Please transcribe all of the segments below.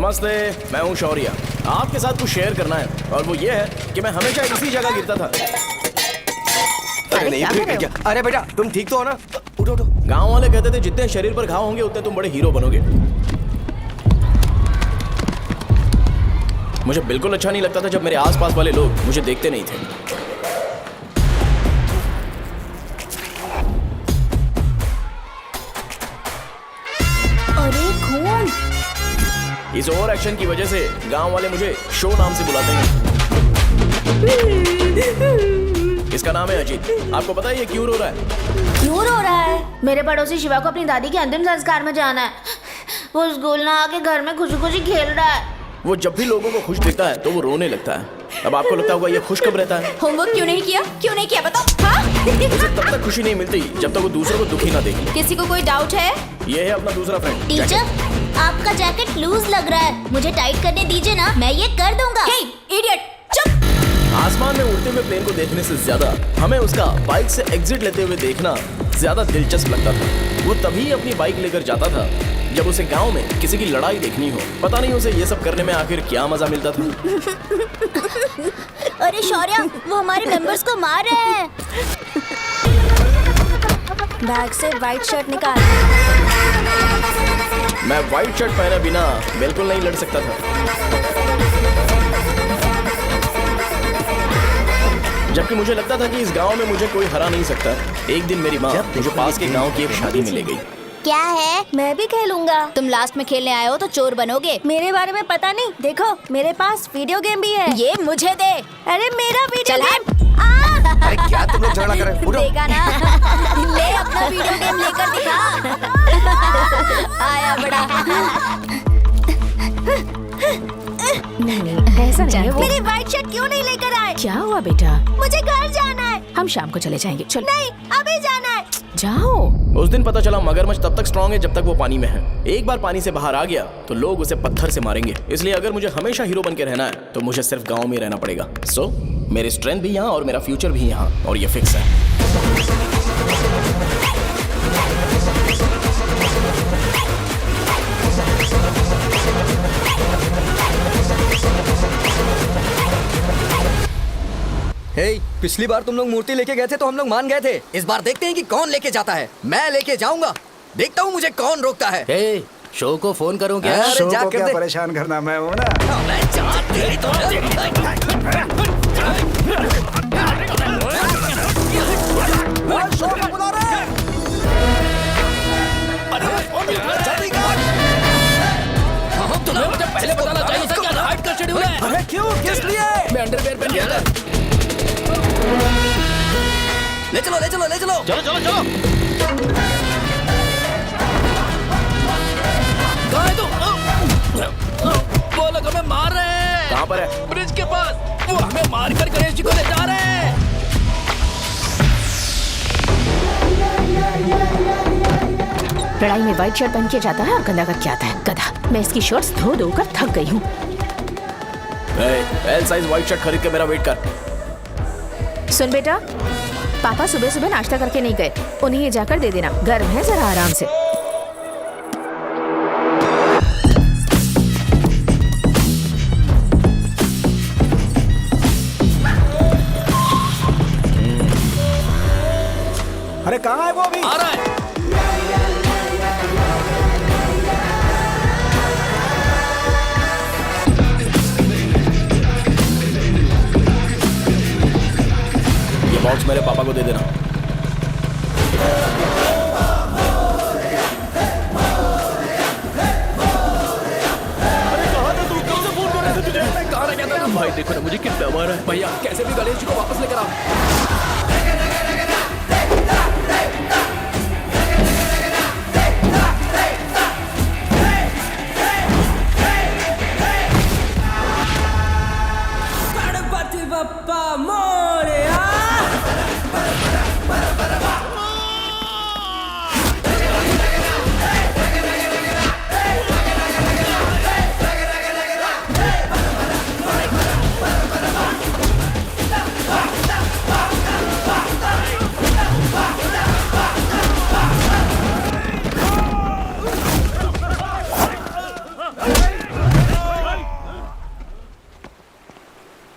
नमस्ते, मैं हूँ शौर्य। आपके साथ कुछ शेयर करना है और वो ये है कि मैं हमेशा इसी जगह गिरता था। अरे नहीं, फिर क्या? अरे बेटा तुम ठीक तो हो ना? उठो उठो। गांव वाले कहते थे जितने शरीर पर घाव होंगे उतने तुम बड़े हीरो बनोगे। मुझे बिल्कुल अच्छा नहीं लगता था जब मेरे आसपास वाले लोग मुझे देखते नहीं थे। अरे खून! इस ओवर एक्शन की वजह से गांव वाले मुझे शो नाम से बुलाते हैं। इसका नाम है अजीत। आपको पता है ये क्यों रो रहा है? क्यों रो रहा है? मेरे पड़ोसी शिवा को अपनी दादी के अंतिम संस्कार में जाना है। वो स्कूल ना आके घर में खुशी खुशी खेल रहा है। वो जब भी लोगों को खुश देखता है तो वो रोने लगता है। अब आपको लगता होगा ये खुश कब रहता है? होमवर्क क्यों नहीं किया? क्यों नहीं किया बताओ? हाँ? उसे तब तक खुशी नहीं मिलती जब तक वो दूसरों को दुखी ना देखे। किसी को कोई डाउट है? ये है अपना दूसरा फ्रेंड। टीचर, आपका जैकेट लूज लग रहा है। मुझे टाइट करने दीजिए ना, मैं ये कर दूंगा। हे, इडियट, चुप! आसमान में उड़ते हुए प्लेन को देखने से ज्यादा हमें उसका बाइक से एग्जिट लेते हुए देखना ज्यादा दिलचस्प लगता था। वो तभी अपनी बाइक लेकर जाता था जब उसे गांव में किसी की लड़ाई देखनी हो। पता नहीं उसे ये सब करने में आखिर क्या मजा मिलता था। अरे शौर्य, वो हमारे मेंबर्स को मार रहे हैं। बैग से व्हाइट शर्ट निकाल। मैं व्हाइट शर्ट पहने बिना बिल्कुल नहीं लड़ सकता था। जबकि मुझे लगता था कि इस गांव में मुझे कोई हरा नहीं सकता। एक दिन मेरी माँ मुझे पास के गांव की एक शादी में ले गई। क्या है? मैं भी खेलूंगा। तुम लास्ट में खेलने आए हो तो चोर बनोगे। मेरे बारे में पता नहीं। देखो मेरे पास वीडियो गेम भी है। ये मुझे दे। अरे मेरा वीडियो गेम। अरे क्या तुम लोग झगड़ा कर रहे हो? उठो। देगा ना? ले अपना वीडियो गेम लेकर दिखा। आया बड़ा। नहीं ऐसा नहीं है वो। मेरी व्हाइट शर्ट क्यों नहीं लेकर आए? क्या हुआ बेटा? मुझे घर जाना है। हम शाम को चले जाएंगे। चलो। नहीं, अभी जाना है। जाओ। उस दिन पता चला मगरमच्छ तब तक स्ट्रांग है जब तक वो पानी में है। एक बार पानी से बाहर आ गया तो लोग उसे पत्थर से मारेंगे। इसलिए अगर मुझे हमेशा हीरो बन के रहना है तो मुझे सिर्फ गांव में रहना पड़ेगा। सो मेरी स्ट्रेंथ भी यहाँ और मेरा फ्यूचर भी यहाँ, और ये फिक्स है। हे, पिछली बार तुम लोग मूर्ति लेके गए थे तो हम लोग मान गए थे। इस बार देखते हैं कि कौन लेके जाता है। मैं लेके जाऊंगा। देखता हूँ मुझे कौन रोकता है। हे, शो को फोन करूं क्या? अरे शो जा को कर क्या दे। परेशान करना, मैं हूँ ना। मैं जा तेरी तो शो को बुला रहे हैं। जल्दी कर। तुम्हें मुझे पहले बताना चाहिए था क्या हाइट का शेड्यूल है। अरे क्यों? किस लिए? मैं अंडरवेयर पहन गया था। ले चलो ले चलो ले चलो। चलो चलो चलो। कहाँ है तू? वो लोग हमें मार रहे हैं। कहाँ पर है? ब्रिज के पास। वो हमें मार कर गणेश जी को ले जा रहे हैं। लड़ाई में व्हाइट शर्ट पहन के जाता है और गंदा करके आता है। गधा। मैं इसकी शर्ट्स धो धो कर थक गई हूँ। एल साइज व्हाइट शर्ट खरीद के मेरा वेट कर। सुन बेटा, पापा सुबह सुबह नाश्ता करके नहीं गए। उन्हें ये जाकर दे देना। गर्म है, जरा आराम से। अरे कहाँ है वो अभी? आ रहा है। ये बॉक्स मेरे पापा को दे देना। भाई देखो ना मुझे कितना मारा है। भैया कैसे भी गणेश जी को वापस लेकर आओ। गणपति बप्पा मोरया।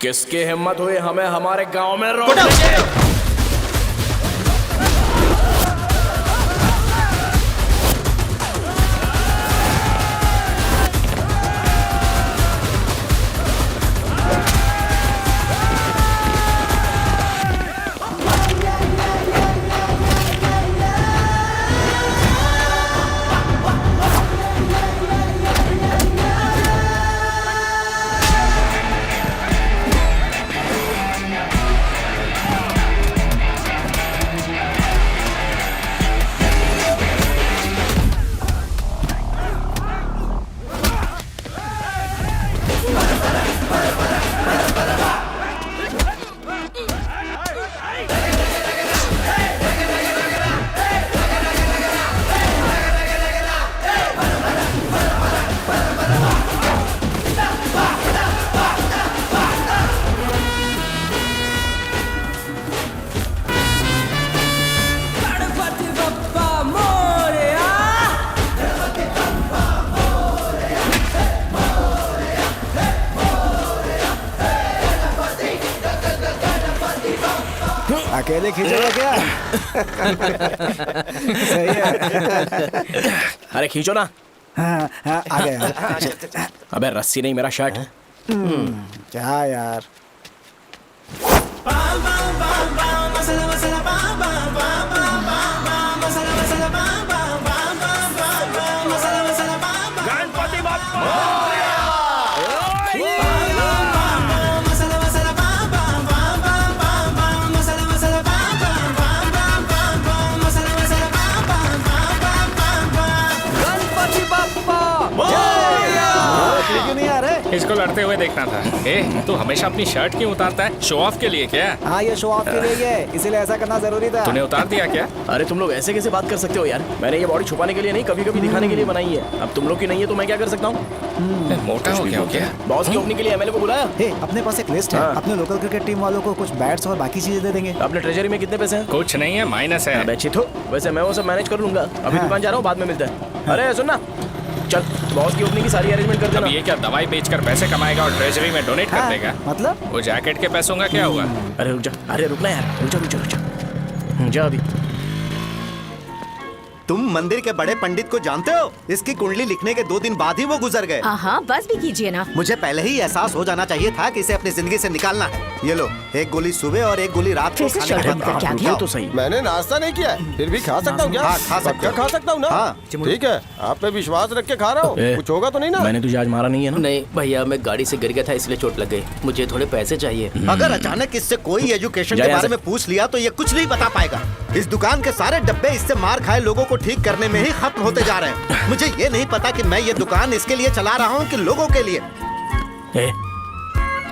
किसकी हिम्मत हुई हमें हमारे गांव में रोकने की? गणपति बप्पा मोरया। अकेले खींचोगे क्या? सही है। अरे खींचो ना। हाँ, हाँ, आ गया। अबे रस्सी नहीं, मेरा शर्ट। क्या यार? गणपति बप्पा क्यों नहीं आ रहे? इसको लड़ते हुए देखना था। ए, तू हमेशा अपनी शर्ट क्यों उतारता है? शो ऑफ के लिए क्या? हाँ, ये शो ऑफ के लिए ही है, इसीलिए ऐसा करना जरूरी था। तूने उतार दिया क्या? अरे तुम लोग ऐसे कैसे बात कर सकते हो यार? मैंने ये बॉडी छुपाने के लिए नहीं, कभी कभी दिखाने के लिए बनाई है। अब तुम लोग की नहीं है तो मैं क्या कर सकता हूँ? मोटा हो गया हो क्या? बॉस की ओपनिंग के लिए एमएलए को बुलाया। हे, अपने पास एक लिस्ट है। हाँ। अपने लोकल क्रिकेट टीम वालों को कुछ बैट्स और बाकी चीजें दे देंगे। अपने ट्रेजरी में कितने पैसे हैं? कुछ नहीं है, माइनस है। अबे चिथो, वैसे मैं वो सब मैनेज कर लूंगा। अभी हाँ। दुकान जा रहा हूँ, बाद में मिलते हैं। अरे सुन ना, चल बॉस की ओपनिंग की सारी अरेंजमेंट कर अब देना। ये क्या दवाई बेचकर पैसे कमाएगा और ट्रेजरी में डोनेट कर हाँ, देगा? मतलब? वो जैकेट के पैसों का क्या हुआ? अरे रुक जा, अरे रुकना यार, रुक जा। जा अभी। तुम मंदिर के बड़े पंडित को जानते हो? इसकी कुंडली लिखने के 2 दिन बाद ही वो गुजर गए। हाँ बस भी कीजिए ना। मुझे पहले ही एहसास हो जाना चाहिए था कि इसे अपनी जिंदगी से निकालना है। ये लो, एक गोली सुबह और एक गोली रात को फिर से खाने के शर्ट बाद बंद करके आ गया। ये तो सही। मैंने नाश्ता नहीं किया है, फिर भी खा सकता हूँ क्या? हाँ, खा सकते पक्का हो। खा सकता हूँ ना? हाँ। ठीक है, आप पे विश्वास रख के खा रहा हूँ। ए, कुछ होगा तो नहीं ना? मैंने तुझे आज मारा नहीं है ना? नहीं भैया, मैं गाड़ी से गिर गया था इसलिए चोट लग गई। मुझे थोड़े पैसे चाहिए। अगर अचानक इससे कोई एजुकेशन जा के यहाँ बारे से। में पूछ लिया तो ये कुछ नहीं बता पाएगा। इस दुकान के सारे डब्बे इससे मार खाए लोगों को ठीक करने में ही खत्म होते जा रहे हैं। मुझे ये नहीं पता कि मैं ये दुकान इसके लिए चला रहा हूँ कि लोगों के लिए। ए,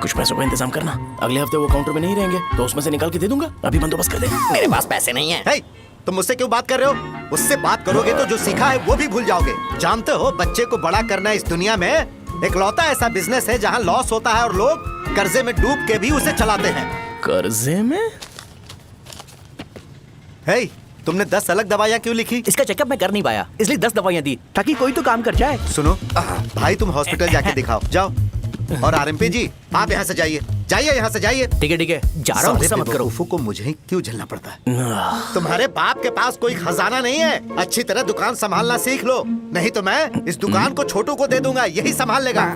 कुछ पैसों का इंतजाम करना। अगले हफ्ते वो काउंटर में नहीं रहेंगे तो उसमें से निकाल के दे दूंगा। अभी बंदोबस्त कर दे। मेरे पास पैसे नहीं है। हे, तुम मुझसे क्यों बात कर रहे हो? उससे बात करोगे तो जो सीखा है वो भी भूल जाओगे। जानते हो, बच्चे को बड़ा करना इस दुनिया में इकलौता ऐसा बिजनेस है जहाँ लॉस होता है और लोग कर्जे में डूब के भी उसे चलाते हैं। कर्जे में? हे, तुमने 10 अलग दवाइयाँ क्यों लिखी? इसका चेकअप मैं कर नहीं पाया, इसलिए 10 दवाइयाँ दी ताकि कोई तो काम कर जाए। सुनो भाई, तुम हॉस्पिटल जाके दिखाओ, जाओ। और आरएमपी जी, आप यहाँ से जाइए, यहाँ से जाइए। ठीक है, जा रहा हूँ, गुस्सा मत करो। बेवकूफों को मुझे ही क्यों झेलना पड़ता है? तुम्हारे बाप के पास कोई खजाना नहीं है। अच्छी तरह दुकान संभालना सीख लो, नहीं तो मैं इस दुकान को छोटू को दे दूंगा, यही संभाल लेगा।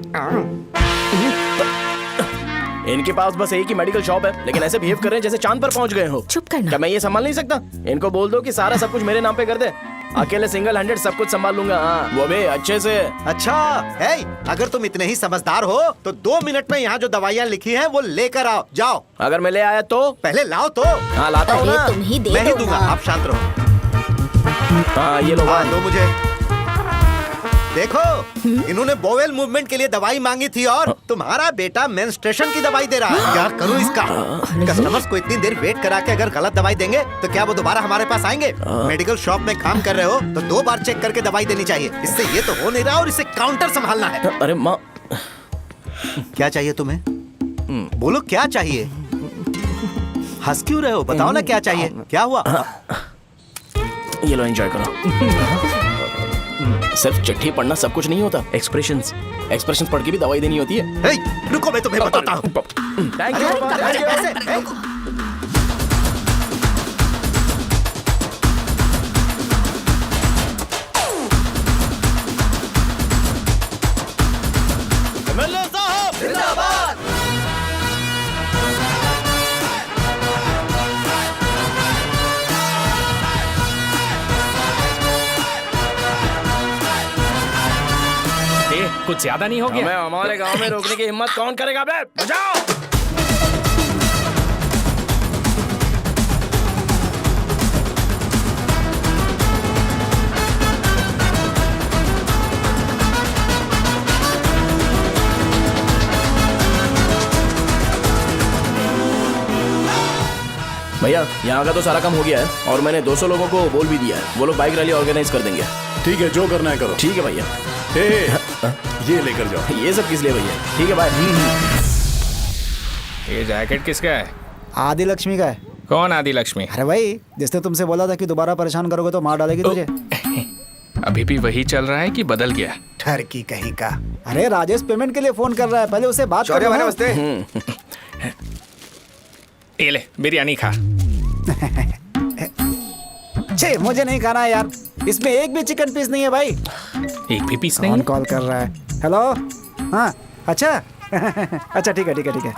इनके पास बस एक ही मेडिकल शॉप है, लेकिन ऐसे बिहेव कर रहे हैं जैसे चांद पर पहुंच गए हो। चुप करना। क्या मैं ये संभाल नहीं सकता? इनको बोल दो कि सारा सब कुछ मेरे नाम पे कर दे। अकेले सिंगल हैंडेड सब कुछ संभाल लूंगा। हाँ, वो भी अच्छे से। अच्छा है, अगर तुम इतने ही समझदार हो तो 2 मिनट में यहाँ जो दवाइयाँ लिखी हैं वो लेकर आओ, जाओ। अगर मैं ले आया तो? पहले लाओ तो। हाँ लाता हूँ अरे ना। तुम ही दे मैं ही दो दूंगा, ना। आप शांत रहो। हाँ ये लो। हाँ, दो मुझे। देखो, इन्होंने बोवेल मूवमेंट के लिए दवाई मांगी थी और तुम्हारा बेटा मेंस्ट्रुएशन की दवाई दे रहा है। क्या करूं इसका? कस्टमर्स को इतनी देर वेट करा के अगर गलत दवाई देंगे तो क्या वो दोबारा हमारे पास आएंगे? मेडिकल शॉप में काम कर रहे हो तो 2 बार चेक करके दवाई देनी चाहिए। इससे ये तो हो नहीं रहा और इसे काउंटर संभालना है। अरे माँ, क्या चाहिए तुम्हें? बोलो क्या चाहिए? हंस क्यों रहे हो? बताओ ना क्या चाहिए? क्या हुआ? ये लो एंजॉय करो। सिर्फ चिट्ठी पढ़ना सब कुछ नहीं होता। एक्सप्रेशंस पढ़ के भी दवाई देनी होती है। हे, रुको, मैं तुम्हें बताता हूँ। थैंक यू पापा। एमएलए साहब जिंदाबाद। कुछ ज्यादा नहीं हो गया? हमें हमारे गांव में रोकने की हिम्मत कौन करेगा बे? बजाओ। भैया यहाँ का तो सारा काम हो गया है और मैंने 200 लोगों को बोल भी दिया है। वो लोग बाइक रैली ऑर्गेनाइज कर देंगे। ठीक है, जो करना है करो। ठीक है भैया। ये लेकर जाओ। ये सब किस लिए भैया? ठीक है बाय। ये जैकेट किसका है? आदि लक्ष्मी का है। कौन आदि लक्ष्मी? अरे भाई, जिसने तुमसे बोला था कि दोबारा परेशान करोगे तो मार डालेगी तुझे। अभी भी वही चल रहा है कि बदल गया? ठरकी कहीं का। अरे राजेश पेमेंट के लिए फोन कर रहा है, पहले उससे बात करो। नमस्ते। ये ले बिरयानी खा। छे, मुझे नहीं खाना है यार, इसमें एक भी चिकन पीस नहीं है भाई। एक भी पीस नहीं? कौन कॉल कर रहा है? हेलो। हाँ अच्छा। अच्छा ठीक है ठीक है ठीक है।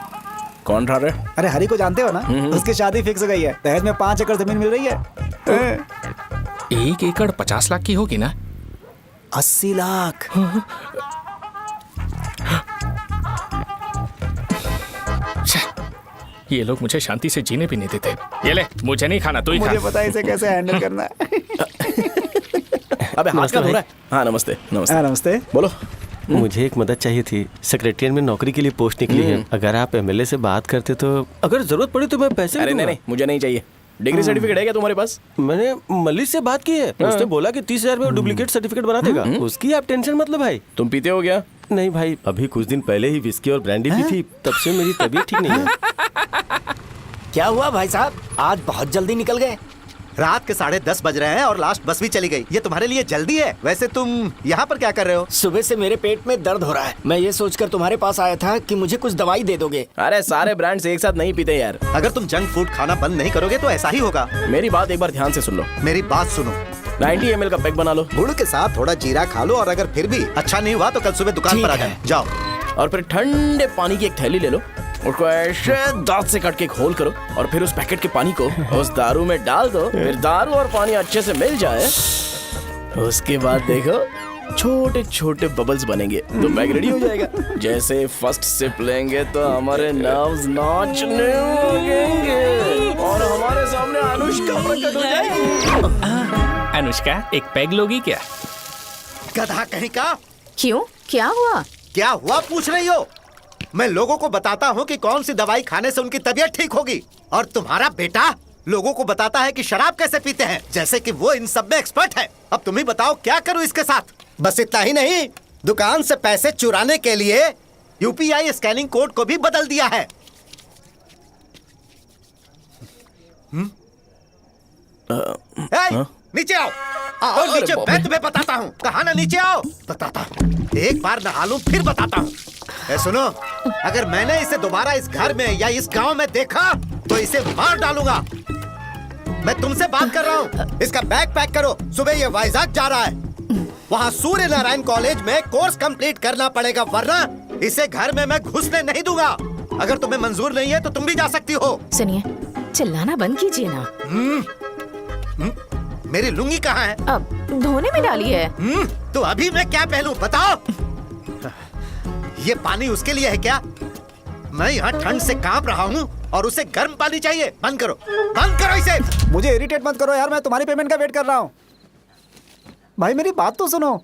कौन था रे? अरे हरी को जानते हो ना, उसकी शादी फिक्स हो गई है। दहेज में 5 एकड़ जमीन मिल रही है। 1 एकड़ 50 लाख की होगी ना? 80 लाख। ये लोग मुझे शांति से जीने भी नहीं देते। ये ले, मुझे नहीं खाना, तू ही खा। मुझे पता है इसे कैसे हैंडल करना है। अबे हाथ का धो रहा है। हाँ नमस्ते। नमस्ते। हाँ नमस्ते। बोलो। मुझे एक मदद चाहिए थी। सेक्रेटरिएट में नौकरी के लिए पोस्ट निकली है। अगर आप एमएलए से बात करते तो अगर जरूरत पड़ी तो मैं पैसे अरे नहीं, मुझे नहीं चाहिए। डिग्री सर्टिफिकेट है क्या तुम्हारे पास? मैंने मलिक से बात की है। उसने बोला कि 30,000 में डुप्लीकेट सर्टिफिकेट बना देगा। उसकी आप टेंशन मत लो भाई। तुम पीते हो क्या? नहीं भाई, अभी कुछ दिन पहले ही विस्की और ब्रांडी पी थी, तब से मेरी तबीयत ठीक नहीं है। क्या हुआ भाई साहब, आज बहुत जल्दी निकल गए? रात के 10:30 बज रहे हैं और लास्ट बस भी चली गई। ये तुम्हारे लिए जल्दी है? वैसे तुम यहाँ पर क्या कर रहे हो? सुबह से मेरे पेट में दर्द हो रहा है। मैं ये सोचकर तुम्हारे पास आया था कि मुझे कुछ दवाई दे दोगे। अरे सारे ब्रांड्स एक साथ नहीं पीते यार। अगर तुम जंक फूड खाना बंद नहीं करोगे तो ऐसा ही होगा। मेरी बात एक बार ध्यान से सुन लो। मेरी बात सुनो। 90 ml का पैक बना लो। गुड़ के साथ थोड़ा जीरा खा लो और अगर फिर भी अच्छा नहीं हुआ तो कल सुबह दुकान पर आ जाओ। और फिर ठंडे पानी की एक थैली ले लो, उसको ऐसे दांत से काट के घोल करो और फिर उस पैकेट के पानी को उस दारू में डाल दो। फिर दारू और पानी अच्छे से मिल जाए, उसके बाद देखो छोटे छोटे बबल्स बनेंगे तो पैक रेडी हो जाएगा। जैसे फर्स्ट सिप लेंगे तो हमारे नर्व्स नाचने लगेंगे और हमारे सामने अनुष्का प्रकट हो जाएगी। अनुष्का, एक पैग लोगी क्या? गधा कहीं का। क्यों, क्या हुआ? क्या हुआ पूछ रही हो? मैं लोगों को बताता हूँ कि कौन सी दवाई खाने से उनकी तबीयत ठीक होगी और तुम्हारा बेटा लोगों को बताता है कि शराब कैसे पीते हैं, जैसे कि वो इन सब में एक्सपर्ट है। अब तुम ही बताओ क्या करूँ इसके साथ? बस इतना ही नहीं, दुकान से पैसे चुराने के लिए यूपीआई स्कैनिंग कोड को भी बदल दिया है। नीचे आओ। आओ नीचे, मैं तुम्हें बताता हूँ। कहा ना नीचे आओ, बताता हूँ। एक बार नहा लूं फिर बताता हूँ। सुनो, अगर मैंने इसे दोबारा इस घर में या इस गांव में देखा तो इसे मार डालूंगा। मैं तुमसे बात कर रहा हूँ। इसका बैग पैक करो, सुबह ये वाइजाग जा रहा है। वहाँ सूर्य नारायण कॉलेज में कोर्स कंप्लीट करना पड़ेगा, वरना इसे घर में मैं घुसने नहीं दूंगा। अगर तुम्हें मंजूर नहीं है तो तुम भी जा सकती हो। सुनिए, चिल्लाना बंद कीजिए ना। मेरी लुंगी कहाँ है? अब धोने में डाली है। तो अभी मैं क्या पहनूं बताओ? ये पानी उसके लिए है क्या? मैं यहाँ ठंड से कांप रहा हूँ और उसे गर्म पानी चाहिए। बंद करो, बंद करो इसे। मुझे इरिटेट मत करो यार, मैं तुम्हारी पेमेंट का वेट कर रहा हूँ। भाई मेरी बात तो सुनो।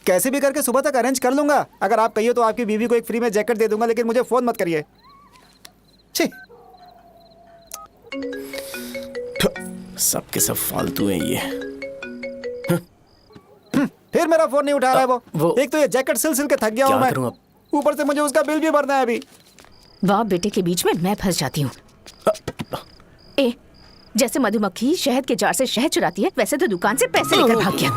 कैसे भी करके सुबह तक अरेंज कर लूंगा। अगर आप कहिए तो आपकी बीवी को एक फ्री में जैकेट दे दूंगा, लेकिन मुझे फोन मत करिए। सबके सब फालतू हैं ये। फिर मेरा फोन नहीं उठा रहा है वो। एक तो ये जैकेट सिल के थक गया हूँ मैं, ऊपर से मुझे उसका बिल भी भरना है अभी। वाह बेटे के बीच में मैं फंस जाती हूँ। ए, जैसे मधुमक्खी शहद के जार से शहद चुराती है, वैसे तो दुकान से पैसे लेकर भाग गया।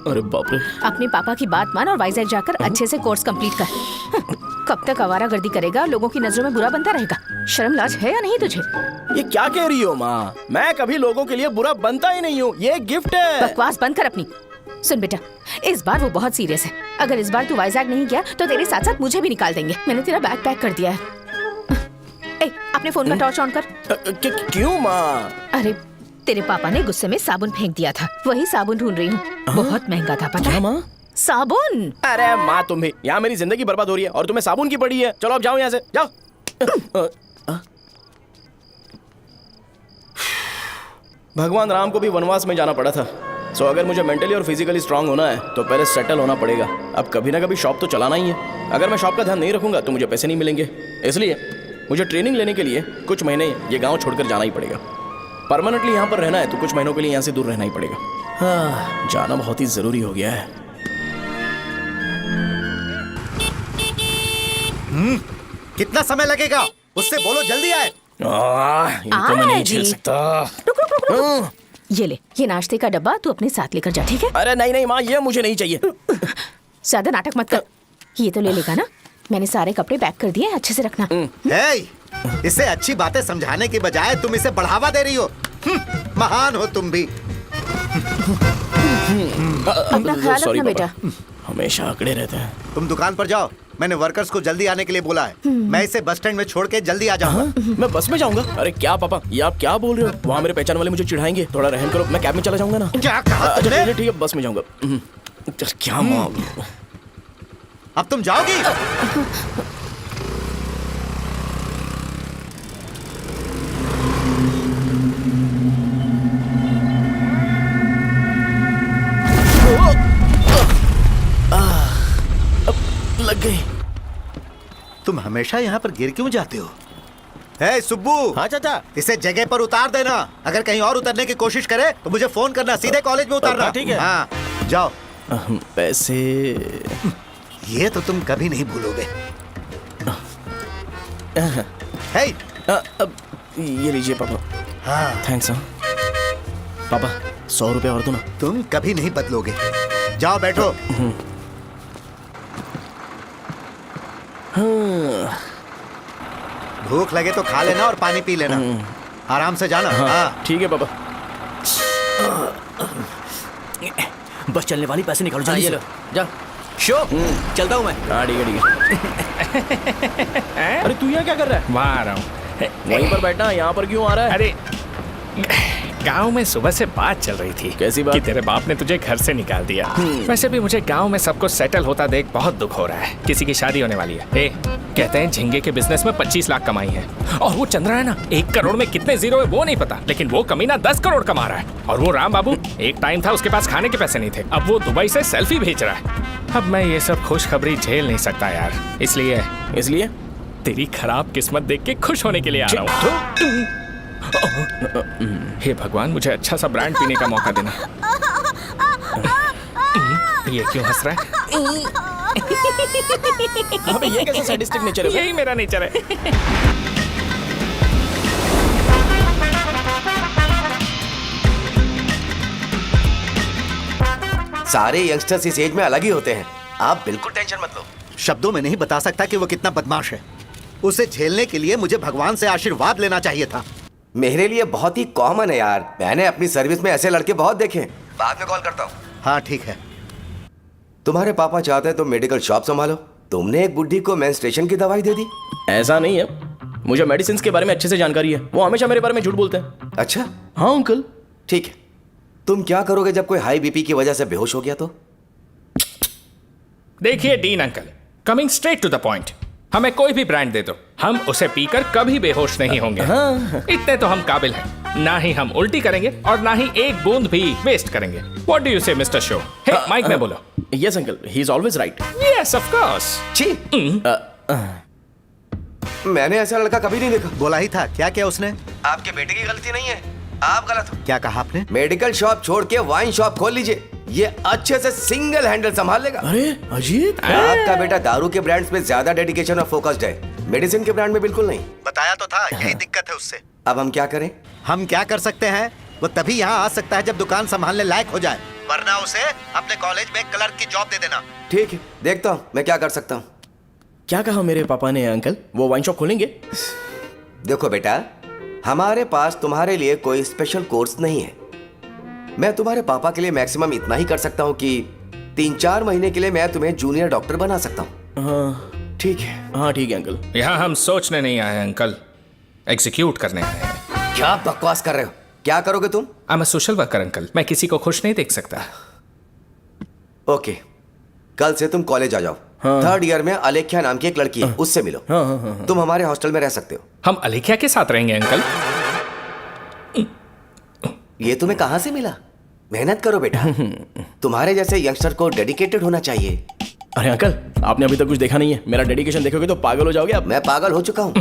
अरे बाप रे। अपने पापा की बात मान और वाइजैक जाकर अच्छे से कोर्स कंप्लीट कर। कब तक आवारागर्दी करेगा, लोगों की नजरों में बुरा बनता रहेगा? शर्म लाज है या नहीं तुझे? ये क्या कह रही हो माँ? मैं कभी लोगों के लिए बुरा बनता ही नहीं हूँ, ये गिफ्ट है। बकवास बंद कर अपनी। सुन बेटा, इस बार वो बहुत सीरियस है। अगर इस बार तू वाइजैक नहीं गया तो तेरे साथ साथ मुझे भी निकाल देंगे। मैंने तेरा बैग पैक कर दिया है। ए, अपने फोन का टॉर्च ऑन कर। क्यों माँ? अरे तेरे पापा ने गुस्से में साबुन फेंक दिया था, वही साबुन ढूंढ रही हूँ। बहुत महंगा था, पता है? माँ साबुन। अरे माँ तुम भी, यहाँ मेरी जिंदगी बर्बाद हो रही है और तुम्हें साबुन की पड़ी है। चलो अब जाओ यहाँ से, जाओ। भगवान राम को भी वनवास में जाना पड़ा था। सो अगर मुझे मेंटली और फिजिकली स्ट्रांग होना है तो पहले सेटल होना पड़ेगा। अब कभी ना कभी शॉप तो चलाना ही है। अगर मैं शॉप का ध्यान नहीं रखूंगा तो मुझे पैसे नहीं मिलेंगे। इसलिए मुझे ट्रेनिंग लेने के लिए कुछ महीने ये गांव छोड़कर जाना ही पड़ेगा। परमानेंटली यहाँ पर रहना है तो कुछ महीनों के लिए यहाँ से दूर रहना ही पड़ेगा। हाँ, जाना बहुत ही जरूरी हो गया है। कितना समय लगेगा? उससे बोलो जल्दी आए। इनको मैं नहीं झेल सकता। रुक। ये ले, ये नाश्ते का डब्बा तू अपने साथ लेकर जा, ठीक है? अरे नहीं नहीं माँ, ये मुझे नहीं चाहिए। ज्यादा नाटक मत कर। ये तो ले लेगा ना? मैंने सारे कपड़े पैक कर दिए, अच्छे से रखना। इसे अच्छी बातें समझाने की बजाय तुम इसे बढ़ावा दे रही हो। महान हो तुम भी। अपना ख्याल रखना बेटा। हमेशा अकड़े रहते हैं। तुम दुकान पर जाओ, मैंने वर्कर्स को जल्दी आने के लिए बोला है। मैं इसे बस स्टैंड में छोड़ के जल्दी आ जाऊंगा। मैं बस में जाऊंगा? अरे क्या पापा, ये आप क्या बोल रहे हो? वहाँ मेरे पहचान वाले मुझे चिढ़ाएंगे। थोड़ा रहम करो, मैं कैब में चला जाऊंगा ना। क्या कहा अच्छा तुमने? ठीक है, बस में जाऊंगा। क्या माँ, अब तुम जाओगी? लग गई। तुम हमेशा यहाँ पर गिर क्यों जाते हो? हे सुब्बू। हाँ चाचा। इसे जगह पर उतार देना। अगर कहीं और उतरने की कोशिश करे तो मुझे फोन करना, सीधे कॉलेज में उतारना। ठीक है। हाँ, जाओ। पैसे ये तो तुम कभी नहीं भूलोगे। हे, अब ये लीजिए पापा। हाँ, थैंक्स। पापा 100 रुपए और दो ना। तुम कभी नहीं बदलोगे। जाओ बैठो। भूख लगे तो खा लेना और पानी पी लेना। आराम से जाना। हाँ, ठीक है पापा। बस चलने वाली, पैसे निकालो जल्दी ये से। लो, जा। शो, चलता हूँ मैं। हाँ ठीक है। अरे तू यहाँ क्या कर रहा है? वहाँ आ रहा हूँ। वहीं पर बैठना, यहाँ पर क्यों आ रहा है? अरे गांव में सुबह से बात चल रही थी। कैसी बात? कि तेरे बाप ने तुझे घर से निकाल दिया। वैसे भी मुझे गांव में सबको सेटल होता देख बहुत दुख हो रहा है। किसी की शादी होने वाली है। कहते हैं झींगे के बिजनेस में 25 लाख कमाई है। और वो चंद्रा है ना, 1 करोड़ में कितने जीरो है वो नहीं पता, लेकिन वो कमीना 10 करोड़ कमा रहा है। और वो राम बाबू, एक टाइम था उसके पास खाने के पैसे नहीं थे, अब वो दुबई से सेल्फी भेज रहा है। अब मैं ये सब खुशखबरी झेल नहीं सकता यार, इसलिए तेरी खराब किस्मत देख के खुश होने के लिए आ रहा हूँ। हे भगवान, मुझे अच्छा सा ब्रांड पीने का मौका देना। ये क्यों हंस रहा है? अबे ये कैसा सैडिस्टिक नेचर है? यही मेरा नेचर है। सारे यंगस्टर्स इस एज में अलग ही होते हैं, आप बिल्कुल टेंशन मत लो। शब्दों में नहीं बता सकता कि वो कितना बदमाश है। उसे झेलने के लिए मुझे भगवान से आशीर्वाद लेना चाहिए था। मेरे लिए बहुत ही कॉमन है यार, मैंने अपनी सर्विस में ऐसे लड़के बहुत देखे। बाद में कॉल करता हूँ। हाँ ठीक है। तुम्हारे पापा चाहते हैं तुम मेडिकल शॉप संभालो, तुमने एक बुढ़ी को मेंस्ट्रुएशन की दवाई दे दी। ऐसा नहीं है, मुझे मेडिसिन के बारे में अच्छे से जानकारी है। वो हमेशा मेरे बारे में झूठ बोलते हैं। अच्छा हाँ अंकल। ठीक है, तुम क्या करोगे जब कोई हाई बीपी की वजह से बेहोश हो गया तो? देखिए Dean uncle, coming straight to the point, हमें कोई भी ब्रांड दे दो, हम उसे पीकर कभी बेहोश नहीं होंगे। इतने तो हम काबिल हैं। ना ही हम उल्टी करेंगे और ना ही एक बूंद भी वेस्ट करेंगे। व्हाट डू यू से मिस्टर शो? हे माइक में बोलो। Yes uncle, he is always right. Yes of course. छी, मैंने ऐसा लड़का कभी नहीं देखा। बोला ही था। क्या किया उसने? आपके बेटे की गलती नहीं है, आप गलत हो। क्या कहा आपने? मेडिकल शॉप छोड़ के वाइन शॉप खोल लीजिए, ये अच्छे से सिंगल हैंडल संभाल लेगा। अरे अजीत, आपका बेटा दारू के ब्रांड्स में ज्यादा डेडिकेशन और फोकस्ड है, मेडिसिन के ब्रांड में बिल्कुल नहीं। बताया तो था, यही दिक्कत है उससे। अब हम क्या करें? हम क्या कर सकते हैं? वो तभी यहाँ आ सकता है जब दुकान संभालने लायक हो जाए, वरना उसे अपने कॉलेज में क्लर्क की जॉब दे देना। ठीक है, देखता हूँ मैं क्या कर सकता हूँ। क्या कहा मेरे पापा ने अंकल? वो वाइन शॉप खोलेंगे? देखो बेटा, हमारे पास तुम्हारे लिए कोई स्पेशल कोर्स नहीं है। मैं तुम्हारे पापा के लिए मैक्सिमम इतना ही कर सकता हूँ कि 3-4 महीने के लिए मैं तुम्हें जूनियर डॉक्टर बना सकता हूँ। हाँ ठीक है। हाँ ठीक है अंकल। यहाँ हम सोचने नहीं आए हैं अंकल, एग्जीक्यूट करने आए हैं। क्या बकवास कर रहे हो? क्या करोगे तुम? I am a social worker uncle, मैं किसी को खुश नहीं देख सकता। ओके, कल से तुम कॉलेज आ जाओ। हाँ। 3rd ईयर में अलेख्या नाम की एक लड़की है, उससे मिलो। हाँ हाँ हाँ। तुम हमारे हॉस्टल में रह सकते हो। हम अलेख्या के साथ रहेंगे अंकल। ये तुम्हें कहाँ से मिला? मेहनत करो बेटा। तुम्हारे जैसे यंगस्टर को डेडिकेटेड होना चाहिए। अरे अंकल, आपने अभी तक कुछ देखा नहीं है। मेरा डेडिकेशन देखोगे तो पागल हो जाओगे आप। मैं पागल हो चुका हूँ।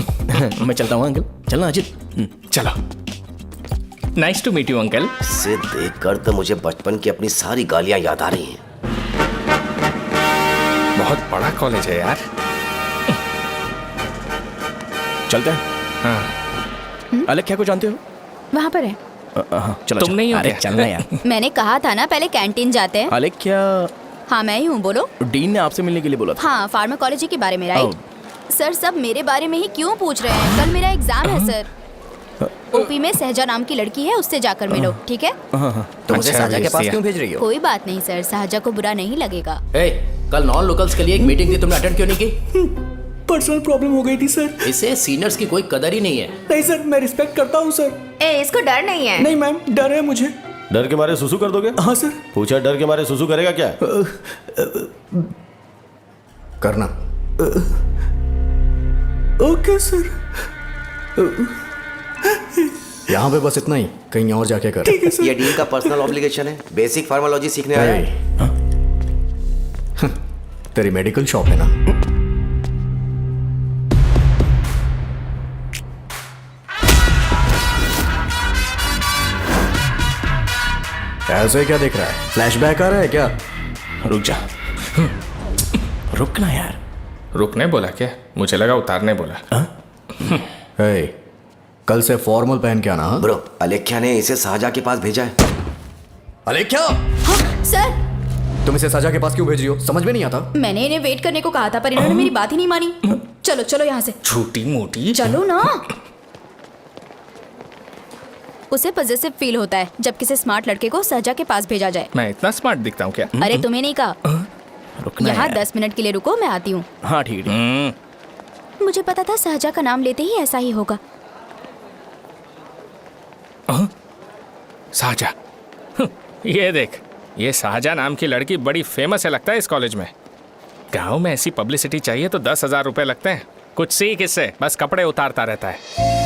मैं चलता हूँ अंकल। चलना अजित। चलो, nice to meet you uncle. इसे देखकर तो मुझे बचपन की अपनी सारी गालियां याद आ रही हैं। बहुत बड़ा कॉलेज है यार। चलते हैं। हाँ। अलेख्या को जानते हो? वहाँ पर है। चलो तुम नहीं हो अरे क्या? चलना यार। मैंने कहा था ना पहले कैंटीन जाते हैं। अलेख्या, हाँ मैं ही हूँ, बोलो। डीन ने आपसे मिलने के लिए बोला था। हाँ, फार्माकोलॉजी के बारे में, राइट? सर सब मेरे बारे में ही क्यों पूछ रहे हैं? कल मेरा एग्जाम है सर। ओपी में सहजा नाम की लड़की है, उससे जाकर मिलो, ठीक है? तो मुझे अच्छा, साजा के पास भेज क्यों भेज रही हो? कोई बात नहीं सर, सहजा को बुरा नहीं लगेगा। कल नॉन लोकल्स के लिए एक मीटिंग थी, तुमने अटेंड क्यों नहीं की? पर्सनल प्रॉब्लम हो गई थी सर। इसे सीनियर्स की कोई कदर ही नहीं है। नहीं सर, मैं रिस्पेक्ट करता हूँ सर। इसको डर नहीं है। नहीं मैम, डर है मुझे। डर के मारे सुसु कर दोगे? हाँ सर। पूछा डर के मारे सुसु करेगा क्या? करना। Okay sir. यहाँ पे बस इतना ही, कहीं और जाके कर। ठीक है सर। ये डीन का पर्सनल ऑब्लिगेशन है। बेसिक फार्माकोलॉजी सीखने आया है। तेरी मेडिकल शॉप है ना? ऐसे क्या देख रहा है? फ्लैशबैक आ रहा है क्या? रुक जा। रुकना यार। रुकने बोला क्या? मुझे लगा उतारने बोला। हे, कल से फॉर्मल पहन के आना। हाँ? ब्रो, अलेख्या ने इसे साजा के पास भेजा है। अलेख्या, हाँ सर। तुम इसे साजा के पास क्यों भेज रही हो? समझ में नहीं आता। मैंने इन्हें वेट करने को कहा था, पर इन्होंने मेरी बात ही नहीं मानी। चलो चलो यहाँ से। छोटी मोटी। चलो ना। उसे पॉजिटिव फील होता है जब किसी स्मार्ट लड़के को सहजा के पास भेजा जाए। मैं इतना स्मार्ट दिखता हूँ क्या? अरे तुम्हें नहीं कहा। रुकना यहाँ यार। 10 मिनट के लिए रुको, मैं आती हूँ। हाँ ठीक है। मुझे पता था सहजा का नाम लेते ही ऐसा ही होगा। साजा। ये देख, ये शाहजहा नाम की लड़की बड़ी फेमस है लगता है इस कॉलेज में। गांव में ऐसी पब्लिसिटी चाहिए तो 10,000 रुपए लगते हैं। कुछ सीख इससे, बस कपड़े उतारता रहता है।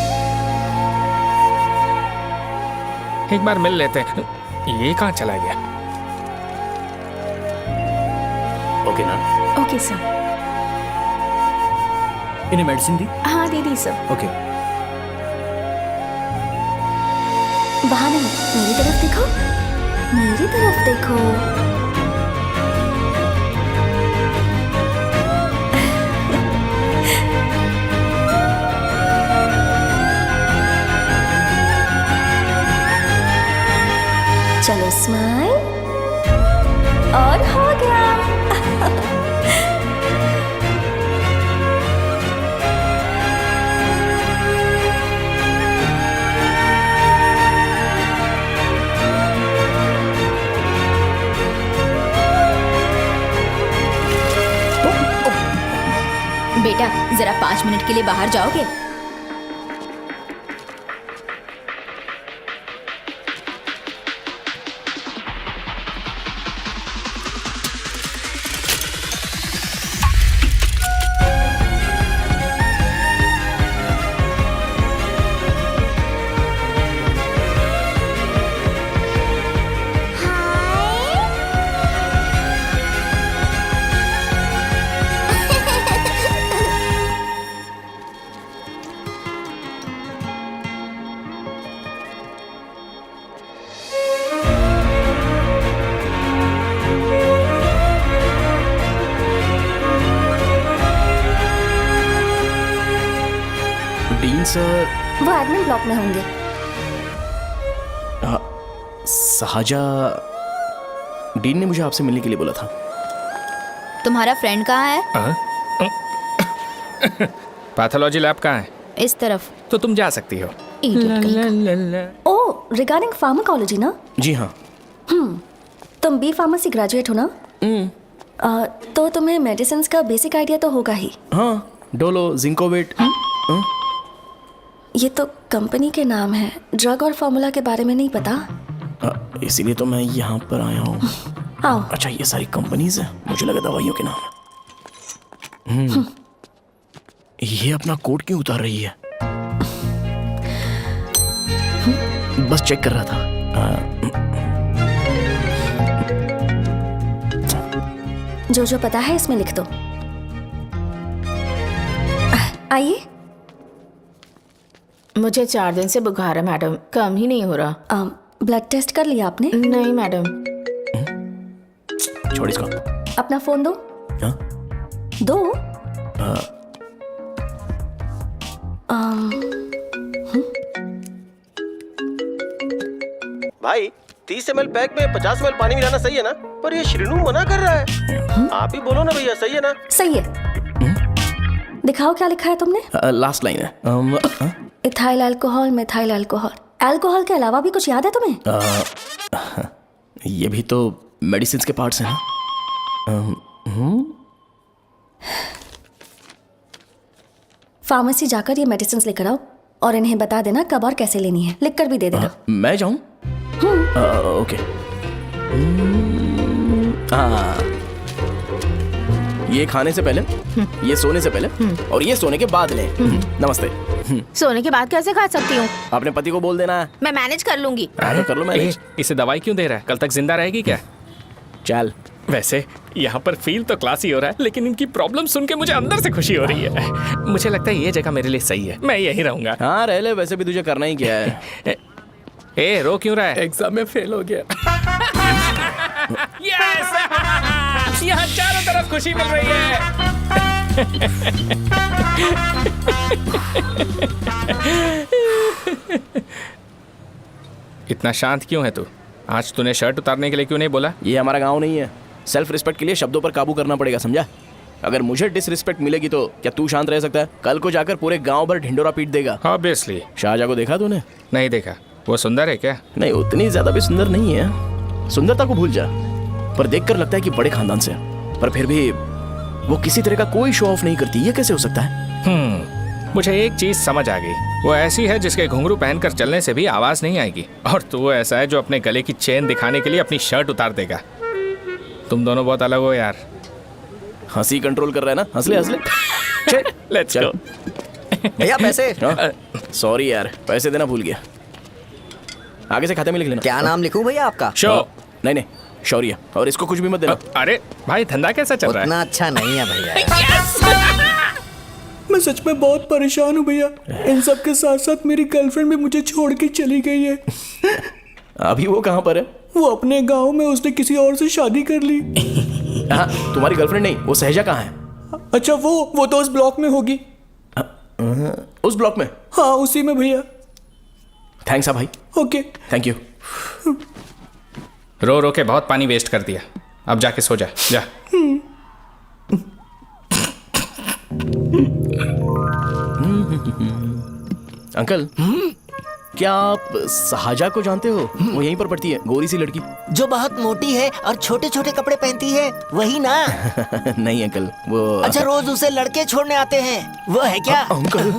एक बार मिल लेते हैं। ये कहाँ चला गया? ओके ना? Okay sir. इन्हें मेडिसिन दी? हाँ दे दी सर। ओके। वहाँ नहीं, मेरी तरफ देखो, मेरी तरफ देखो। चलो स्माइल, और हो गया। बेटा जरा 5 मिनट के लिए बाहर जाओगे? डीन सर वो एडमिन ब्लॉक में होंगे। साजा, डीन ने मुझे आपसे मिलने के लिए बोला था। तुम्हारा फ्रेंड कहाँ है? पैथोलॉजी लैब कहाँ है? इस तरफ। तो तुम जा सकती हो। ओ, रिगार्डिंग फार्माकोलॉजी ना? जी हाँ। तुम बी फार्मेसी ग्रेजुएट हो ना? तो तुम्हें मेडिसिन का बेसिक आइडिया तो होगा ही। हाँ, डोलो, जिंकोवेट। ये तो कंपनी के नाम है, ड्रग और फॉर्मूला के बारे में नहीं पता। इसीलिए तो मैं यहाँ पर आया हूँ। आओ। अच्छा, ये सारी कंपनीज है, मुझे लगा दवाइयों के नाम है। ये अपना कोट क्यों उतार रही है? बस चेक कर रहा था। जो पता है इसमें लिख दो। आइए। मुझे 4 दिन से बुखार है मैडम, कम ही नहीं हो रहा। ब्लड टेस्ट कर लिया आपने? नहीं मैडम। छोड़ इसको। अपना फोन दो। हाँ? दो। भाई 30 ml पैक में 50 ml पानी मिलाना सही है ना? पर ये श्रीनू मना कर रहा है। आप ही बोलो ना भैया, सही है ना? सही है। दिखाओ क्या लिखा है तुमने? लास्ट लाइन है। Ethyl alcohol, methyl alcohol. Alcohol के अलावा भी कुछ याद है तुम्हें? ये भी तो मेडिसिन के पार्ट्स हैं ना? फार्मेसी जाकर ये मेडिसिन लेकर आओ और इन्हें बता देना कब और कैसे लेनी है। लिख कर भी दे देना। मैं जाऊं? ओके। ये खाने से पहले, ये सोने से पहले और ये सोने के बाद लें। नमस्ते। सोने के बाद कैसे खा सकती हूँ? अपने पति को बोल देना। मैं मैनेज कर लूंगी। कर लो मैनेज। इसे दवाई क्यों दे रहा है? कल तक जिंदा रहेगी क्या? चल। वैसे यहाँ पर फील तो क्लासी हो रहा है, लेकिन इनकी प्रॉब्लम सुन के मुझे अंदर से खुशी हो रही है। मुझे लगता है ये जगह मेरे लिए सही है, मैं यहीं रहूंगा। हाँ रह ले, वैसे भी तुझे करना ही क्या है। ए रो क्यों रहा है? एग्जाम में फेल हो गया। यस! यहाँ चारों तरफ खुशी मिल रही है। इतना शांत क्यों है तू? आज तूने शर्ट उतारने के लिए क्यों नहीं बोला? ये हमारा गांव नहीं है। सेल्फ रिस्पेक्ट के लिए शब्दों पर काबू करना पड़ेगा, समझा? अगर मुझे डिसरिस्पेक्ट मिलेगी तो क्या तू शांत रह सकता है? कल को जाकर पूरे गांव भर ढिंडोरा पीट देगा। ऑब्वियसली। शाहजहां को देखा तूने? नहीं देखा। वो सुंदर है क्या? नहीं, उतनी ज्यादा भी सुंदर नहीं है। सुंदरता को भूल जा, पर देखकर लगता है कि बड़े खानदान से है। पर फिर भी वो किसी तरह का कोई शो ऑफ नहीं करती। ये कैसे हो सकता है? मुझे एक चीज समझ आ गई। वो ऐसी है जिसके घुंघरू पहनकर चलने से भी आवाज नहीं आएगी, और तू ऐसा है जो अपने गले की चेन दिखाने के लिए अपनी शर्ट उतार देगा। तुम दोनों बहुत अलग हो यार। हंसी कंट्रोल कर रहा है ना? हंस ले। Let's go. भैया पैसे। सॉरी यार, पैसे देना भूल गया। आगे से खाते में लिख लेना। क्या नाम लिखूं भैया आपका? शो। नहीं, शौर्य। और इसको कुछ भी मत देना। अरे भाई, धंधा कैसा चल रहा है? उतना अच्छा नहीं है भैया। मैं सच में बहुत परेशान हूँ भैया। इन सब के साथ साथ मेरी गर्लफ्रेंड भी मुझे छोड़ के चली गई है। अभी वो कहाँ पर है? वो अपने गांव में, उसने किसी और से शादी कर ली। हाँ, तुम्हारी गर्लफ्रेंड नहीं, वो सहजा कहाँ है? अच्छा, वो तो उस ब्लॉक में होगी। उस ब्लॉक में? हाँ, उसी में भैया। थैंक्स भाई। Okay, thank you. रो रो के बहुत पानी वेस्ट कर दिया। अब जाके सो जा। जा। अंकल, क्या आप शाहजहां को जानते हो? वो यहीं पर पढ़ती है, गोरी सी लड़की। जो बहुत मोटी है और छोटे छोटे कपड़े पहनती है, वही ना? नहीं अंकल, वो अच्छा, रोज उसे लड़के छोड़ने आते हैं, वो है क्या? अंकल,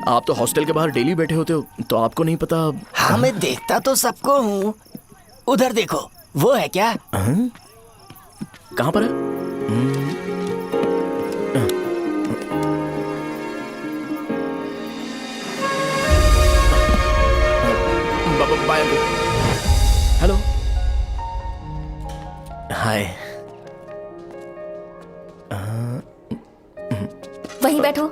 आप तो हॉस्टल के बाहर डेली बैठे होते हो, तो आपको नहीं पता? हाँ, मैं देखता तो सबको हूँ। उधर देखो, वो है क्या? कहाँ पर है? बाय। हेलो। हाय। वहीं बैठो।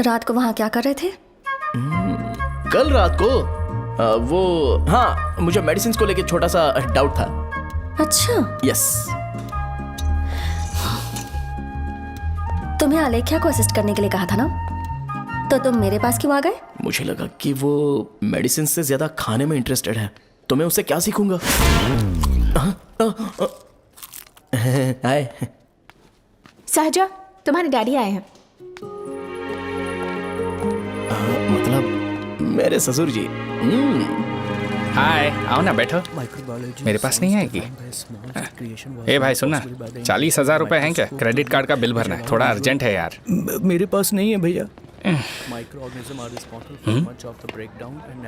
रात को वहां क्या कर रहे थे? कल रात को वो, हाँ, मुझे मेडिसिन को लेके छोटा सा डाउट था। अच्छा। यस। तुम्हें आलेख्या को असिस्ट करने के लिए कहा था ना, तो तुम मेरे पास क्यों आ गए? मुझे लगा कि वो मेडिसिन से ज्यादा खाने में इंटरेस्टेड है, तो मैं उससे क्या सीखूंगा? हाय। सहजा, तुम्हारे डैडी आए हैं। मतलब मेरे ससुर जी। हाय, आओ ना बैठो। मेरे पास नहीं आएगी। ए भाई सुनना, 40,000 रुपए हैं क्या? क्रेडिट कार्ड का बिल भरना है, थोड़ा अर्जेंट है यार। मेरे पास नहीं है भैया।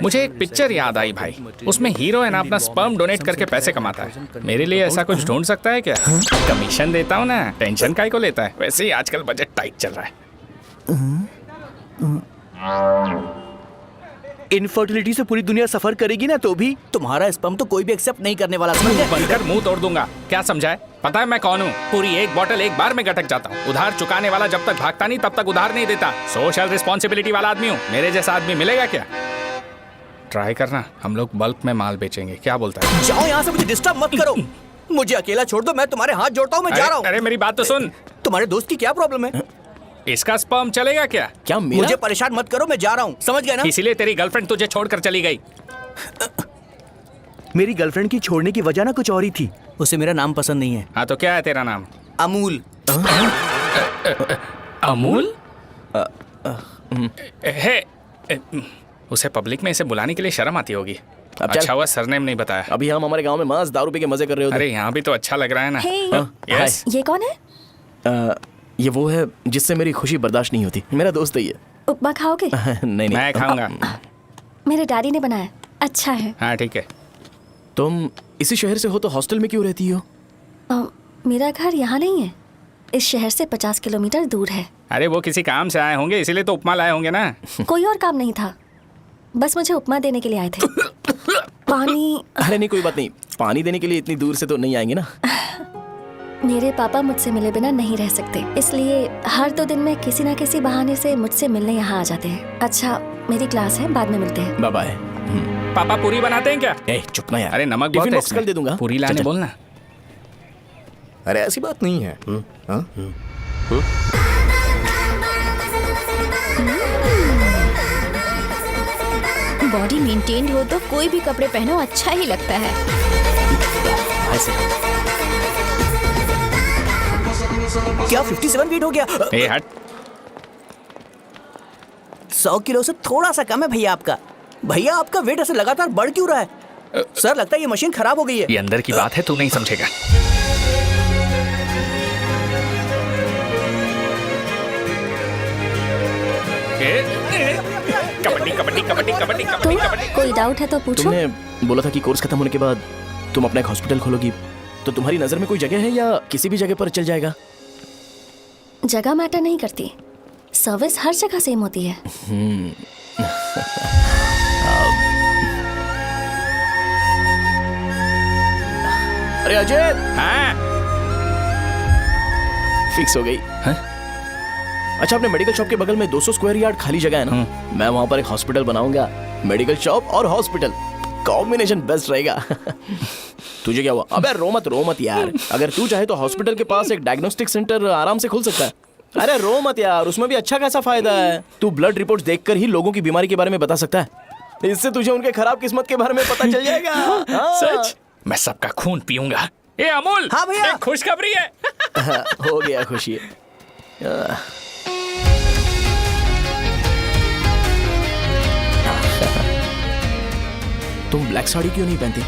मुझे एक पिक्चर याद आई भाई, उसमें हीरो है ना अपना स्पर्म डोनेट करके पैसे कमाता है। मेरे लिए ऐसा कुछ ढूंढ सकता है क्या? कमीशन देता हूँ ना, टेंशन काहे को लेता है? वैसे ही आजकल बजट टाइट चल रहा है। इनफर्टिलिटी से पूरी दुनिया सफर करेगी ना, तो भी तुम्हारा स्पर्म तो कोई भी एक्सेप्ट नहीं करने वाला। बनकर मुंह तोड़ दूंगा। क्या समझा है? पता है मैं कौन हूँ? पूरी एक बोतल एक बार में गटक जाता हूँ। उधार चुकाने वाला जब तक भागता नहीं तब तक उधार नहीं देता। सोशल रिस्पॉन्सिबिलिटी वाला आदमी हूँ। मेरे जैसा आदमी मिलेगा क्या? ट्राई करना, हम लोग बल्क में माल बेचेंगे। क्या बोलता है? जाओ यहाँ से, मुझे डिस्टर्ब मत करो। मुझे अकेला छोड़ दो, मैं तुम्हारे हाथ जोड़ता हूँ, मैं जा रहा हूँ। अरे मेरी बात तो सुन। तुम्हारे दोस्त की क्या प्रॉब्लम है? इसका स्पर्म चलेगा क्या? क्या मेरा? मुझे परेशान मत करो, मैं जा रहा हूँ, समझ गए ना? इसीलिए तेरी गर्लफ्रेंड तुझे छोड़कर चली गई। मेरी गर्लफ्रेंड की छोड़ने की वजह ना कुछ और ही थी। उसे मेरा नाम पसंद नहीं है। हाँ तो क्या है तेरा नाम? अमूल। अमूल? है उसे पब्लिक में इसे बुलाने के लिए शर्म आती होगी। अच्छा हुआ सरनेम नहीं बताया। अभी हम हमारे गांव में मस्त दारू पी के मजे कर रहे होते। अरे यहाँ भी तो अच्छा लग रहा है ना। Hey. यस। ये कौन है? ये वो है जिससे मेरी खुशी बर्दाश्त नहीं होती। मेरा दोस्त है ये। उपमा खाओगे? नहीं। मैं खाऊंगा। मेरे डैडी ने बनाया, अच्छा है। हाँ ठीक है। तुम इसी शहर से हो तो हॉस्टल में क्यों रहती हो? मेरा घर यहाँ नहीं है, इस शहर से 50 किलोमीटर दूर है। अरे वो किसी काम से आए होंगे, इसीलिए तो उपमा लाए होंगे ना। कोई और काम नहीं था, बस मुझे उपमा देने के लिए आए थे। पानी? अरे नहीं, कोई बात नहीं। पानी देने के लिए इतनी दूर से तो नहीं आएंगे ना। मेरे पापा मुझसे मिले बिना नहीं रह सकते, इसलिए हर 2 दिन में किसी ना किसी बहाने से मुझसे मिलने यहाँ आ जाते हैं। अच्छा, मेरी क्लास है, बाद में मिलते हैं। Bye bye. पापा पूरी बनाते हैं क्या? चुप ना यार। अरे नमक बहुत है इसमें। कल दे दूंगा। पूरी लाने बोलना। अरे ऐसी बात नहीं है। बॉडी मेंटेन्ड हो तो कोई भी कपड़े पहनो अच्छा ही लगता है। क्या 57 वेट हो गया? ए हट। 100 किलो से थोड़ा सा कम है भैया आपका। भैया आपका वेट ऐसे लगातार बढ़ क्यों रहा है? सर लगता है ये मशीन खराब हो गई है। ये अंदर की बात है, तू नहीं समझेगा। कबड्डी कबड्डी कबड्डी कबड्डी कबड्डी कबड्डी। कोई डाउट है तो पूछो। तुमने बोला था कि कोर्स खत्म होने के बाद तुम अपना एक हॉस्पिटल खोलोगी, तो तुम्हारी नजर में कोई जगह है या किसी भी जगह पर चल जाएगा? जगह मैटर नहीं करती, सर्विस हर जगह सेम होती है। अरे अजय। हाँ। फिक्स हो गई। अच्छा, अपने मेडिकल शॉप के बगल में 200 स्क्वायर यार्ड खाली जगह है ना, मैं वहां पर एक हॉस्पिटल बनाऊंगा। मेडिकल शॉप और हॉस्पिटल कॉम्बिनेशन बेस्ट रहेगा। तुझे क्या हुआ? अबे रो मत यार। अगर तू चाहे तो हॉस्पिटल के पास एक डायग्नोस्टिक सेंटर आराम से खुल सकता है। अरे रो मत यार, उसमें भी अच्छा खासा फायदा है। तू ब्लड रिपोर्ट्स देखकर ही लोगों की बीमारी के बारे में बता सकता है। इससे तुझे उनके खराब किस्मत के बारे में पता चल जाएगा। सच? मैं सबका खून पीऊंगा। ए अमूल। हाँ भैया। खुशखबरी है। हो गया खुशी। तुम ब्लैक साड़ी क्यों नहीं पहनती?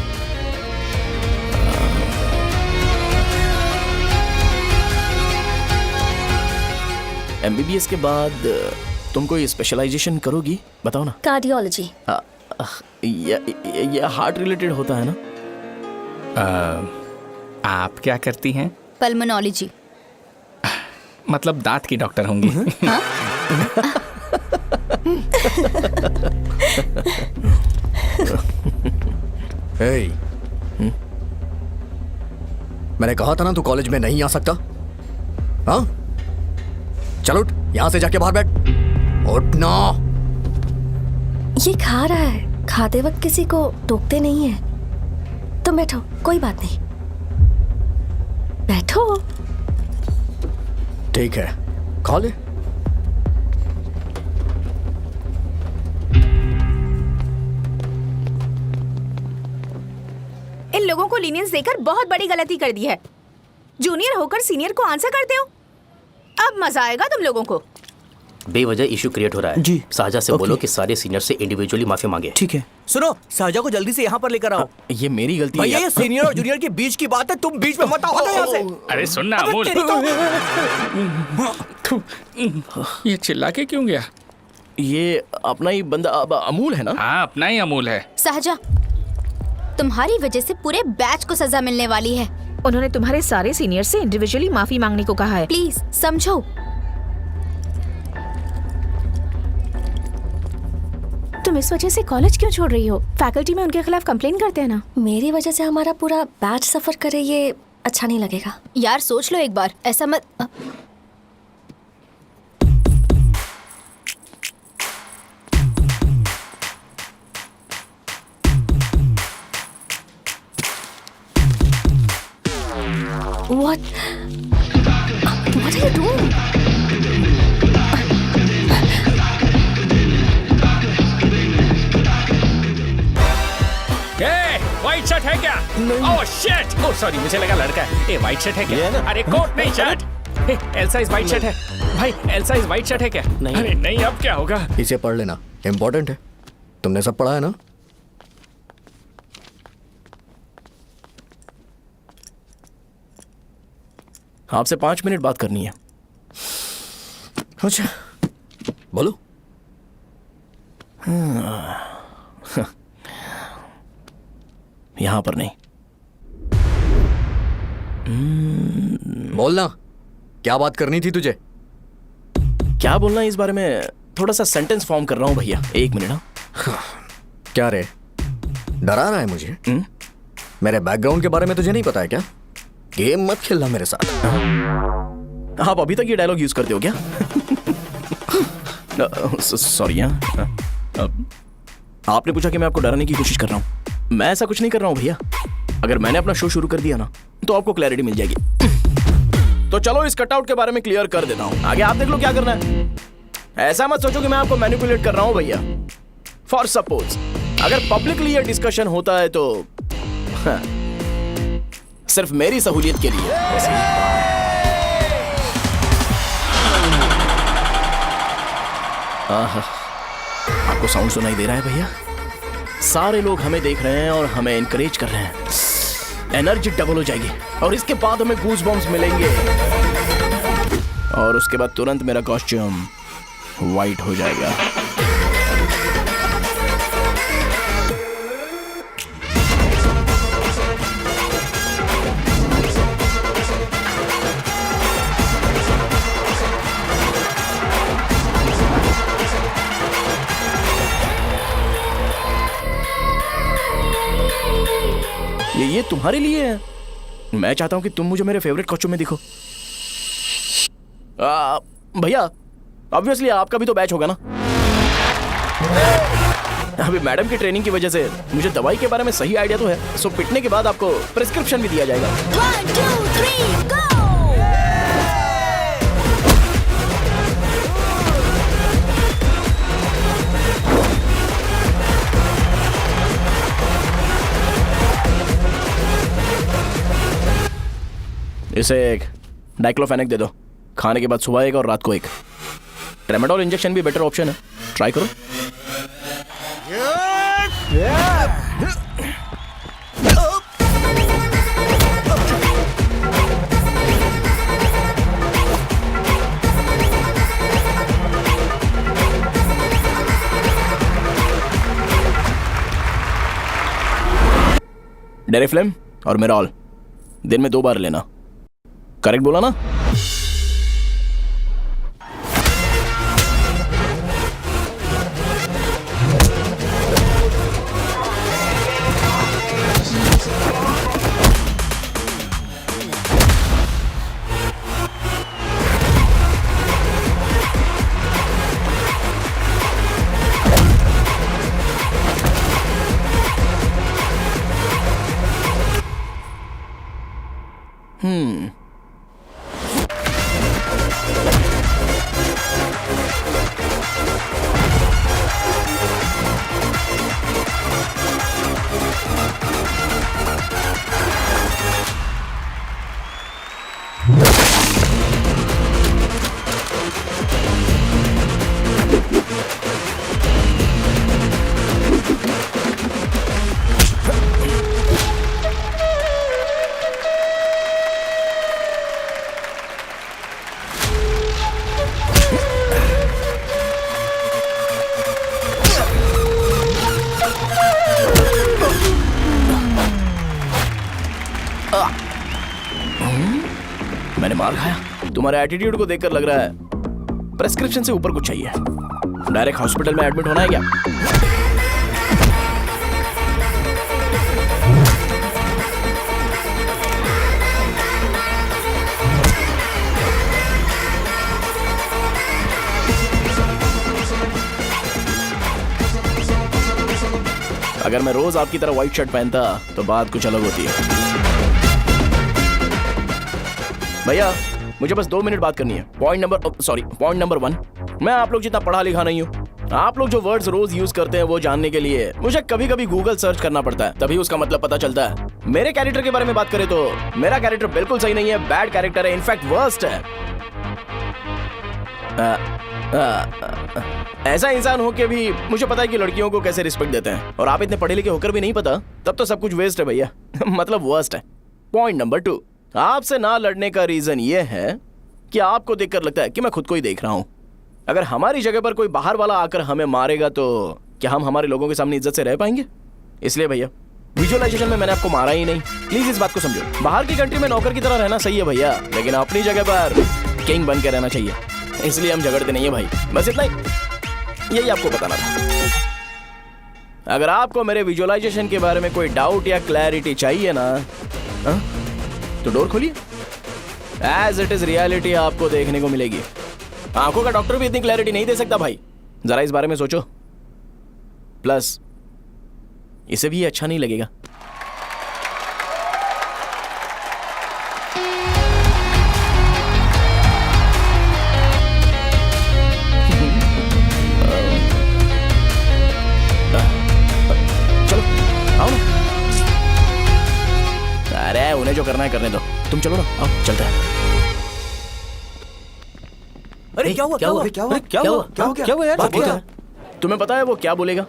एमबीबीएस के बाद तुम कोई स्पेशलाइजेशन करोगी? बताओ ना। कार्डियोलॉजी। ये हार्ट रिलेटेड होता है ना? आप क्या करती हैं? पल्मोनोलॉजी। मतलब दांत की डॉक्टर होंगी। हे, मैंने कहा था ना तू कॉलेज में नहीं आ सकता। हाँ, चल उठ, यहां से जाके बाहर बैठ। उठ ना। ये खा रहा है, खाते वक्त किसी को टोकते नहीं है। तुम बैठो, कोई बात नहीं, बैठो। ठीक है, खा ले। इन लोगों को लीनियंस देकर बहुत बड़ी गलती कर दी है। जूनियर होकर सीनियर को आंसर करते हो। अब मजा आएगा तुम लोगों को। बेवजह इशू क्रिएट हो रहा है जी। शाहजहा से बोलो कि सारे सीनियर से इंडिविजुअली माफी मांगे। ठीक है। सुनो, शाहजहा को जल्दी से यहाँ पर लेकर आओ। ये मेरी गलती है भैया, यार। ये सीनियर और जूनियर के बीच की बात है, तुम बीच में मत आओ। हटो यहाँ से। अरे सुनना अमूल, ये चिल्ला के क्यों गया? ये अपना ही बंदा अमूल है ना? हाँ, अपना ही अमूल है। शाहजहा, तुम्हारी वजह से पूरे बैच को सजा मिलने वाली है। उन्होंने तुम्हारे सारे सीनियर से इंडिविजुअली माफी मांगने को कहा है। प्लीज समझो। तुम इस वजह से कॉलेज क्यों छोड़ रही हो? फैकल्टी में उनके खिलाफ कंप्लेन करते हैं ना। मेरी वजह से हमारा पूरा बैच सफर करे, ये अच्छा नहीं लगेगा। यार सोच लो एक बार, ऐसा मत। What are you doing? White shirt है क्या? Oh shit! ओह सॉरी, मुझे लगा लड़का है। ए व्हाइट शर्ट है क्या? अरे कोट नहीं, shirt. L size white shirt है भाई। एल साइज व्हाइट शर्ट है क्या? नहीं। अरे नहीं, अब क्या होगा? इसे पढ़ लेना, इम्पोर्टेंट है। तुमने सब पढ़ा है ना? आपसे 5 मिनट बात करनी है। अच्छा, बोलो। यहाँ पर नहीं। बोलना, क्या बात करनी थी तुझे? क्या बोलना है इस बारे में? थोड़ा सा सेंटेंस फॉर्म कर रहा हूँ भैया, 1 मिनट। क्या रे, डरा रहा है मुझे? मेरे बैकग्राउंड के बारे में तुझे नहीं पता है क्या? गेम मत खेलना मेरे साथ। आप अभी तक ये डायलॉग यूज करते हो क्या? सॉरी। आपने पूछा कि मैं आपको डराने की कोशिश कर रहा हूँ। मैं ऐसा कुछ नहीं कर रहा हूँ भैया। अगर मैंने अपना शो शुरू कर दिया ना, तो आपको क्लैरिटी मिल जाएगी। तो चलो इस कटआउट के बारे में क्लियर कर देता हूँ, आगे आप देख लो क्या करना है। ऐसा मत सोचो कि मैं आपको मैनिपुलेट कर रहा हूँ भैया। फॉर सपोज अगर पब्लिकली ये डिस्कशन होता है तो सिर्फ मेरी सहूलियत के लिए। आपको साउंड सुनाई दे रहा है भैया? सारे लोग हमें देख रहे हैं और हमें एनकरेज कर रहे हैं। एनर्जी डबल हो जाएगी और इसके बाद हमें गूज बम्स मिलेंगे और उसके बाद तुरंत मेरा कॉस्ट्यूम वाइट हो जाएगा। ये तुम्हारे लिए है। मैं चाहता हूं कि तुम मुझे मेरे फेवरेट कॉस्ट्यूम में दिखो। भैया ऑब्वियसली आपका भी तो बैच होगा ना। अभी मैडम की ट्रेनिंग की वजह से मुझे दवाई के बारे में सही आइडिया तो है। सो पिटने के बाद आपको प्रिस्क्रिप्शन भी दिया जाएगा। 1 2 3 गो। इसे एक डाइक्लोफेनेक दे दो। खाने के बाद सुबह एक और रात को एक। ट्रेमाडोल इंजेक्शन भी बेटर ऑप्शन है, ट्राई करो। डेरिफ्लेम और मेरॉल दिन में 2 बार लेना। करेक्ट बोला ना? मैंने मार खाया। तुम्हारे एटीट्यूड को देखकर लग रहा है प्रेस्क्रिप्शन से ऊपर कुछ चाहिए। डायरेक्ट हॉस्पिटल में एडमिट होना है क्या? अगर मैं रोज आपकी तरह व्हाइट शर्ट पहनता तो बात कुछ अलग होती है। भैया मुझे बस 2 मिनट बात करनी है। पॉइंट नंबर 1, मैं आप लोग जितना पढ़ा लिखा नहीं हूँ। आप लोग जो वर्ड्स रोज यूज करते हैं वो जानने के लिए मुझे कभी कभी गूगल सर्च करना पड़ता है, तभी उसका मतलब पता चलता है। मेरे कैरेक्टर के बारे में बात करें तो मेरा कैरेक्टर बिल्कुल सही नहीं है, बैड कैरेक्टर है, इनफैक्ट वर्स्ट है। ऐसा इंसान हो के भी मुझे पता है कि लड़कियों को कैसे रिस्पेक्ट देते हैं, और आप इतने पढ़े लिखे होकर भी नहीं पता, तब तो सब कुछ वेस्ट है भैया। मतलब वर्स्ट है। पॉइंट नंबर 2, आपसे ना लड़ने का रीजन ये है कि आपको देखकर लगता है कि मैं खुद को ही देख रहा हूं। अगर हमारी जगह पर कोई बाहर वाला आकर हमें मारेगा तो क्या हम हमारे लोगों के सामने इज्जत से रह पाएंगे? इसलिए भैया विजुअलाइजेशन में मैंने आपको मारा ही नहीं। प्लीज इस बात को समझो। बाहर की कंट्री में नौकर की तरह रहना सही है भैया, लेकिन अपनी जगह पर किंग बन के रहना चाहिए। इसलिए हम झगड़ते नहीं है भाई, बस इतना ही, यही आपको बताना था। अगर आपको मेरे विजुअलाइजेशन के बारे में कोई डाउट या क्लैरिटी चाहिए ना, तो डोर खोलिए। एज इट इज रियलिटी आपको देखने को मिलेगी। आंखों का डॉक्टर भी इतनी क्लैरिटी नहीं दे सकता भाई, जरा इस बारे में सोचो। प्लस इसे भी अच्छा नहीं लगेगा। चलो आओ ना। अरे उन्हें जो करना है करने दो, तुम चलो ना, आओ चलते हैं। अरे क्या हुआ? क्या हुआ? क्या हुआ? क्या हुआ? क्या हुआ यार? तुम्हें पता है वो क्या बोलेगा?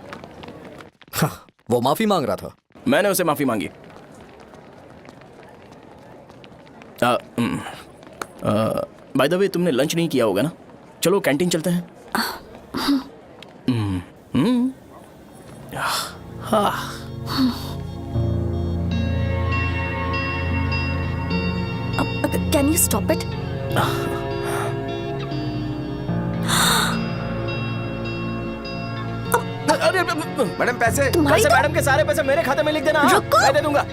वो माफी मांग रहा था। मैंने उसे माफी मांगी। बाय द वे तुमने लंच नहीं किया होगा ना? चलो कैंटीन चलते हैं। Can you stop it? अरे मैडम पैसे मैडम के सारे पैसे मेरे खाते में लिख देना। मैं दे दूंगा।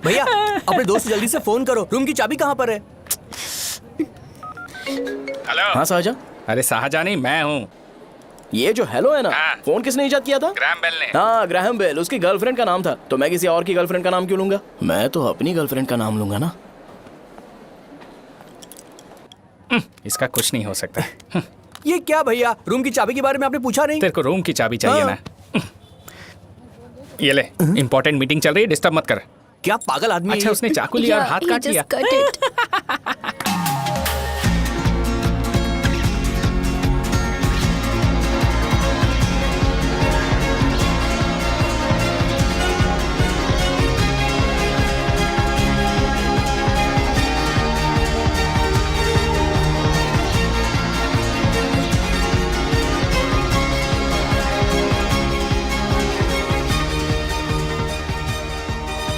भैया अपने दोस्त जल्दी से फोन करो, रूम की चाबी कहाँ पर है? हेलो। हाँ शाहजहां। अरे शाहजहां नहीं, मैं हूँ। ये जो हेलो है ना, फोन किसने इजाद किया था? ग्राहम बेल ने। हाँ ग्राहम बेल, उसकी गर्लफ्रेंड का नाम था, तो मैं किसी और की गर्लफ्रेंड का नाम क्यों लूंगा? मैं तो अपनी गर्लफ्रेंड का नाम लूंगा ना। इसका कुछ नहीं हो सकता। ये क्या भैया, रूम की चाबी के बारे में आपने पूछा नहीं? तेरे को रूम की चाबी चाहिए ना? ये ले, इंपॉर्टेंट मीटिंग चल रही है, डिस्टर्ब मत कर। क्या पागल आदमी? अच्छा उसने चाकू लिया और हाथ काट लिया।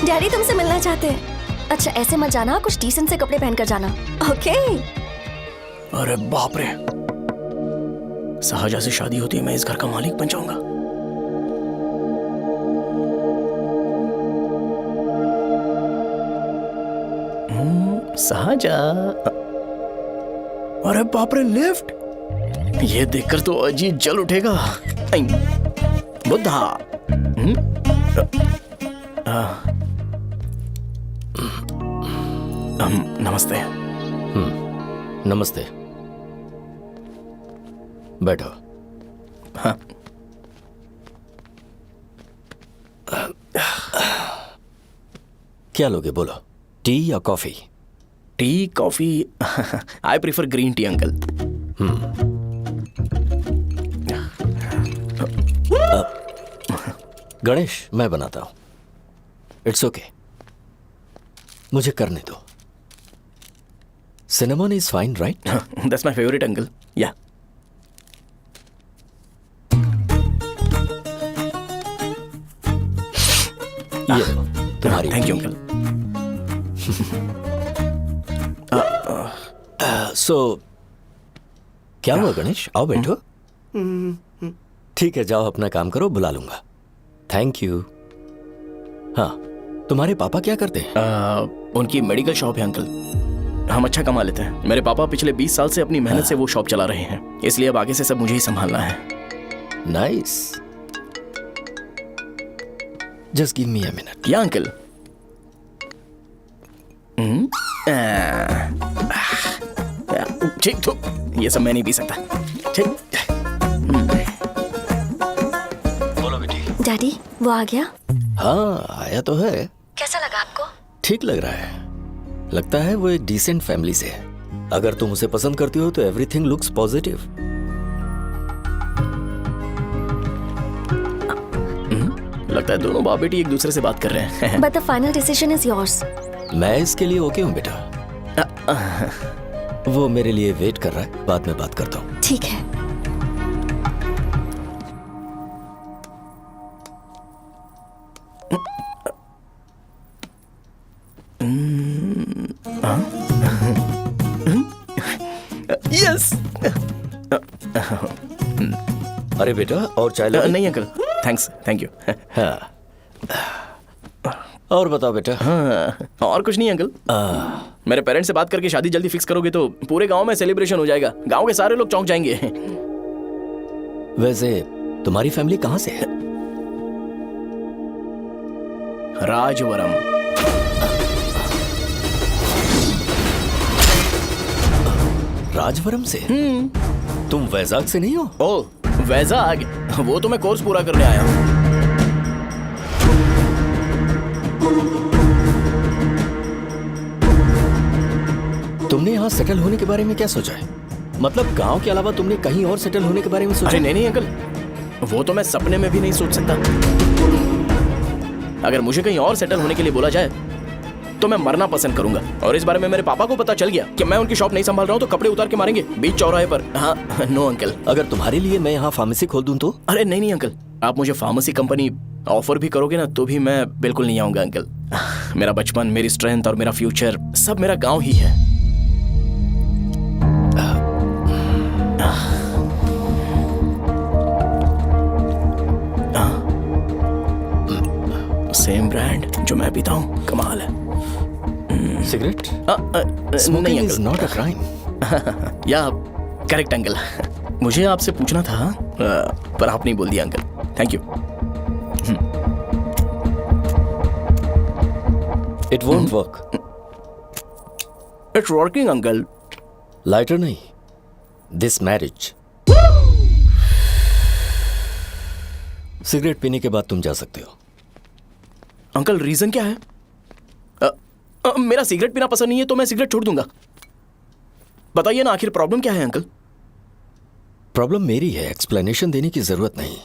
डैडी तुमसे मिलना चाहते हैं। अच्छा ऐसे मत जाना, कुछ डिसेंट से कपड़े पहनकर जाना, ओके? अरे बाप रे, शाहजहां से शादी होती है मैं इस घर का मालिक बन जाऊंगा। शाहजहां, अरे बाप रे लिफ्ट, ये देखकर तो अजीब जल उठेगा। बुद्धा। नमस्ते। नमस्ते। बैठो। हाँ। क्या लोगे बोलो, टी या coffee? Tea coffee I prefer green tea uncle. Ganesh, मैं बनाता हूं। इट्स ओके, मुझे करने दो। Cinnamon is fine, right? That's my favourite uncle. या ये लो, तुम्हारी। Thank you uncle. सो क्या हुआ गणेश? आओ बैठो। ठीक है, जाओ अपना काम करो, बुला लूंगा। Thank you. हाँ, तुम्हारे पापा क्या करते हैं? उनकी मेडिकल शॉप है अंकल। हम अच्छा कमा लेते हैं। मेरे पापा पिछले 20 साल से अपनी मेहनत से वो शॉप चला रहे हैं, इसलिए अब आगे से सब मुझे ही संभालना है। Nice. Just give me a minute. या अंकल। ठीक, तो ये सब मैं नहीं पी सकता। ठीक। बोलो बेटी। डैडी, वो आ गया? हाँ, आया तो है। कैसा लगा आपको? ठीक लग रहा है। लगता है वो एक डिसेंट फैमिली से है। अगर तुम उसे पसंद करती हो तो एवरीथिंग लुक्स पॉजिटिव। लगता है दोनों बाप बेटी एक दूसरे से बात कर रहे हैं। But the final decision is yours. मैं इसके लिए ओके हूँ बेटा। वो मेरे लिए वेट कर रहा है, बाद में बात करता हूँ। ठीक है। यस। अरे बेटा, और चाय लो? नहीं अंकल, थैंक्स, थैंक यू। हाँ। और बताओ बेटा। हाँ, और कुछ नहीं अंकल। मेरे पेरेंट्स से बात करके शादी जल्दी फिक्स करोगे तो पूरे गांव में सेलिब्रेशन हो जाएगा। गांव के सारे लोग चौंक जाएंगे। वैसे तुम्हारी फैमिली कहाँ से है? राजवरम। राजवरम से? तुम वैजाग से नहीं हो? ओ, वैजाग? वो तो मैं कोर्स पूरा करने आया हूँ। तुमने यहाँ सेटल होने के बारे में क्या सोचा है? मतलब गांव के अलावा तुमने कहीं और सेटल होने के बारे में सोचा? अरे नहीं अंकल, वो तो मैं सपने में भी नहीं सोच सकता। अगर मुझे कहीं और सेटल होने के लिए बोला जाए तो मैं मरना पसंद करूंगा। और इस बारे में मेरे पापा को पता चल गया कि मैं उनकी शॉप नहीं संभाल रहा हूँ तो कपड़े उतार के मारेंगे बीच चौराहे पर। हाँ, नो अंकल। अगर तुम्हारे लिए मैं यहाँ फार्मेसी खोल दूं तो? अरे नहीं अंकल, आप मुझे फार्मेसी कंपनी ऑफर भी करोगे ना तो भी मैं बिल्कुल नहीं आऊंगा अंकल। मेरा बचपन, मेरी स्ट्रेंथ और मेरा फ्यूचर सब मेरा गाँव ही है। सेम ब्रांड जो मैं पीता हूँ, कमाल है। सिगरेट? नहीं इज नॉट अ क्राइम। या करेक्ट अंकल। मुझे आपसे पूछना था पर आप नहीं बोल दिया uncle. Thank you. It won't work. It's working uncle. Lighter नहीं, दिस मैरिज। सिगरेट पीने के बाद तुम जा सकते हो। अंकल रीजन क्या है? मेरा सिगरेट पीना पसंद नहीं है तो मैं सिगरेट छोड़ दूंगा। बताइए ना, आखिर प्रॉब्लम क्या है अंकल? प्रॉब्लम मेरी है, एक्सप्लेनेशन देने की जरूरत नहीं।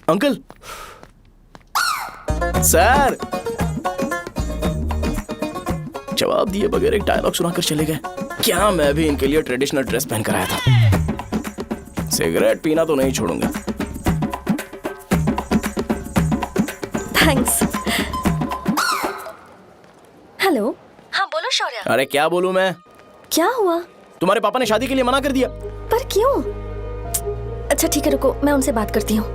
अंकल सर, जवाब दिए बगैर एक डायलॉग सुनाकर चले गए। क्या मैं भी इनके लिए ट्रेडिशनल ड्रेस पहन कर आया था। सिगरेट पीना तो नहीं छोड़ूंगा। थैंक्स। हेलो। हाँ बोलो शौर्य। अरे क्या बोलूं मैं? क्या हुआ? तुम्हारे पापा ने शादी के लिए मना कर दिया। पर क्यों? अच्छा ठीक है, रुको, मैं उनसे बात करती हूँ।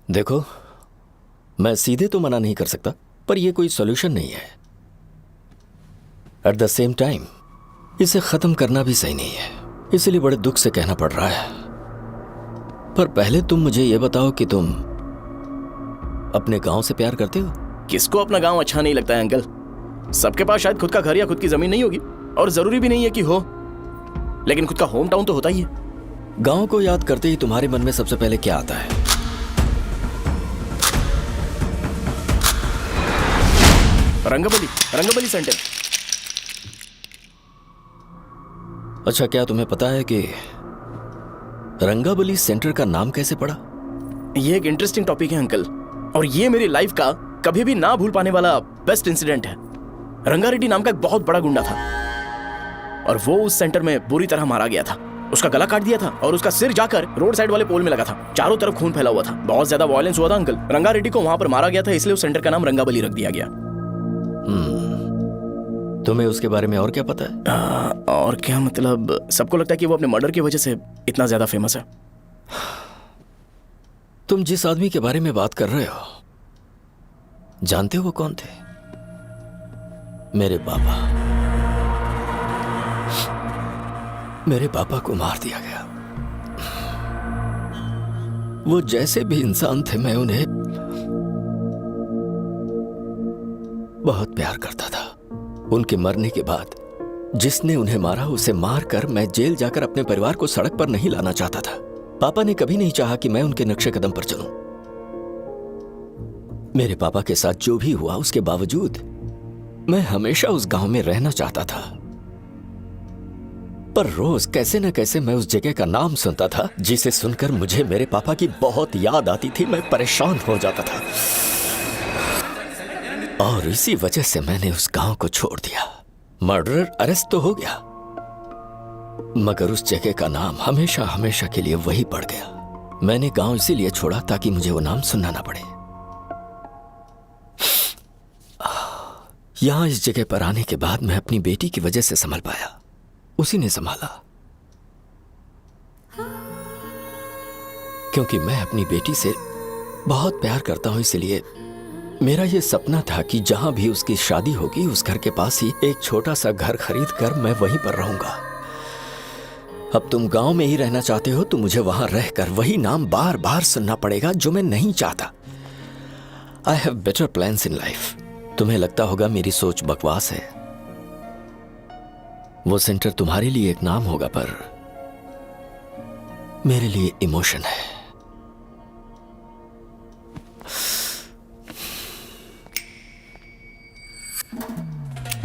देखो, मैं सीधे तो मना नहीं कर सकता, पर यह कोई सॉल्यूशन नहीं है। एट द सेम टाइम इसे खत्म करना भी सही नहीं है, इसलिए बड़े दुख से कहना पड़ रहा है। पर पहले तुम मुझे यह बताओ कि तुम अपने गांव से प्यार करते हो? किसको अपना गांव अच्छा नहीं लगता है अंकल? सबके पास शायद खुद का घर या खुद की जमीन नहीं होगी, और जरूरी भी नहीं है कि हो, लेकिन खुद का होम टाउन तो होता ही है। गांव को याद करते ही तुम्हारे मन में सबसे पहले क्या आता है? रंगबली सेंटर। अच्छा, क्या तुम्हें पता है कि रंगाबली सेंटर का नाम कैसे पड़ा? ये एक इंटरेस्टिंग टॉपिक है अंकल, और ये मेरी लाइफ का कभी भी ना भूल पाने वाला बेस्ट इंसिडेंट है। रंगारेड्डी नाम का एक बहुत बड़ा गुंडा था, और वो उस सेंटर में बुरी तरह मारा गया था। उसका गला काट दिया था और उसका सिर जाकर रोड साइड वाले पोल में लगा था। चारों तरफ खून फैला हुआ था, बहुत ज्यादा वायलेंस हुआ था अंकल। रंगारेड्डी को वहां पर मारा गया था, इसलिए उस सेंटर का नाम रंगाबली रख दिया गया। तुम्हें उसके बारे में और क्या पता है? और क्या मतलब, सबको लगता है कि वो अपने मर्डर की वजह से इतना ज्यादा फेमस है। तुम जिस आदमी के बारे में बात कर रहे हो, जानते हो वो कौन थे? मेरे पापा। मेरे पापा को मार दिया गया। वो जैसे भी इंसान थे, मैं उन्हें बहुत प्यार करता था। उनके मरने के बाद जिसने उन्हें मारा उसे मारकर मैं जेल जाकर अपने परिवार को सड़क पर नहीं लाना चाहता था। पापा ने कभी नहीं चाहा कि मैं उनके नक्शे कदम पर चलूं। मेरे पापा के साथ जो भी हुआ, उसके बावजूद मैं हमेशा उस गांव में रहना चाहता था। पर रोज कैसे न कैसे मैं उस जगह का नाम सुनता था, जिसे सुनकर मुझे मेरे पापा की बहुत याद आती थी। मैं परेशान हो जाता था, और इसी वजह से मैंने उस गांव को छोड़ दिया। मर्डरर अरेस्ट तो हो गया, मगर उस जगह का नाम हमेशा हमेशा के लिए वही पड़ गया। मैंने गांव इसीलिए छोड़ा ताकि मुझे वो नाम सुनना ना पड़े। यहां इस जगह पर आने के बाद मैं अपनी बेटी की वजह से संभल पाया। उसी ने संभाला, क्योंकि मैं अपनी बेटी से बहुत प्यार करता हूं। इसलिए मेरा यह सपना था कि जहां भी उसकी शादी होगी, उस घर के पास ही एक छोटा सा घर खरीद कर मैं वहीं पर रहूंगा। अब तुम गांव में ही रहना चाहते हो तो मुझे वहां रहकर वही नाम बार बार सुनना पड़ेगा, जो मैं नहीं चाहता। I have better plans in life. तुम्हें लगता होगा मेरी सोच बकवास है। वो सेंटर तुम्हारे लिए एक नाम होगा, पर मेरे लिए इमोशन है।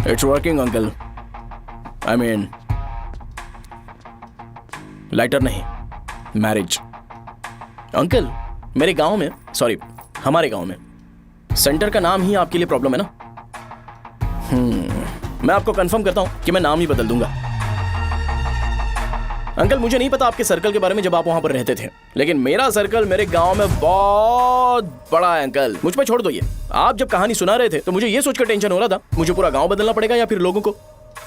It's working uncle. I mean, lighter नहीं, मैरिज। अंकल, मेरे गांव में, सॉरी हमारे गांव में सेंटर का नाम ही आपके लिए प्रॉब्लम है ना? मैं आपको कंफर्म करता हूं कि मैं नाम ही बदल दूंगा। अंकल, मुझे नहीं पता आपके सर्कल के बारे में जब आप वहां पर रहते थे, लेकिन मेरा सर्कल मेरे गांव में बहुत बड़ा है अंकल। मुझ पर छोड़ दो ये। आप जब कहानी सुना रहे थे तो मुझे ये सोचकर टेंशन हो रहा था, मुझे पूरा गांव बदलना पड़ेगा या फिर लोगों को।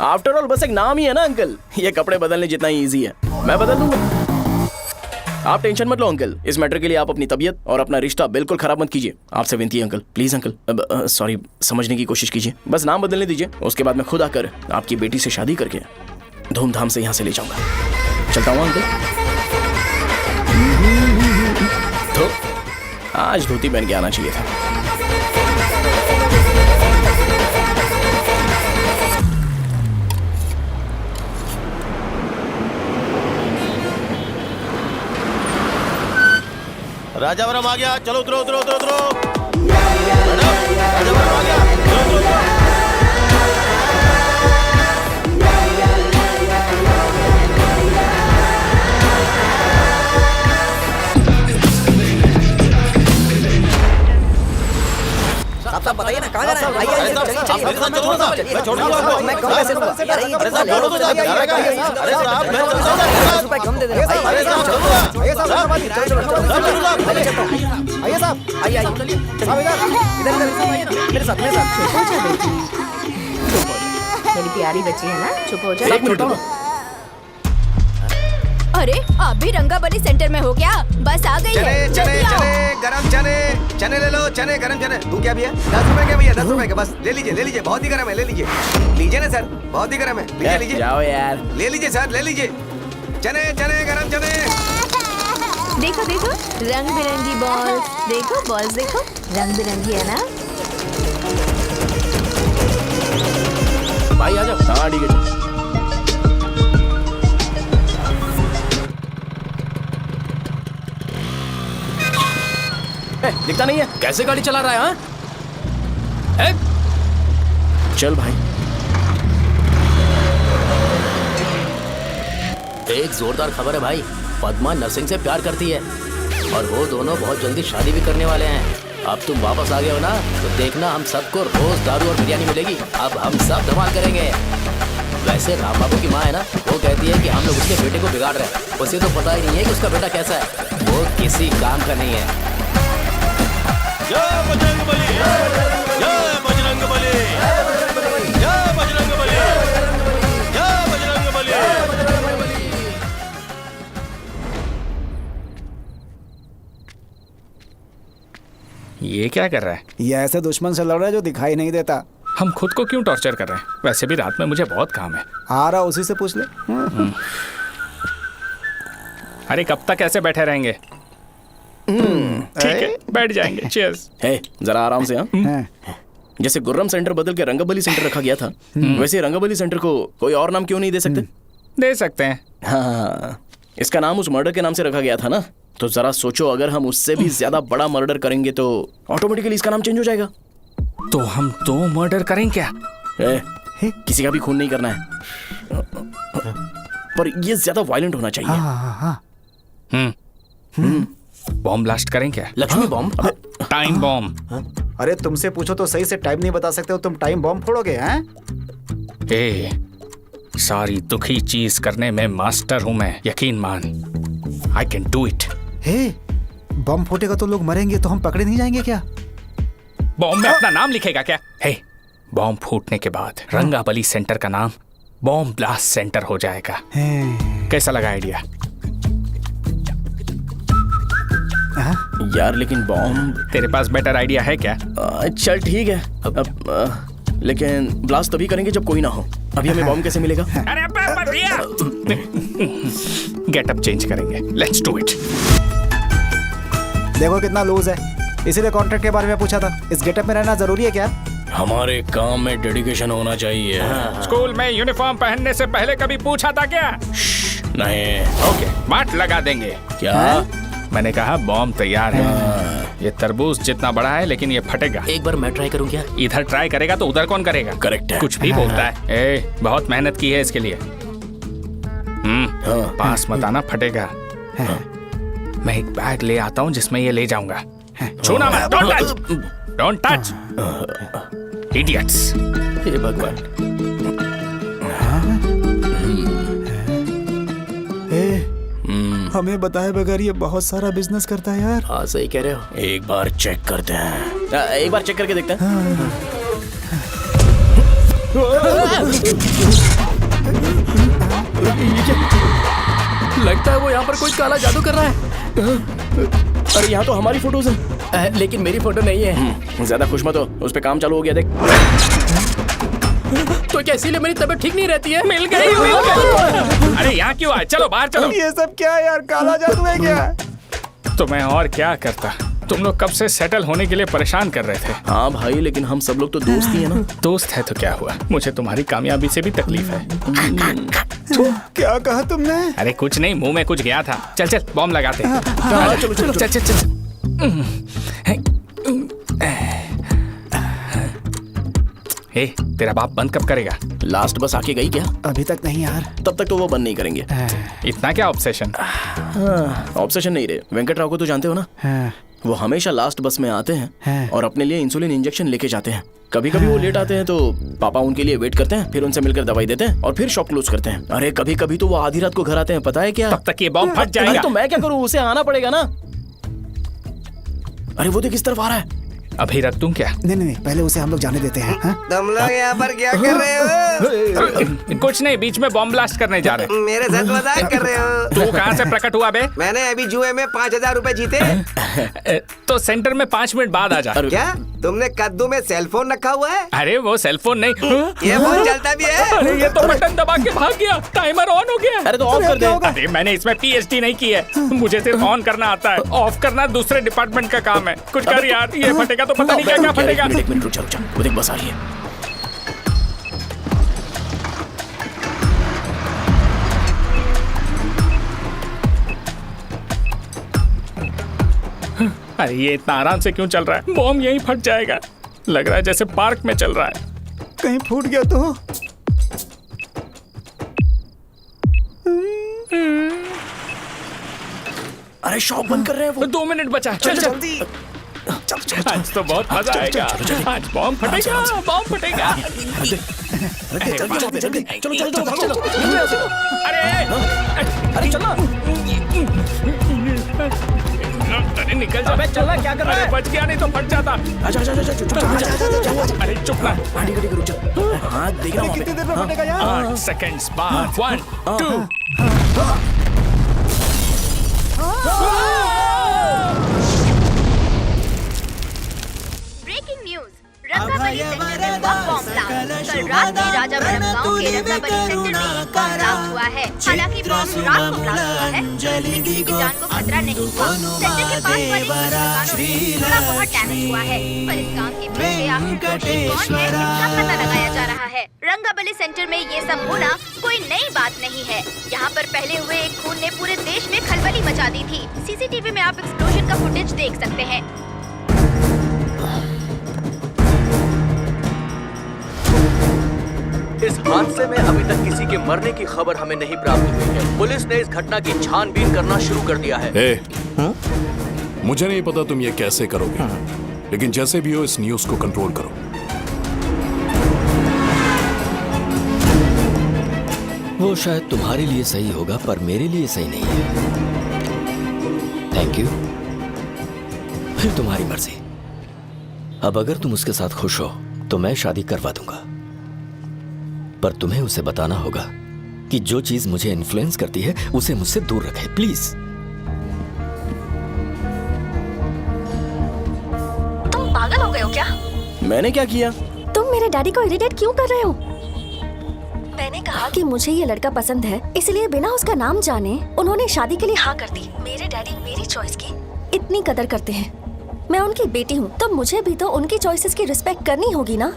आफ्टर ऑल बस एक नाम ही है ना अंकल, ये कपड़े बदलने जितना ही ईजी है। मैं बदल दूंगा, आप टेंशन मत लो अंकल। इस मैटर के लिए आप अपनी तबीयत और अपना रिश्ता बिल्कुल खराब मत कीजिए। आपसे विनती है अंकल, प्लीज अंकल। सॉरी, समझने की कोशिश कीजिए। बस नाम बदलने दीजिए, उसके बाद मैं खुद आकर आपकी बेटी से शादी करके धूमधाम से यहाँ से ले जाऊंगा। चलता हूँ अंकल। तो आज धोती पहन के आना चाहिए था। राजावरम आ गया, चलो उतरो उतरो उतरो उतरो। राजावरम आ गया, चलो उतरो उतरो। साहब बताइए ना कहाँ जाना है? आइए आइए, चलिए चलिए। मैं छोड़ दूंगा आपको। मैं कम कैसे दूंगा? अरे साहब, छोड़ो तो जाके। अरे साहब, मैं चलता हूँ। 10 रुपए कम दे दे। अरे साहब, आइए साहब, आइए साहब, आइए आइए, साहब इधर इधर मेरे साथ मेरे साथ। मेरी प्यारी बच्ची है ना, चुप हो जा। एक मिनट। अरे आप भी रंगाबली सेंटर में हो क्या? बस आ गई है। चने चने चने गरम चने, चने ले लो, चने गरम चने। तू क्या भैया? 10 रुपए के भैया, 10 रुपए के। बस ले लीजिए, बहुत ही गरम है, ले लीजिए। लीजिए ना सर, बहुत ही गरम है, लीजिए जाओ यार। ले लीजिए सर, ले लीजिए। चने चने गरम चने। देखो देखो, रंग बिरंगी बॉल्स। देखो बॉल्स, देखो रंग बिरंगी है ना। भाई आ जाओ। हाँ ठीक है चल। दिखता नहीं है, कैसे गाड़ी चला रहा है? हाँ चल भाई। एक जोरदार खबर है भाई, पद्मा नरसिंह से प्यार करती है और वो दोनों बहुत जल्दी शादी भी करने वाले हैं। अब तुम वापस आ गए हो ना, तो देखना हम सबको रोज दारू और बिरयानी मिलेगी। अब हम सब धमाल करेंगे। वैसे राम बाबू की माँ है ना, वो कहती है कि हम लोग उसके बेटे को बिगाड़ रहे हैं। उसे तो पता ही नहीं है कि उसका बेटा कैसा है, वो किसी काम का नहीं है। जय बजरंगबली, जय बजरंगबली, जय बजरंगबली, जय बजरंगबली। ये क्या कर रहा है? ये ऐसे दुश्मन से लड़ रहा है जो दिखाई नहीं देता। हम खुद को क्यों टॉर्चर कर रहे हैं? वैसे भी रात में मुझे बहुत काम है। आ रहा उसी से पूछ ले। अरे कब तक ऐसे बैठे रहेंगे? ठीक है, बैठ जाएंगे। चीयर्स। हे जरा आराम से। हाँ जैसे गुर्रम सेंटर बदल के रंगबली सेंटर रखा गया था, वैसे रंगबली सेंटर को कोई और नाम क्यों नहीं दे सकते? दे सकते हैं। हाँ, इसका नाम उस मर्डर के नाम से रखा गया था ना, तो जरा सोचो अगर हम उससे भी ज्यादा बड़ा मर्डर करेंगे तो ऑटोमेटिकली इसका नाम चेंज हो जाएगा। तो हम 2 मर्डर करें क्या? किसी का भी खून नहीं करना है, पर ये ज्यादा वायलेंट होना चाहिए। बॉम्ब ब्लास्ट करें क्या? लक्ष्मी बॉम्ब? Time bomb. अरे तुमसे पूछो तो सही से टाइम नहीं बता सकते हो, तुम टाइम बॉम्ब फोड़ोगे? हैं? ए, सारी दुखी चीज करने में मास्टर हूं मैं, यकीन मान। I can do it. Hey, bomb फूटेगा तो लोग मरेंगे, तो हम पकड़े नहीं जाएंगे क्या? बॉम्ब में अपना नाम लिखेगा क्या? हे, बॉम्ब फूटने के बाद रंगाबली सेंटर का नाम बॉम्ब ब्लास्ट सेंटर हो जाएगा। कैसा लगा आइडिया? यार लेकिन बॉम्ब, तेरे पास बेटर आइडिया है क्या? चल ठीक है, लेकिन ब्लास्ट तभी करेंगे जब कोई ना हो। अभी हमें बॉम्ब कैसे मिलेगा? अरे गेटअप चेंज करेंगे। Let's do it. देखो कितना लूज है, इसीलिए कॉन्ट्रैक्ट के बारे में पूछा था। इस गेटअप में रहना जरूरी है क्या? हमारे काम में डेडिकेशन होना चाहिए। स्कूल में यूनिफॉर्म पहनने से पहले कभी पूछा था क्या? नहीं। ओके, बांट लगा देंगे। क्या? मैंने कहा बॉम्ब तैयार है। ये तरबूज जितना बड़ा है, लेकिन ये फटेगा। एक बार मैं ट्राई करूं क्या? इधर ट्राई करेगा तो उधर कौन करेगा? करेक्ट है। कुछ भी बोलता है। ए, बहुत मेहनत की है इसके लिए। पास मत आना, फटेगा। मैं एक बैग ले आता हूँ जिसमें ये ले जाऊंगा। छूना मत, don't touch, don't touch, idiots. हे भगवान। हमें बताए बगैर ये बहुत सारा बिजनेस करता है यार। हाँ सही कह रहे हो। एक बार चेक करते हैं। एक बार चेक करके देखते हैं। लगता है वो यहाँ पर कोई काला जादू कर रहा है। अरे यहाँ तो हमारी फोटोज हैं, लेकिन मेरी फोटो नहीं है। ज्यादा खुश मत हो, उस पे काम चालू हो गया। देख तो क्या इसीलिए मेरी तबीयत ठीक नहीं रहती है? मिल गई। अरे यहाँ क्यों आए? चलो बाहर चलो। ये सब क्या है यार? काला जादू है क्या? तो मैं और क्या करता? तुम लोग कब से सेटल होने के लिए परेशान कर रहे थे। हाँ भाई, लेकिन हम सब लोग तो दोस्त ही है ना। दोस्त है तो क्या हुआ? मुझे तुम्हारी कामयाबी से भी तकलीफ है। क्या कहा तुमने? अरे कुछ नहीं, मुंह में कुछ गया था। चल चल बॉम्ब लगाते हैं। चलो चलो चल चल चल। ए, तेरा बाप बंद कब करेगा? लास्ट बस आके गई क्या? अभी तक नहीं यार। तब तक तो वो बंद नहीं करेंगे। इतना क्या ऑब्सेशन? ऑब्सेशन नहीं रे, वेंकट राव को तो जानते हो ना। वो हमेशा लास्ट बस में आते हैं और अपने लिए इंसुलिन इंजेक्शन लेके जाते हैं। कभी कभी वो लेट आते हैं तो पापा उनके लिए वेट करते हैं, फिर उनसे मिलकर दवाई देते हैं और फिर शॉप क्लोज करते हैं। अरे कभी कभी तो वो आधी रात को घर आते हैं, पता है क्या? तब तक ये बॉम्ब फट जाएगा। तो मैं क्या करूँ, उसे आना पड़ेगा ना। अरे वो देख किस तरफ आ रहा है। अभी रख दूं क्या? नहीं, पहले उसे हम लोग जाने देते हैं। तुम लोग यहाँ पर क्या कर रहे हो? कुछ नहीं, बीच में बॉम्ब ब्लास्ट करने जा रहे हैं। मेरे साथ मजाक कर रहे हो? तू कहाँ से प्रकट हुआ बे? मैंने अभी जुए में 5,000 रुपए जीते। तो सेंटर में 5 मिनट बाद आ जा। क्या? तुमने कद्दू में सेल फोन रखा हुआ है? अरे वो सेल फोन नहीं, ये फोन चलता भी है? अरे ये तो बटन दबा के भाग गया, टाइमर ऑन हो गया। अरे तो ऑफ कर दे। अरे मैंने इसमें पीएचडी नहीं की है, मुझे सिर्फ ऑन करना आता है, ऑफ करना दूसरे डिपार्टमेंट का काम है। कुछ कर यार, ये फटेगा तो पता नहीं क्या क्या फटेगा। एक मिनट रुक जा, वो देख बस आ रही है। अरे ये इतना आराम से क्यों चल रहा है? बॉम्ब यहीं फट जाएगा। लग रहा है जैसे पार्क में चल रहा है। कहीं फूट गया तो? अरे शॉप बंद कर रहे हैं वो। 2 मिनट बचा, चल जल्दी। आज तो बहुत मजा आएगा, आज बॉम्ब फटेगा, बॉम्ब फटेगा। चलो अरे चल अरे निकल जा। अबे चल, क्या कर रहा है? बच गया, नहीं तो फट जाता। अरे चुप ना। रुक जा। हाँ देख रहा हूँ। कितनी देर में फटेगा यार? 8 सेकंड्स बाद 1 2। ब्रेकिंग न्यूज, रंगाबली सेक्टर में हुआ बॉम्ब ब्लास्ट। कल रात में राजावरम गांव के रंगाबली सेक्टर में एक बॉम्ब ब्लास्ट हुआ है। हालांकि बॉम्ब रात को ब्लास्ट हुआ है, किसी की जान को खतरा नहीं हुआ। सेक्टर के पास वाली दुकानों में थोड़ा बहुत डैमेज हुआ है, पर इस काम के पीछे आखिर कौन है इसका पता लगाया जा रहा है। रंगाबली सेंटर में ये सब होना कोई नई बात नहीं है। यहाँ पर पहले हुए एक खून ने पूरे देश में खलबली मचा दी थी। सीसीटीवी में आप एक्सप्लोजन का फुटेज देख सकते हैं। इस हादसे में अभी तक किसी के मरने की खबर हमें नहीं प्राप्त हुई है। पुलिस ने इस घटना की छानबीन करना शुरू कर दिया है। मुझे नहीं पता तुम ये कैसे करोगे, लेकिन जैसे भी हो इस न्यूज को कंट्रोल करो। वो शायद तुम्हारे लिए सही होगा, पर मेरे लिए सही नहीं है। Thank you. फिर तुम्हारी मर्जी। अब अगर तुम उसके साथ खुश हो तो मैं शादी करवा दूंगा, पर तुम्हें उसे बताना होगा कि जो चीज मुझे इन्फ्लुएंस करती है उसे मुझसे दूर रखे, प्लीज। तुम पागल हो गए हो क्या? मैंने क्या किया? तुम मेरे डैडी को इरिटेट क्यों कर रहे हो? मैंने कहा कि मुझे ये लड़का पसंद है, इसलिए बिना उसका नाम जाने उन्होंने शादी के लिए हाँ कर दी। मेरे डैडी मेरी चॉइस की इतनी कदर करते हैं। मैं उनकी बेटी हूँ, तो मुझे भी तो उनकी चॉइसेस की रिस्पेक्ट करनी होगी ना।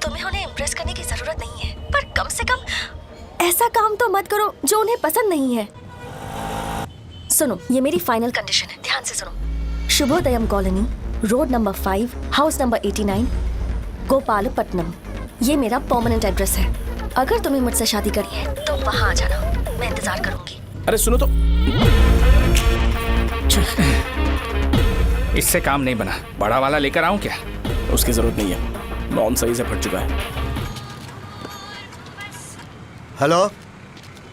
तुम्हें उन्हें इम्प्रेस करने की जरूरत नहीं है, पर कम से कम ऐसा काम तो मत करो जो उन्हें पसंद नहीं है। सुनो, ये मेरी फाइनल कंडीशन है, ध्यान से सुनो। Shubhodayam colony, road number 5, house number 89, Gopalapatnam. ये मेरा परमानेंट एड्रेस है। अगर तुम्हें मुझसे शादी करनी है तो वहाँ आ जाना, मैं इंतजार करूंगी। अरे सुनो तो। इससे काम नहीं बना, बड़ा वाला लेकर आऊं क्या? उसकी जरूरत नहीं है, बॉम्ब सही से फट चुका है। हेलो,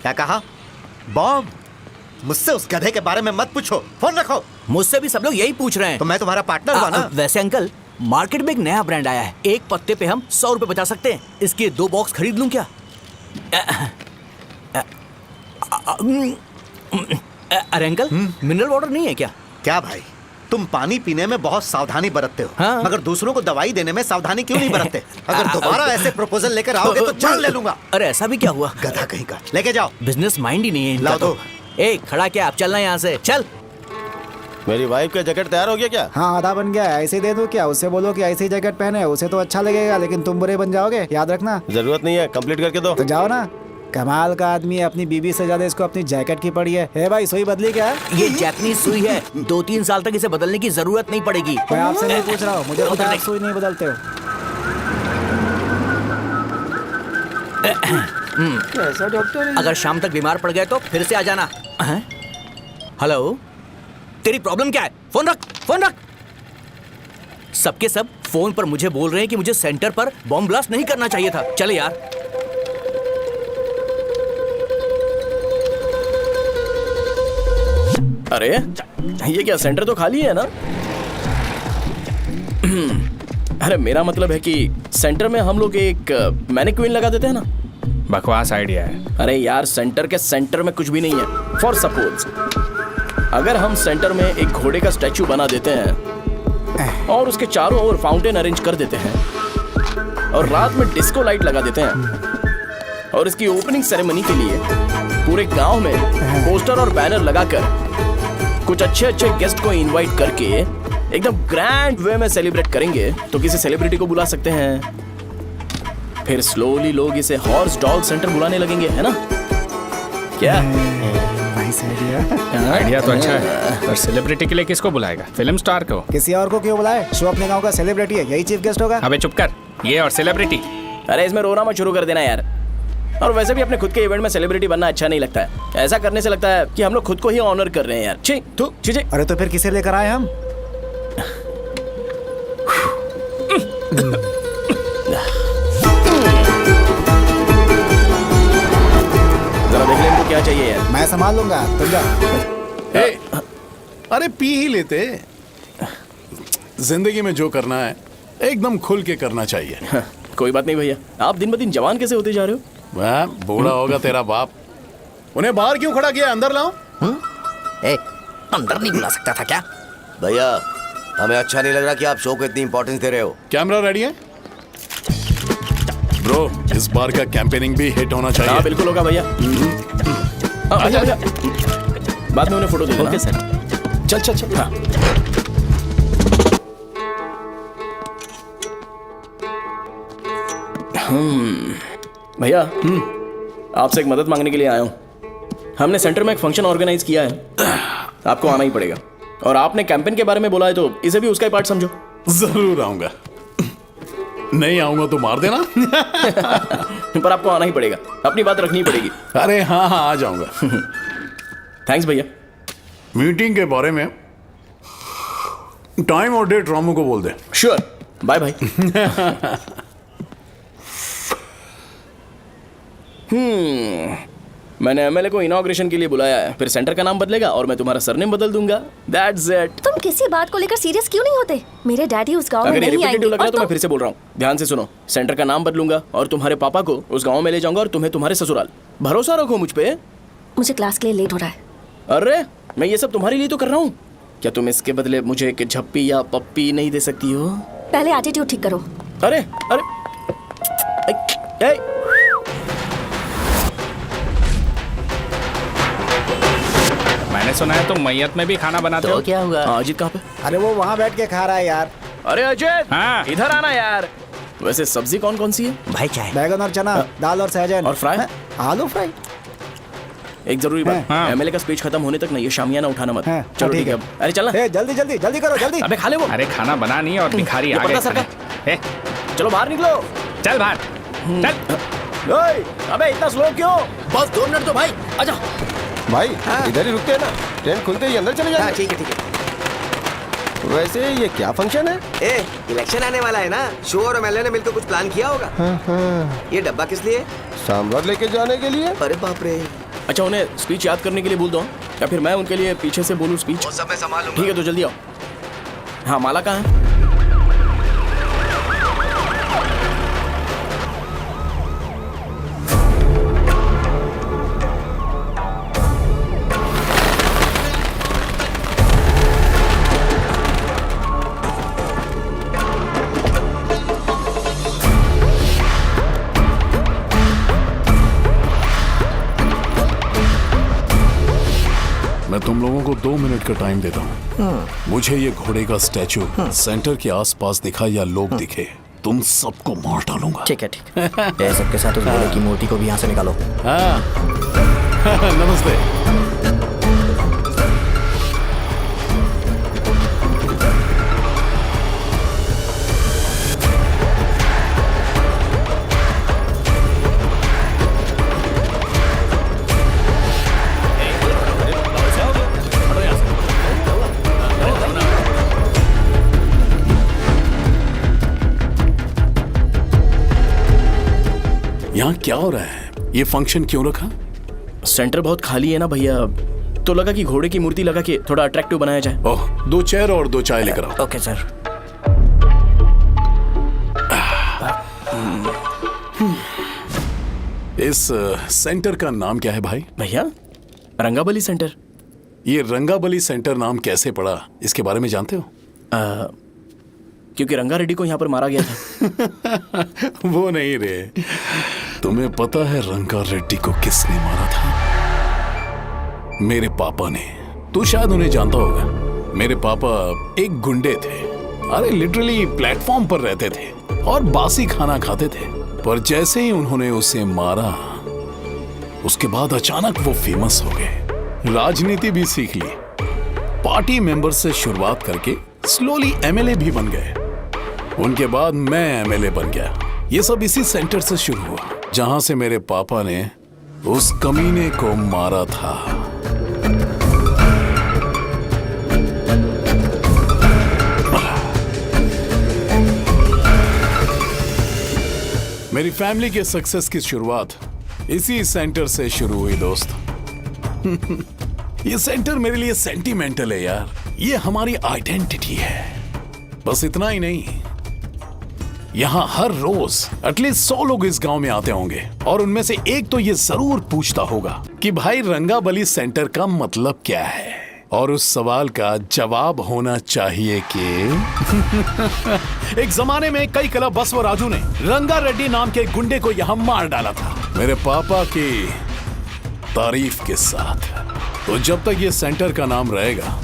क्या कहा? बॉम्ब? मुझसे उस गधे के बारे में मत पूछो, फोन रखो। मुझसे भी सब लोग यही पूछ रहे हैं। तो मैं तुम्हारा पार्टनर हुआ ना? वैसे अंकल, मार्केट में एक नया ब्रांड आया है, एक पत्ते पे हम 100 रुपए बचा सकते हैं। इसके 2 बॉक्स खरीद लूं क्या? अरे अंकल, मिनरल वाटर नहीं है क्या? क्या भाई, तुम पानी पीने में बहुत सावधानी बरतते हो, हाँ? मगर दूसरों को दवाई देने में सावधानी क्यों नहीं बरतते? अगर दोबारा ऐसे प्रपोजल लेकर आओगे तो जान ले लूंगा। अरे ऐसा भी क्या हुआ? गधा कहीं का, लेके जाओ। बिजनेस माइंड ही नहीं है इनका। लाओ दो। ए, खड़ा क्या? आप चलना यहाँ से, चल। मेरी वाइफ का जैकेट तैयार हो गया क्या? हाँ, आधा बन गया है। ऐसे ही दे दो क्या? उससे बोलो कि ऐसे ही जैकेट पहने, उसे तो अच्छा लगेगा, लेकिन तुम बुरे बन जाओगे, याद रखना। जरूरत नहीं है, कंप्लीट करके दो। तो जाओ ना। कमाल का आदमी है, अपनी बीबी से ज्यादा इसको अपनी जैकेट की पड़ी है। हे भाई, सुई बदली क्या? ये जैपनीज सुई है, 2-3 साल तक इसे बदलने की जरूरत नहीं पड़ेगी। मैं आपसे नहीं पूछ रहा हूँ, मुझे पता है आप सुई नहीं बदलते हो। कैसा डॉक्टर है? अगर शाम तक बीमार पड़ गए तो फिर से आ जाना। हेलो, तेरी प्रॉब्लम क्या है? फोन रख, फोन रख। सबके सब फोन पर मुझे बोल रहे हैं कि मुझे सेंटर पर बॉम्ब ब्लास्ट नहीं करना चाहिए था। चले यार। अरे ये क्या, सेंटर तो खाली है ना? अरे मेरा मतलब है कि सेंटर में हम लोग एक मैनिक्विन लगा देते हैं ना। बकवास आइडिया है। अरे यार, सेंटर के सेंटर में कुछ भी नहीं है। फॉर सपोज अगर हम सेंटर में एक घोड़े का स्टैचू बना देते हैं और उसके चारों ओर फाउंटेन अरेंज कर देते हैं और रात में डिस्को लाइट लगा देते हैं और इसकी ओपनिंग सेरेमनी के लिए पूरे गांव में पोस्टर और बैनर लगाकर कुछ अच्छे गेस्ट को इनवाइट करके एकदम ग्रैंड वे में सेलिब्रेट करेंगे। तो किसी सेलिब्रिटी को बुला सकते हैं, फिर स्लोली लोग इसे हॉर्स डॉग सेंटर बुलाने लगेंगे, है ना? क्या आइडिया तो अच्छा है, पर सेलिब्रिटी के लिए किसको बुलाएगा? फिल्म स्टार को? किसी और को क्यों बुलाए? शो अपने गांव का सेलिब्रिटी है, यही चीफ गेस्ट होगा। अबे चुप कर, ये और सेलिब्रिटी। अरे इसमें रोना मत शुरू कर देना यार। और वैसे भी अपने खुद के इवेंट में सेलिब्रिटी बनना अच्छा नहीं लगता है। ऐसा करने से लगता है कि हम लोग खुद को ही ऑनर कर रहे हैं यार। छी तू चीजें। अरे तो फिर किसे लेकर आए हम? जरा देख ले इनको क्या चाहिए यार। मैं संभाल लूंगा, तुम जा। अरे पी ही लेते। जिंदगी में जो करना है एकदम खुल के करना चाहिए। कोई बात नहीं भैया, आप दिन ब दिन जवान कैसे होते जा रहे हो? वह बूढ़ा होगा तेरा बाप। उन्हें बाहर क्यों खड़ा किया? अंदर लाओ। अंदर नहीं बुला सकता था क्या? भैया हमें अच्छा नहीं लग रहा कि आप शो को इतनी इंपॉर्टेंस दे रहे हो। कैमरा रेडी है ब्रो? इस बार का कैंपेनिंग भी हिट होना चाहिए। हाँ बिल्कुल होगा भैया। भैया बाद में उन्हें फोटो दे देना। Okay sir. चल चल चल। हाँ। भैया आपसे एक मदद मांगने के लिए आया हूँ। हमने सेंटर में एक फंक्शन ऑर्गेनाइज किया है, आपको आना ही पड़ेगा। और आपने कैंपेन के बारे में बोला है तो इसे भी उसका ही पार्ट समझो। जरूर आऊंगा। नहीं आऊंगा तो मार देना। पर आपको आना ही पड़ेगा, अपनी बात रखनी पड़ेगी। अरे हाँ हाँ आ जाऊंगा। थैंक्स भैया। मीटिंग के बारे में टाइम और डेट रामू को बोल दे। Sure, bye bye. मैंने एमएलए को इनॉग्रेशन के लिए बुलाया है, फिर सेंटर का नाम बदलेगा और मैं तुम्हारा सरनेम बदल दूंगा। That's it. तुम किसी बात को लेकर सीरियस क्यों नहीं होते? मेरे डैडी उस गांव में अगर ये नहीं रिपीटेटिव आएंगे। लग रहा है तो मैं फिर से बोल रहा हूँ, ध्यान से सुनो। सेंटर का नाम बदलूंगा और तुम्हारे पापा को उस गांव में ले जाऊंगा और तुम्हें तुम्हारे ससुराल। भरोसा रखो मुझ पे। मुझे क्लास के लिए लेट हो रहा है। अरे मैं ये सब तुम्हारे लिए तो कर रहा हूँ। क्या तुम इसके बदले मुझे एक झप्पी या पप्पी नहीं दे सकती हो? पहले एटीट्यूड ठीक करो। अरे अरे ए, मैंने सुना है तुम मैयत में भी खाना बनाते हो। क्या हुआ? अजीत कहाँ पे? अरे वो वहाँ बैठ के खा रहा है यार। अरे अजीत हाँ। इधर आना यार। वैसे सब्जी कौन कौन सी है? भाई चाय। बैगन और चना, दाल और सहजन और फ्राई? आलू फ्राई। एक जरूरी बात, हाँ। एमएलए का स्पीच खत्म होने तक ना ये शामियाना उठाना मत। हाँ, चलो ठीक ठीक है। है। अरे चलना। ए, जल्दी जल्दी जल्दी करो जल्दी। अबे खा ले वो। अरे खाना बना नहीं और भिखारी ये आ गए पर्दा सरका। खाने। ए, चलो बाहर निकलो। चल बाहर चल। ओए, अबे इतना स्लो क्यों? बस 2 मिनट तो भाई आजा। भाई इधर ही रुकते हैं ना, ट्रेन खुलते ही अंदर चले जाएंगे। ठीक है ठीक है। वैसे ये क्या फंक्शन है? ए इलेक्शन आने वाला है ना, शो और एमएलए ने मिलकर कुछ प्लान किया होगा। ये डब्बा किस लिए? सांभर लेके जाने के लिए। अरे बाप रे। अच्छा उन्हें स्पीच याद करने के लिए बोल दो या फिर मैं उनके लिए पीछे से बोलूं स्पीच? वो सब मैं संभालूंगा। ठीक है तो जल्दी आओ। हाँ माला कहाँ है? मैं तुम लोगों को 2 मिनट का टाइम देता हूँ। मुझे ये घोड़े का स्टैचू सेंटर के आसपास दिखा या लोग दिखे, तुम सबको मार डालूंगा। ठीक है ठीक है। सबके साथ उस घोड़े की मूर्ति को भी यहाँ से निकालो। हाँ। नमस्ते। यहाँ क्या हो रहा है? ये फंक्शन क्यों रखा? सेंटर बहुत खाली है ना भैया, तो लगा कि घोड़े की मूर्ति लगा के थोड़ा अट्रैक्टिव बनाया जाए। ओह, 2 चेयर और 2 चाय लेकर आओ। Okay sir. इस सेंटर का नाम क्या है भाई? भैया रंगाबली सेंटर। ये रंगाबली सेंटर नाम कैसे पड़ा, इसके बारे में जानते हो? क्योंकि रंगा रेड्डी को यहाँ पर मारा गया था। वो नहीं रे, तुम्हें पता है रंगा रेड्डी को किसने मारा था? मेरे पापा ने। तू शायद उन्हें जानता होगा। मेरे पापा एक गुंडे थे। अरे लिटरली प्लेटफॉर्म पर रहते थे और बासी खाना खाते थे। पर जैसे ही उन्होंने उसे मारा, उसके बाद अचानक वो फेमस हो गए। राजनीति भी सीख ली, पार्टी मेंबर से शुरुआत करके स्लोली एमएलए भी बन गए। उनके बाद मैं एमएलए बन गया। ये सब इसी सेंटर से शुरू हुआ जहां से मेरे पापा ने उस कमीने को मारा था। मेरी फैमिली के सक्सेस की शुरुआत इसी सेंटर से शुरू हुई दोस्त। ये सेंटर मेरे लिए सेंटिमेंटल है यार। ये हमारी आइडेंटिटी है। बस इतना ही नहीं, यहाँ हर रोज एटलीस्ट 100 लोग इस गांव में आते होंगे और उनमें से एक तो ये जरूर पूछता होगा कि भाई रंगाबली सेंटर का मतलब क्या है। और उस सवाल का जवाब होना चाहिए कि एक जमाने में कई क्लब बसव राजू ने रंगा रेड्डी नाम के गुंडे को यहाँ मार डाला था, मेरे पापा की तारीफ के साथ। तो जब तक ये सेंटर का नाम रहेगा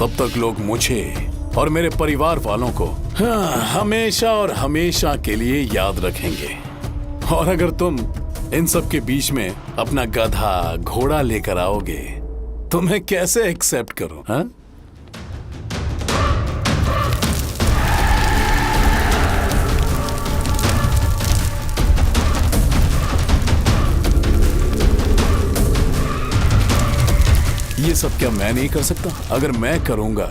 तब तक लोग मुझे और मेरे परिवार वालों को हमेशा और हमेशा के लिए याद रखेंगे। और अगर तुम इन सब के बीच में अपना गधा घोड़ा लेकर आओगे तो मैं कैसे एक्सेप्ट करूं? हाँ? ये सब क्या मैं नहीं कर सकता? अगर मैं करूंगा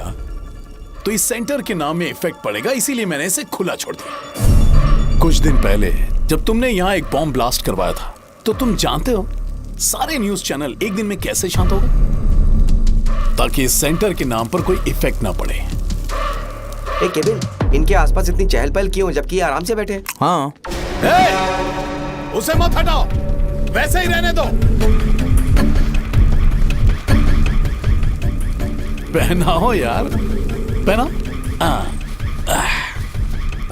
तो इस सेंटर के नाम में इफेक्ट पड़ेगा, इसीलिए मैंने इसे खुला छोड़ दिया। कुछ दिन पहले जब तुमने यहां एक बॉम्ब ब्लास्ट करवाया था, तो तुम जानते हो सारे न्यूज चैनल एक दिन में कैसे शांत हो गए? ताकि इस सेंटर के नाम पर कोई इफेक्ट ना पड़े। ए केविन, इनके आसपास इतनी चहल पहल क्यों जबकि ये आराम से बैठे? हाँ। उसे मत हटाओ, वैसे ही रहने दो। पहनाओ यार, पहना।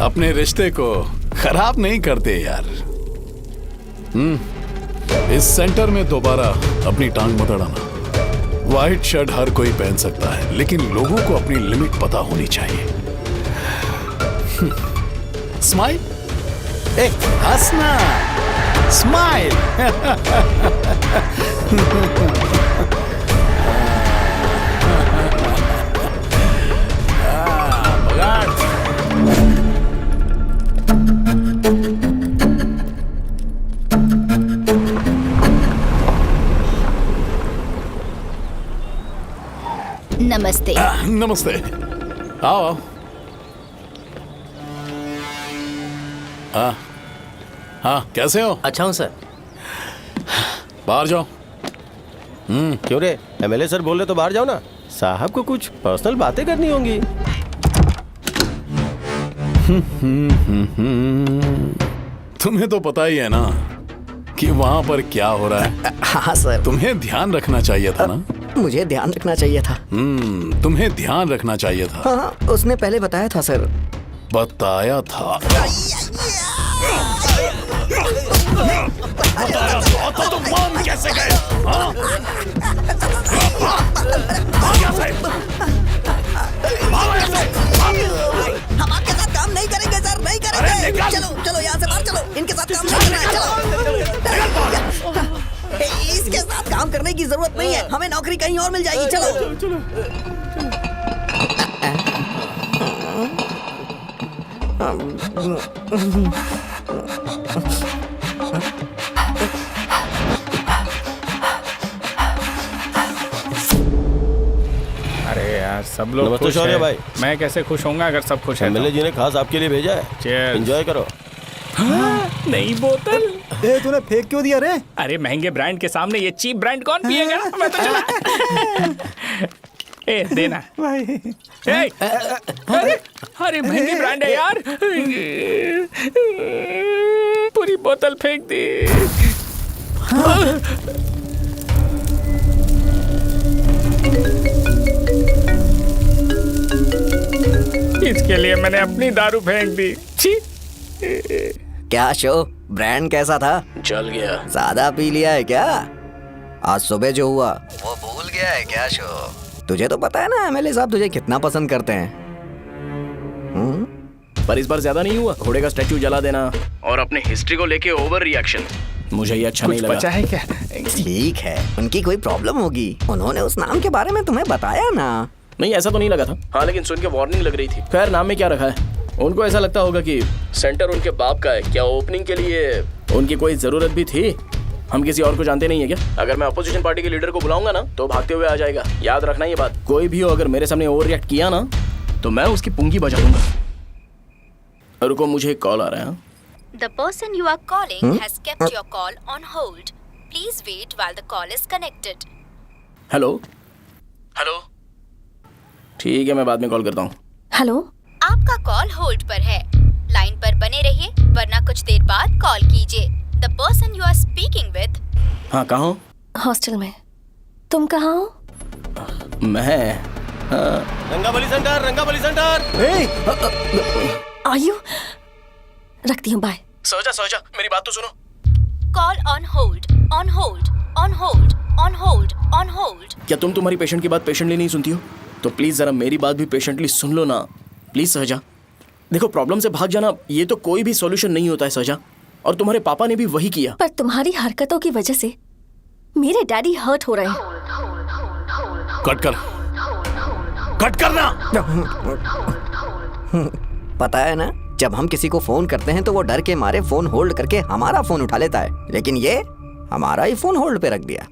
अपने रिश्ते को खराब नहीं करते यार। इस सेंटर में दोबारा अपनी टांग मत अड़ाना। व्हाइट शर्ट हर कोई पहन सकता है, लेकिन लोगों को अपनी लिमिट पता होनी चाहिए। स्माइल, हंसना, स्माइल। नमस्ते। नमस्ते, आओ। हाँ, कैसे हो? अच्छा हूँ सर। बाहर जाओ। क्यों रे, एमएलए सर बोल रहे तो बाहर जाओ ना। साहब को कुछ पर्सनल बातें करनी होंगी। तुम्हें तो पता ही है ना कि वहाँ पर क्या हो रहा है। हाँ सर। तुम्हें ध्यान रखना चाहिए था ना। मुझे ध्यान रखना चाहिए था। तुम्हें ध्यान रखना चाहिए था। हाँ, उसने पहले बताया था सर। बताया था? तो तुम मान कैसे गए? हम आपके साथ काम नहीं करेंगे सर, नहीं करेंगे। चलो चलो यहाँ से बाहर चलो, इनके साथ काम नहीं करना है। चलो, इसके साथ काम करने की जरूरत नहीं है, हमें नौकरी कहीं और मिल जाएगी। चलो। अरे यार, सब लोग नमस्ते खुश शौर्य हैं। भाई। मैं कैसे खुश होऊंगा अगर सब खुश हैं? एमएलए जी ने खास आपके लिए भेजा है। Cheers। एंजॉय करो। नई बोतल। तूने फेंक क्यों दिया रे? अरे महंगे ब्रांड के सामने ये चीप ब्रांड कौन पिएगा? मैं तो चला। ए देना भाई। अरे महंगी ब्रांड है यार। पूरी बोतल फेंक दी। इसके लिए मैंने अपनी दारू फेंक दी। छी। क्या शो, ब्रांड कैसा था? चल गया। ज्यादा पी लिया है क्या? आज सुबह जो हुआ वो भूल गया है क्या शो? तुझे तो पता है ना एमएलए साहब तुझे कितना पसंद करते हैं। पर इस बार ज्यादा नहीं हुआ? घोड़े का स्टैचू जला देना और अपने हिस्ट्री को लेके ओवर रिएक्शन, मुझे ये अच्छा नहीं लगा। बचा है क्या? ठीक है, उनकी कोई प्रॉब्लम होगी, उन्होंने उस नाम के बारे में तुम्हें बताया ना? नहीं, ऐसा तो नहीं लगा था। हाँ, लेकिन सुन के वार्निंग लग रही थी। खैर, नाम में क्या रखा है? उनको ऐसा लगता होगा कि सेंटर उनके बाप का है। क्या ओपनिंग के लिए उनकी कोई जरूरत भी थी? हम किसी और को जानते नहीं है क्या? अगर मैं अपोजिशन पार्टी के लीडर को बुलाऊंगा ना तो भागते हुए आ जाएगा। याद रखना ये बात। कोई भी हो, अगर मेरे सामने ओवर रिएक्ट किया ना तो मैं उसकी पुंगी बजा दूंगा। रुको, मुझे एक कॉल आ रहा है। The person you are calling has kept your call on hold. Please wait while the call is connected. Hello hello, ठीक है, मैं बाद में कॉल करता हूँ। हेलो, आपका कॉल होल्ड पर है, लाइन पर बने रहिए वरना कुछ देर बाद कॉल कीजिए। The person you are speaking with. हाँ, कहाँ हो? हॉस्टल में। तुम कहाँ हो? मैं रंगाबली सेंटर, रंगाबली सेंटर। आयु, रखती हूँ, बाय। सोचा सोचा, मेरी बात तो सुनो। Call on hold, on hold, on hold, on hold, on hold. क्या तुम तुम्हारी पेशेंट की बात पेशेंटली नहीं सुनती हो? तो प्लीज जरा मेरी बात भी पेशेंटली सुन लो ना। प्लीज सहजा, देखो, प्रॉब्लम से भाग जाना ये तो कोई भी सॉल्यूशन नहीं होता है सहजा, और तुम्हारे पापा ने भी वही किया। पर तुम्हारी हरकतों की वजह से मेरे डैडी हर्ट हो रहे हैं। कट कर, कट करना। पता है ना, जब हम किसी को फोन करते हैं तो वो डर के मारे फोन होल्ड करके हमारा फोन उठा लेता है, लेकिन ये हमारा ही फोन होल्ड पे रख दिया।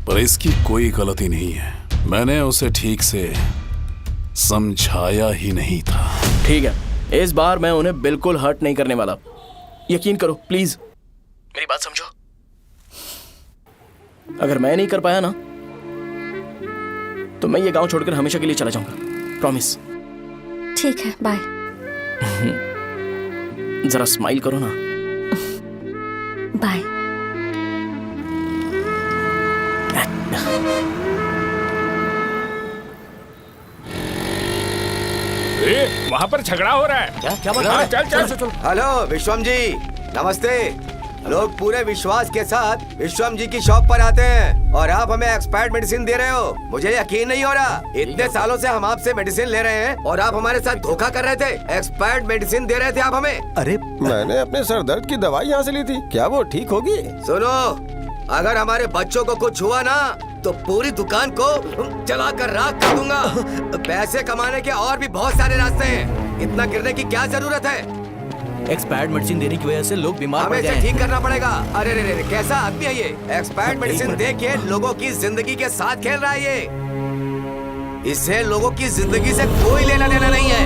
पर इसकी कोई गलती नहीं है, मैंने उसे ठीक से समझाया ही नहीं था। ठीक है, इस बार मैं उन्हें बिल्कुल हर्ट नहीं करने वाला। यकीन करो प्लीज, मेरी बात समझो। अगर मैं नहीं कर पाया ना तो मैं ये गांव छोड़कर हमेशा के लिए चला जाऊंगा, प्रॉमिस। ठीक है, बाय। जरा स्माइल करो ना। बाय। वहाँ पर झगड़ा हो रहा है। क्या बात है? चल चल। हेलो विश्वम जी, नमस्ते। लोग पूरे विश्वास के साथ विश्वम जी की शॉप पर आते हैं और आप हमें एक्सपायर्ड मेडिसिन दे रहे हो। मुझे यकीन नहीं हो रहा, इतने सालों से हम आपसे मेडिसिन ले रहे हैं और आप हमारे साथ धोखा कर रहे थे। एक्सपायर्ड मेडिसिन दे रहे थे आप हमें। अरे मैंने अपने सर दर्द की दवाई यहाँ से ली थी, क्या वो ठीक होगी? सुनो, अगर हमारे बच्चों को कुछ हुआ ना तो पूरी दुकान को जला कर राख कर दूंगा। पैसे कमाने के और भी बहुत सारे रास्ते हैं, इतना गिरने की क्या जरूरत है? एक्सपायर्ड मेडिसिन देने की वजह से लोग बीमार पड़ हमें गए इसे ठीक करना पड़ेगा। अरे रे रे, कैसा आदमी है ये? एक्सपायर्ड मेडिसिन दे के लोगों की जिंदगी के साथ खेल रहा है ये। इससे लोगों की जिंदगी से कोई लेना देना नहीं है।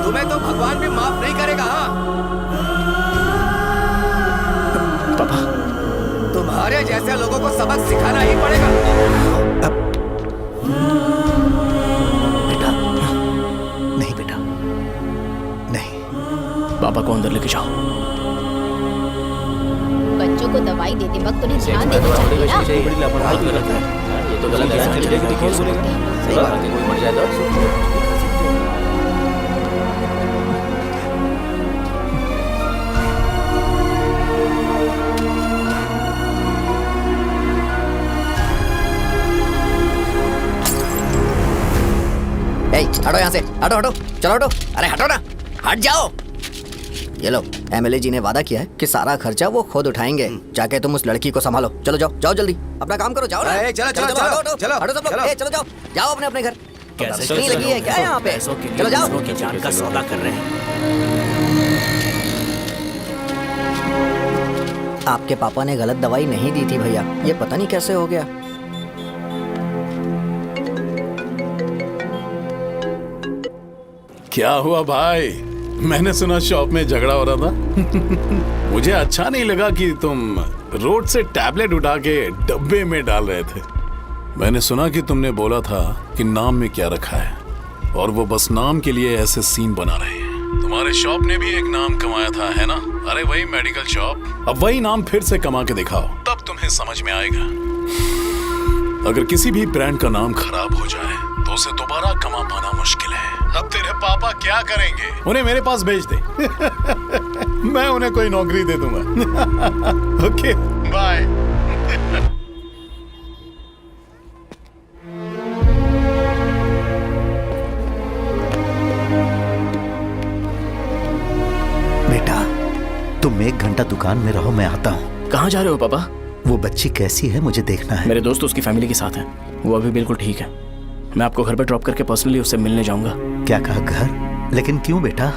तुम्हें तो भगवान भी माफ नहीं करेगा। हाँ पापा, तुम्हारे जैसे लोगों को सबक सिखाना ही पड़ेगा। पापा को अंदर लेके जाओ। बच्चों को दवाई देते वक्त उन्हें ध्यान देना चाहिए ना। बड़ी लापरवाही गलत है, ये तो गलत है। सही बात है, कोई मर जाए तो हटो यहाँ से, हटो हटो, चलो हटो। अरे हटो ना, हट जाओ। ये लो, एमएलए जी ने वादा किया है कि सारा खर्चा वो खुद उठाएंगे। जाके तुम उस लड़की को संभालो। चलो जाओ, जाओ जल्दी, अपना काम करो। जाओ ना, चलो चलो चलो हटो सब लोग, चलो जाओ, जाओ अपने अपने घर। कैसे नहीं लगी है क्या यहाँ पे? चलो जाओ। की जान का सौदा कर रहे हैं। आपके पापा ने गलत दवाई नहीं दी थी भैया, ये पता नहीं कैसे हो गया। क्या हुआ भाई? मैंने सुना शॉप में झगड़ा हो रहा था। मुझे अच्छा नहीं लगा कि तुम रोड से टैबलेट उठा के डब्बे में डाल रहे थे। मैंने सुना कि तुमने बोला था कि नाम में क्या रखा है और वो बस नाम के लिए ऐसे सीन बना रहे हैं। तुम्हारे शॉप ने भी एक नाम कमाया था, है ना? अरे वही मेडिकल शॉप। अब वही नाम फिर से कमा के दिखाओ, तब तुम्हें समझ में आएगा। अगर किसी भी ब्रांड का नाम खराब हो जाए तो उसे दोबारा कमा पाना मुश्किल है। अब तेरे पापा क्या करेंगे? उन्हें मेरे पास भेज दे। मैं उन्हें कोई नौकरी दे दूंगा। Okay, bye. बेटा, तुम 1 घंटा दुकान में रहो, मैं आता हूँ। कहाँ जा रहे हो पापा? वो बच्ची कैसी है मुझे देखना है। मेरे दोस्त उसकी फैमिली के साथ है, वो अभी बिल्कुल ठीक है। मैं आपको घर पर ड्रॉप करके पर्सनली उससे मिलने जाऊंगा। क्या कहा, घर? लेकिन क्यों बेटा?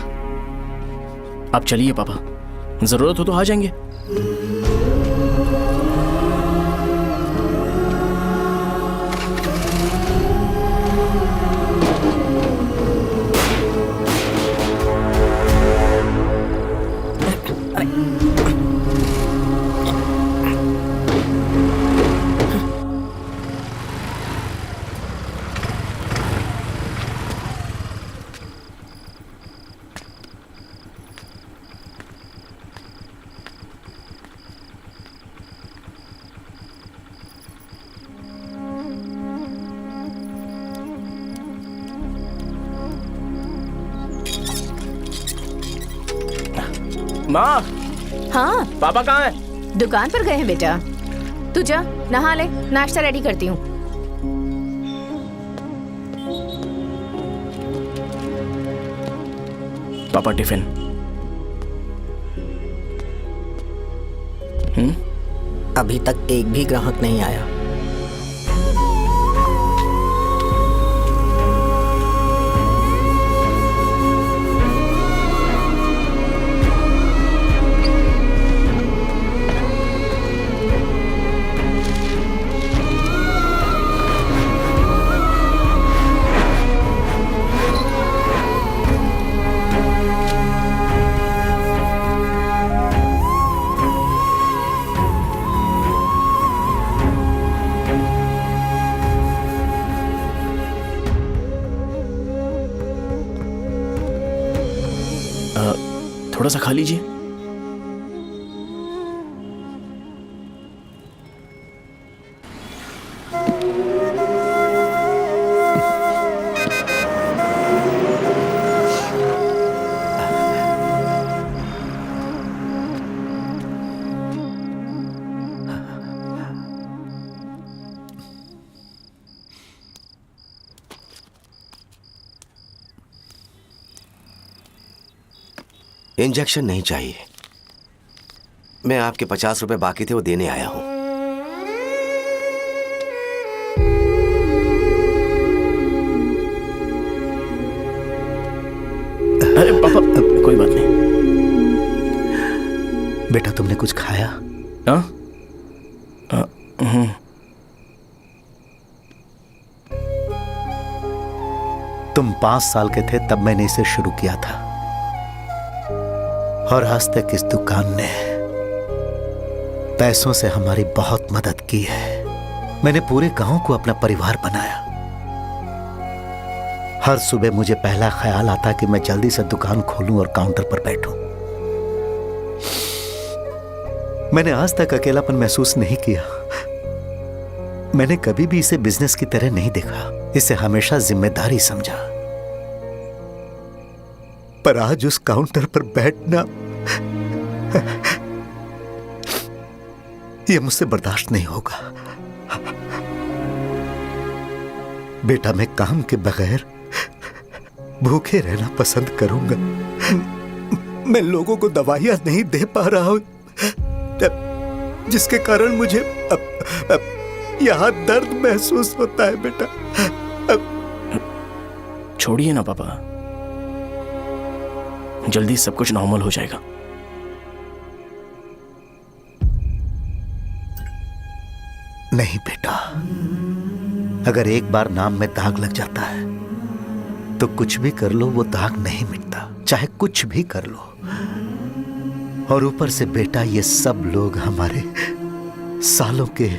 आप चलिए पापा, जरूरत हो तो आ जाएंगे। माँ। हाँ पापा कहाँ हैं? दुकान पर गए हैं बेटा। तू जा नहा ले, नाश्ता रेडी करती हूँ। पापा टिफिन। अभी तक एक भी ग्राहक नहीं आया। थोड़ा सा खा लीजिए। इंजेक्शन नहीं चाहिए। मैं आपके 50 रुपए बाकी थे, वो देने आया हूं। अरे पापा, कोई बात नहीं। बेटा, तुमने कुछ खाया? हाँ? तुम 5 साल के थे तब मैंने इसे शुरू किया था, और आज तक इस दुकान ने पैसों से हमारी बहुत मदद की है। मैंने पूरे गांव को अपना परिवार बनाया। हर सुबह मुझे पहला ख्याल आता कि मैं जल्दी से दुकान खोलूं और काउंटर पर बैठूं। मैंने आज तक अकेलापन महसूस नहीं किया। मैंने कभी भी इसे बिजनेस की तरह नहीं देखा, इसे हमेशा जिम्मेदारी समझा। पर आज उस काउंटर पर बैठना यह मुझसे बर्दाश्त नहीं होगा। बेटा, मैं काम के बगैर भूखे रहना पसंद करूंगा। मैं लोगों को दवाइयां नहीं दे पा रहा हूं, जिसके कारण मुझे यहां दर्द महसूस होता है। बेटा, छोड़िए ना पापा, जल्दी सब कुछ नॉर्मल हो जाएगा। नहीं बेटा, अगर एक बार नाम में दाग लग जाता है तो कुछ भी कर लो, वो दाग नहीं मिटता, चाहे कुछ भी कर लो। और ऊपर से बेटा, ये सब लोग हमारे सालों के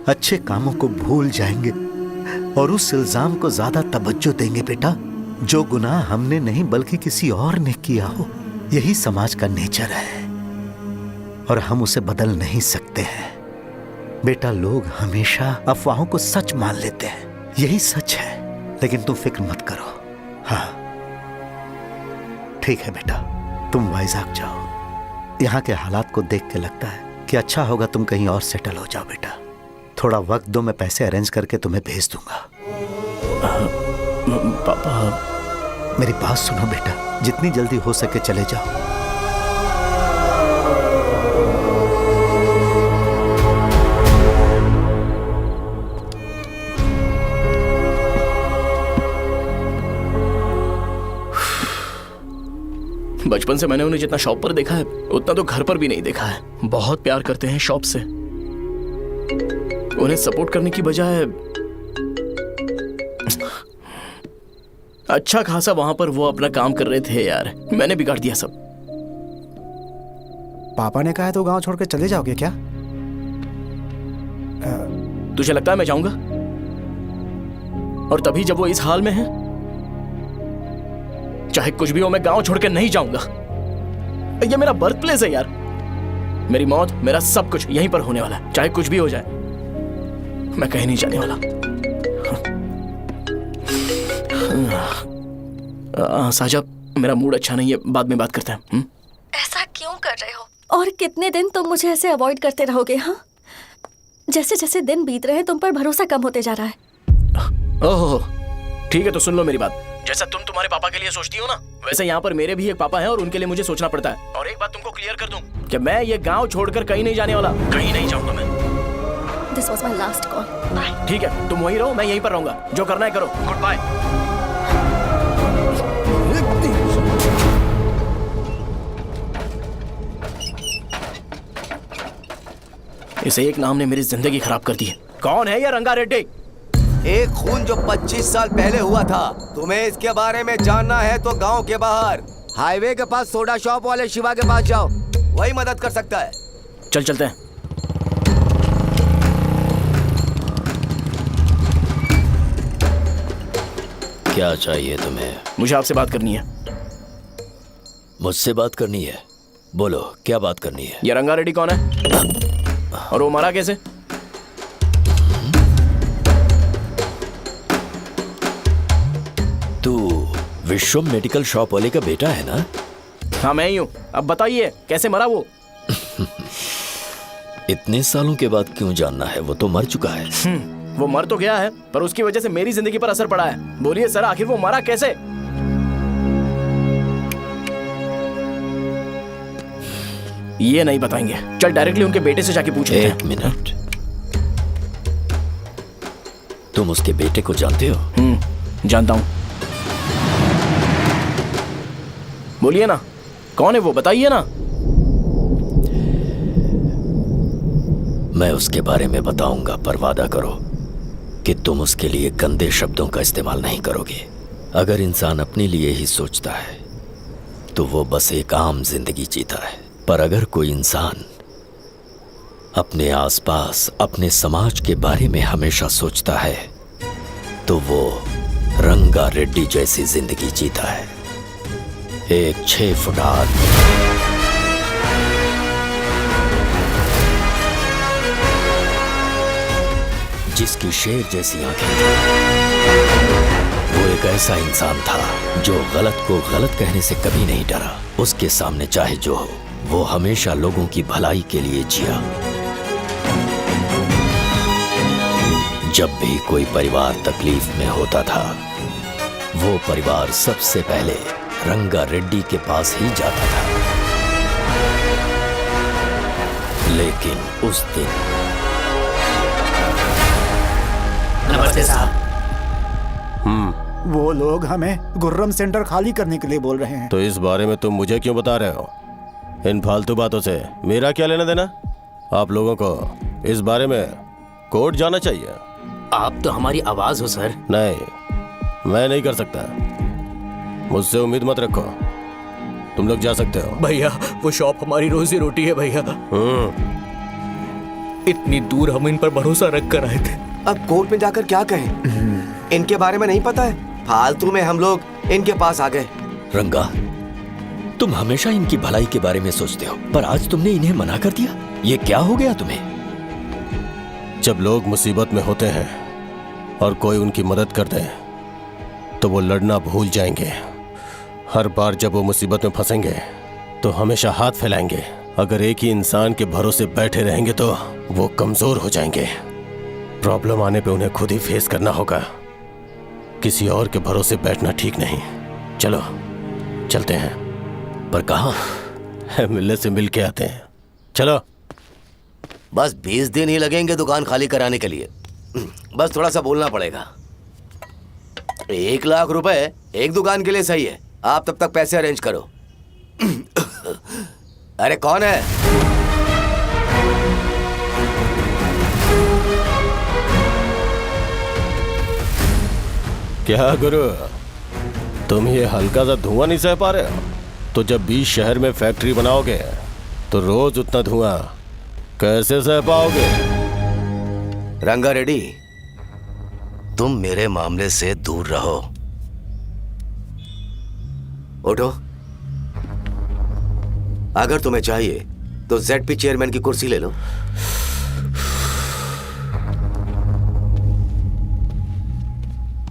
अच्छे कामों को भूल जाएंगे और उस इल्जाम को ज्यादा तवज्जो देंगे। बेटा, जो गुनाह हमने नहीं बल्कि किसी और ने किया हो, यही समाज का नेचर है और हम उसे बदल नहीं सकते हैं। बेटा, लोग हमेशा अफवाहों को सच मान लेते हैं, यही सच है। लेकिन तुम फिक्र मत करो। हाँ ठीक है बेटा, तुम वाइजैक जाओ। यहाँ के हालात को देख के लगता है कि अच्छा होगा तुम कहीं और सेटल हो जाओ। बेटा थोड़ा वक्त दो, मैं पैसे अरेंज करके तुम्हें भेज दूंगा। पापा मेरी बात सुनो बेटा, जितनी जल्दी हो सके चले जाओ। बचपन से मैंने उन्हें जितना शॉप पर देखा है उतना तो घर पर भी नहीं देखा है। बहुत प्यार करते हैं शॉप से। उन्हें सपोर्ट करने की बजाय अच्छा खासा वहां पर वो अपना काम कर रहे थे। यार मैंने बिगाड़ दिया सब। पापा ने कहा है तो गांव छोड़ के चले जाओगे क्या? तुझे लगता है मैं जाऊंगा? और तभी जब वो इस हाल में है, चाहे कुछ भी हो मैं गांव छोड़ के नहीं जाऊंगा। ये मेरा बर्थ प्लेस है यार। मेरी मौत, मेरा सब कुछ यहीं पर होने वाला है। चाहे कुछ भी हो जाए, मैं कहीं नहीं जाने वाला। साजा, मेरा मूड अच्छा नहीं है, बाद में बात करते हैं। ऐसा क्यों कर रहे हो? और कितने दिन तुम मुझे ऐसे अवॉइड करते रहोगे? हाँ, जैसे जैसे दिन बीत रहे हैं तुम पर भरोसा कम होते जा रहा है। ओह ठीक है, तो सुन लो मेरी बात। जैसा तुम तुम्हारे पापा के लिए सोचती हो ना, वैसे यहाँ पर मेरे भी एक पापा हैं और उनके लिए मुझे सोचना पड़ता है। और एक बात तुमको क्लियर कर दूं कि मैं ये गांव छोड़कर कहीं नहीं जाने वाला। कहीं नहीं जाऊंगा मैं। This was my last call. Bye. ठीक है, तुम वहीं रहो, मैं यहीं पर रहूंगा। जो करना है करो। Goodbye. इसे एक नाम ने मेरी जिंदगी खराब कर दी है। कौन है ये रंगा रेड्डी? एक खून जो 25 साल पहले हुआ था। तुम्हें इसके बारे में जानना है तो गांव के बाहर हाईवे के पास सोडा शॉप वाले शिवा के पास जाओ, वही मदद कर सकता है। चल चलते हैं। क्या चाहिए तुम्हें? मुझे आपसे बात करनी है। मुझसे बात करनी है? बोलो क्या बात करनी है? ये रंगा रेड्डी कौन है और वो मरा कैसे? तू विश्वम मेडिकल शॉप वाले का बेटा है ना? हाँ मैं ही हूँ। अब बताइए कैसे मरा वो? इतने सालों के बाद क्यों जानना है? वो तो मर चुका है। वो मर तो गया है, पर उसकी वजह से मेरी जिंदगी पर असर पड़ा है। बोलिए सर, आखिर वो मरा कैसे? ये नहीं बताएंगे। चल डायरेक्टली उनके बेटे से जाके पूछ लेते हैं। एक मिनट, तुम उसके बेटे को जानते हो? जानता हूं। बोलिए ना, कौन है वो? बताइए ना। मैं उसके बारे में बताऊंगा, पर वादा करो कि तुम उसके लिए गंदे शब्दों का इस्तेमाल नहीं करोगे। अगर इंसान अपने लिए ही सोचता है तो वो बस एक आम जिंदगी जीता है, पर अगर कोई इंसान अपने आसपास, अपने समाज के बारे में हमेशा सोचता है तो वो रंगा रेड्डी जैसी जिंदगी जीता है। एक 6 फुट आदमी, जिसकी शेर जैसी आंखें थी। वो एक ऐसा इंसान था जो गलत को गलत कहने से कभी नहीं डरा। उसके सामने चाहे जो हो, वो हमेशा लोगों की भलाई के लिए जिया। जब भी कोई परिवार तकलीफ में होता था, वो परिवार सबसे पहले रंगा रेड्डी के पास ही जाता था। लेकिन उस दिन नमस्ते साहब। वो लोग हमें गुर्रम सेंटर खाली करने के लिए बोल रहे हैं। तो इस बारे में तुम मुझे क्यों बता रहे हो? इन फालतू बातों से मेरा क्या लेना देना? आप लोगों को इस बारे में कोर्ट जाना चाहिए। आप तो हमारी आवाज हो सर। नहीं, मैं नहीं कर सकता। मुझसे उम्मीद मत रखो। तुम लोग जा सकते हो। भैया वो शॉप हमारी रोजी रोटी है भैया। इतनी दूर हम इन पर भरोसा रख कर आए थे। अब कोर्ट में जाकर क्या कहें? इनके बारे में नहीं पता है। फालतू में हम लोग इनके पास आ गए। रंगा, तुम हमेशा इनकी भलाई के बारे में सोचते हो, पर आज तुमने इन्हें मना कर दिया। ये क्या हो गया तुम्हें? जब लोग मुसीबत में होते हैं और कोई उनकी मदद कर दे तो वो लड़ना भूल जाएंगे। हर बार जब वो मुसीबत में फंसेंगे तो हमेशा हाथ फैलाएंगे। अगर एक ही इंसान के भरोसे बैठे रहेंगे तो वो कमजोर हो जाएंगे। प्रॉब्लम आने पे उन्हें खुद ही फेस करना होगा। किसी और के भरोसे बैठना ठीक नहीं। चलो चलते हैं। पर कहाँ? मिलने से मिल के आते हैं। चलो। बस 20 दिन ही लगेंगे दुकान खाली कराने के लिए। बस थोड़ा सा बोलना पड़ेगा। 1 लाख रुपए एक दुकान के लिए सही है। आप तब तक पैसे अरेंज करो। अरे कौन है? क्या गुरु, तुम ये हल्का सा धुआं नहीं सह पा रहे हो? तो जब 20 शहर में फैक्ट्री बनाओगे तो रोज उतना धुआं कैसे सह पाओगे? रंगा रेड्डी, तुम मेरे मामले से दूर रहो। उठो। अगर तुम्हें चाहिए तो ZP चेयरमैन की कुर्सी ले लो।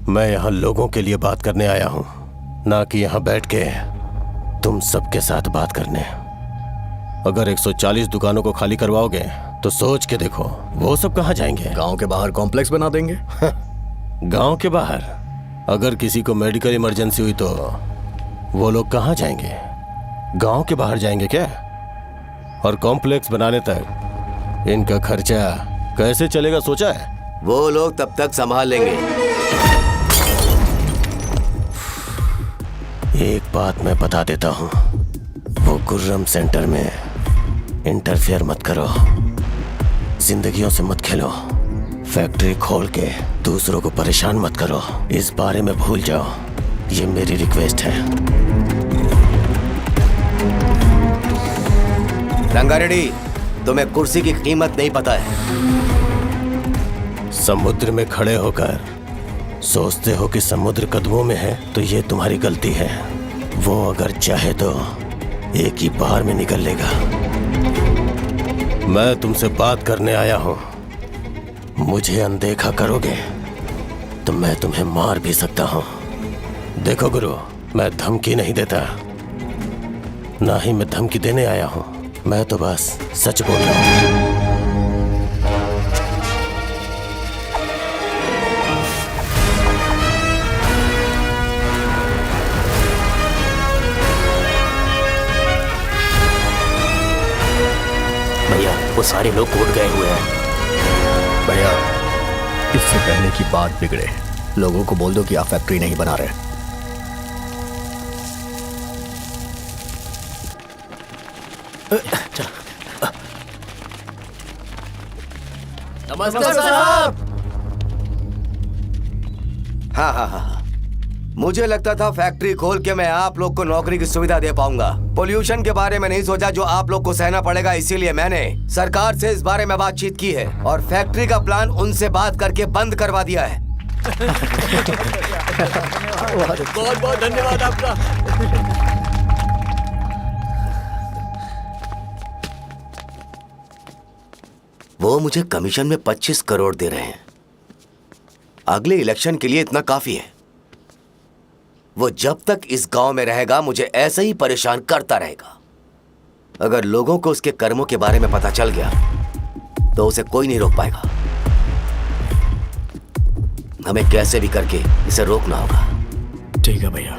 मैं यहाँ लोगों के लिए बात करने आया हूँ, ना कि यहाँ बैठ के तुम सबके साथ बात करने। अगर 140 दुकानों को खाली करवाओगे तो सोच के देखो वो सब कहाँ जाएंगे? गांव के बाहर कॉम्प्लेक्स बना देंगे। गांव के बाहर? अगर किसी को मेडिकल इमरजेंसी हुई तो वो लोग कहाँ जाएंगे? गांव के बाहर जाएंगे क्या? और कॉम्प्लेक्स बनाने तक इनका खर्चा कैसे चलेगा सोचा है? वो लोग तब तक संभाल लेंगे। एक बात मैं बता देता हूँ, वो गुर्रम सेंटर में इंटरफेयर मत करो। जिंदगियों से मत खेलो। फैक्ट्री खोल के दूसरों को परेशान मत करो। इस बारे में भूल जाओ। ये मेरी रिक्वेस्ट है। रंगा रेड्डी, तुम्हें कुर्सी की कीमत नहीं पता है। समुद्र में खड़े होकर सोचते हो कि समुद्र कदमों में है तो ये तुम्हारी गलती है। वो अगर चाहे तो एक ही बार में निकल लेगा। मैं तुमसे बात करने आया हूं। मुझे अनदेखा करोगे तो मैं तुम्हें मार भी सकता हूं। देखो गुरु, मैं धमकी नहीं देता, ना ही मैं धमकी देने आया हूं। मैं तो बस सच बोल रहा हूं। भैया, वो सारे लोग कोर्ट गए हुए हैं। भैया, इससे पहले की बात बिगड़े, लोगों को बोल दो कि आप फैक्ट्री नहीं बना रहे। नमस्ते साहब। हाँ, मुझे लगता था फैक्ट्री खोल के मैं आप लोग को नौकरी की सुविधा दे पाऊंगा। पोल्यूशन के बारे में नहीं सोचा जो आप लोग को सहना पड़ेगा, इसीलिए मैंने सरकार से इस बारे में बातचीत की है और फैक्ट्री का प्लान उनसे बात करके बंद करवा दिया है। बहुत बहुत धन्यवाद आपका। वो मुझे कमीशन में 25 करोड़ दे रहे हैं। अगले इलेक्शन के लिए इतना काफी है। वो जब तक इस गांव में रहेगा मुझे ऐसे ही परेशान करता रहेगा। अगर लोगों को उसके कर्मों के बारे में पता चल गया तो उसे कोई नहीं रोक पाएगा। हमें कैसे भी करके इसे रोकना होगा। ठीक है भैया।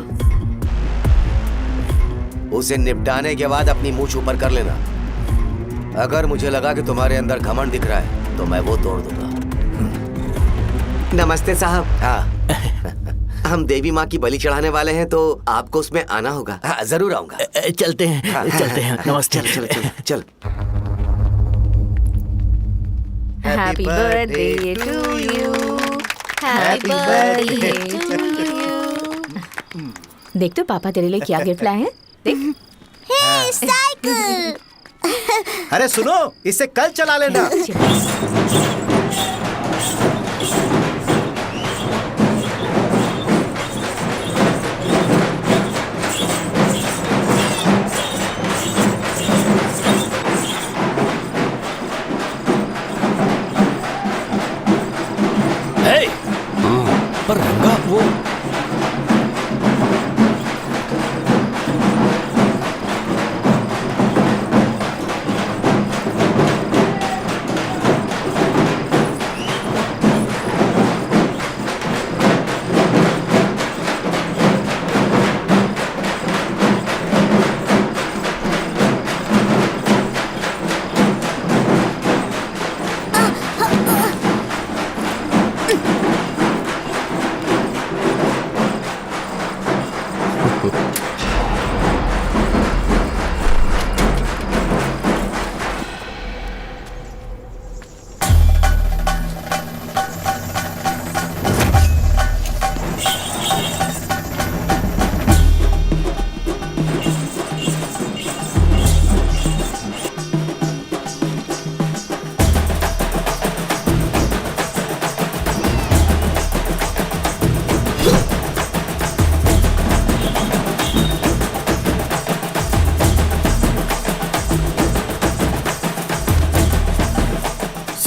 उसे निपटाने के बाद अपनी मूंछ ऊपर कर लेना। अगर मुझे लगा कि तुम्हारे अंदर घमंड दिख रहा है तो मैं वो तोड़ दूंगा। नमस्ते साहब। हाँ, हम देवी माँ की बलि चढ़ाने वाले हैं तो आपको उसमें आना होगा। हाँ, जरूर आऊंगा। चलते हैं। हाँ, चलते हैं। नमस्ते। चल। Happy birthday to you, happy birthday to you. देख तो पापा तेरे लिए क्या गिफ्ट लाए हैं। देख। हे साइकिल। अरे सुनो, इसे कल चला लेना।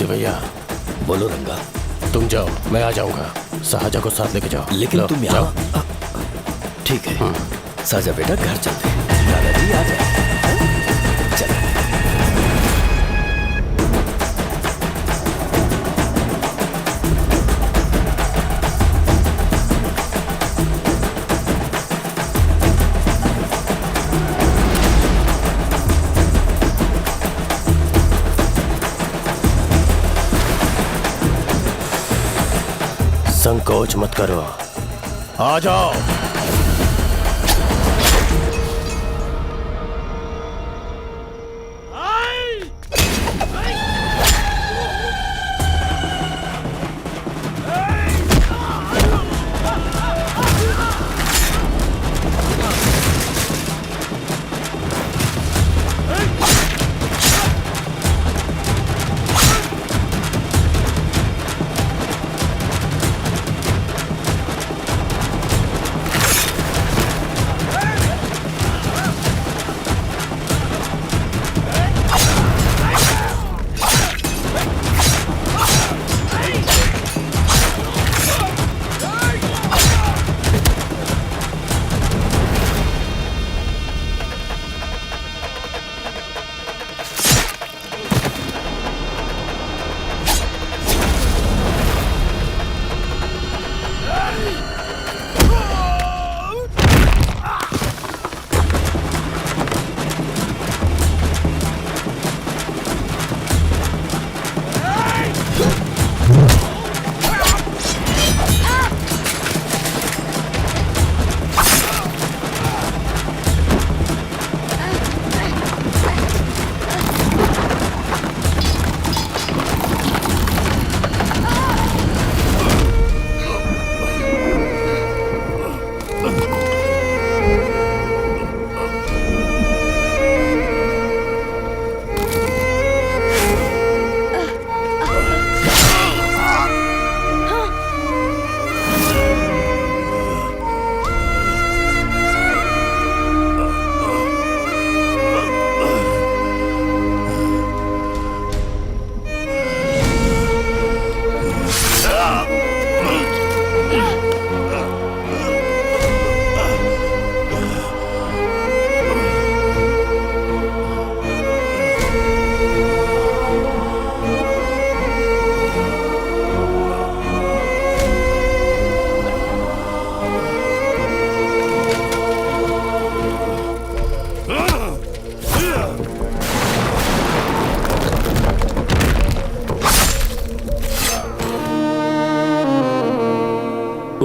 मुंशी भैया। बोलो रंगा। तुम जाओ, मैं आ जाऊंगा। साहजा को साथ लेके जाओ। लेकिन लो, तुम जाओ। यहाँ ठीक है। साजा बेटा घर चलते हैं। दादाजी आ जाए। चलो। संकोच मत करो, आ जाओ।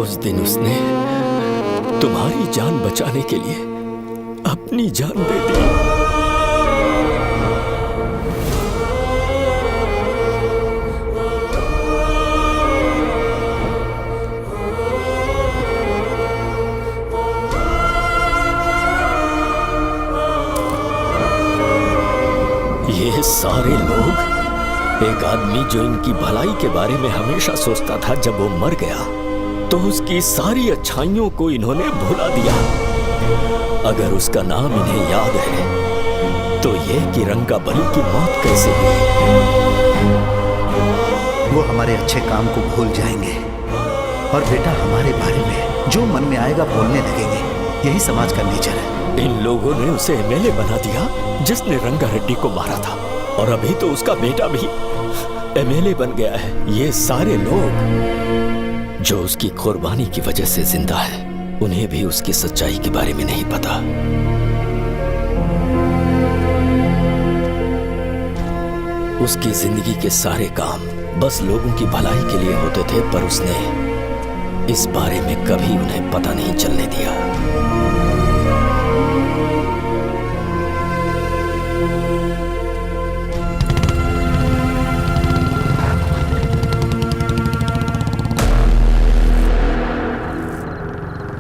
उस दिन उसने तुम्हारी जान बचाने के लिए अपनी जान दे दी। ये सारे लोग, एक आदमी जो इनकी भलाई के बारे में हमेशा सोचता था, जब वो मर गया तो उसकी सारी अच्छाइयों को इन्होंने भुला दिया। अगर उसका नाम इन्हें याद है तो ये कि रंगाबली की मौत कैसे हुई। वो हमारे अच्छे काम को भूल जाएंगे और बेटा हमारे बारे में जो मन में आएगा बोलने लगेंगे। यही समाज का नेचर है। इन लोगों ने उसे एमएलए बना दिया जिसने रंगा रेड्डी को मारा था, और अभी तो उसका बेटा भी एमएलए बन गया है। ये सारे लोग जो उसकी कुर्बानी की वजह से जिंदा है, उन्हें भी उसकी सच्चाई के बारे में नहीं पता। उसकी जिंदगी के सारे काम बस लोगों की भलाई के लिए होते थे, पर उसने इस बारे में कभी उन्हें पता नहीं चलने दिया।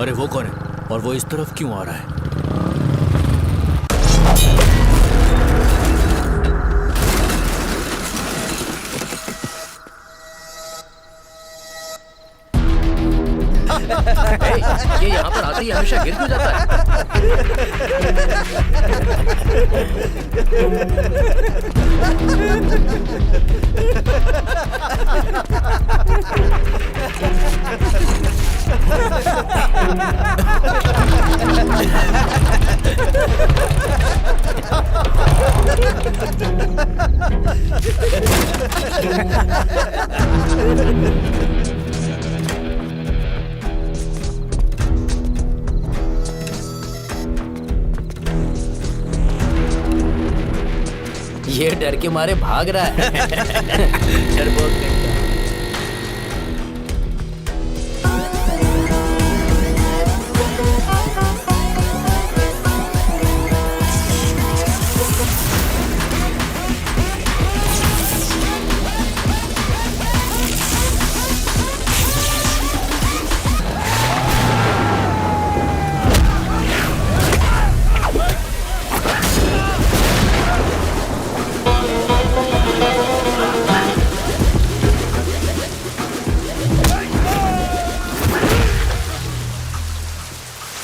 अरे वो कौन है और वो इस तरफ क्यों आ रहा है? ये यहाँ पर आते ही हमेशा गिर क्यों जाता है? ये डर के मारे भाग रहा है। डरपोक कहीं का।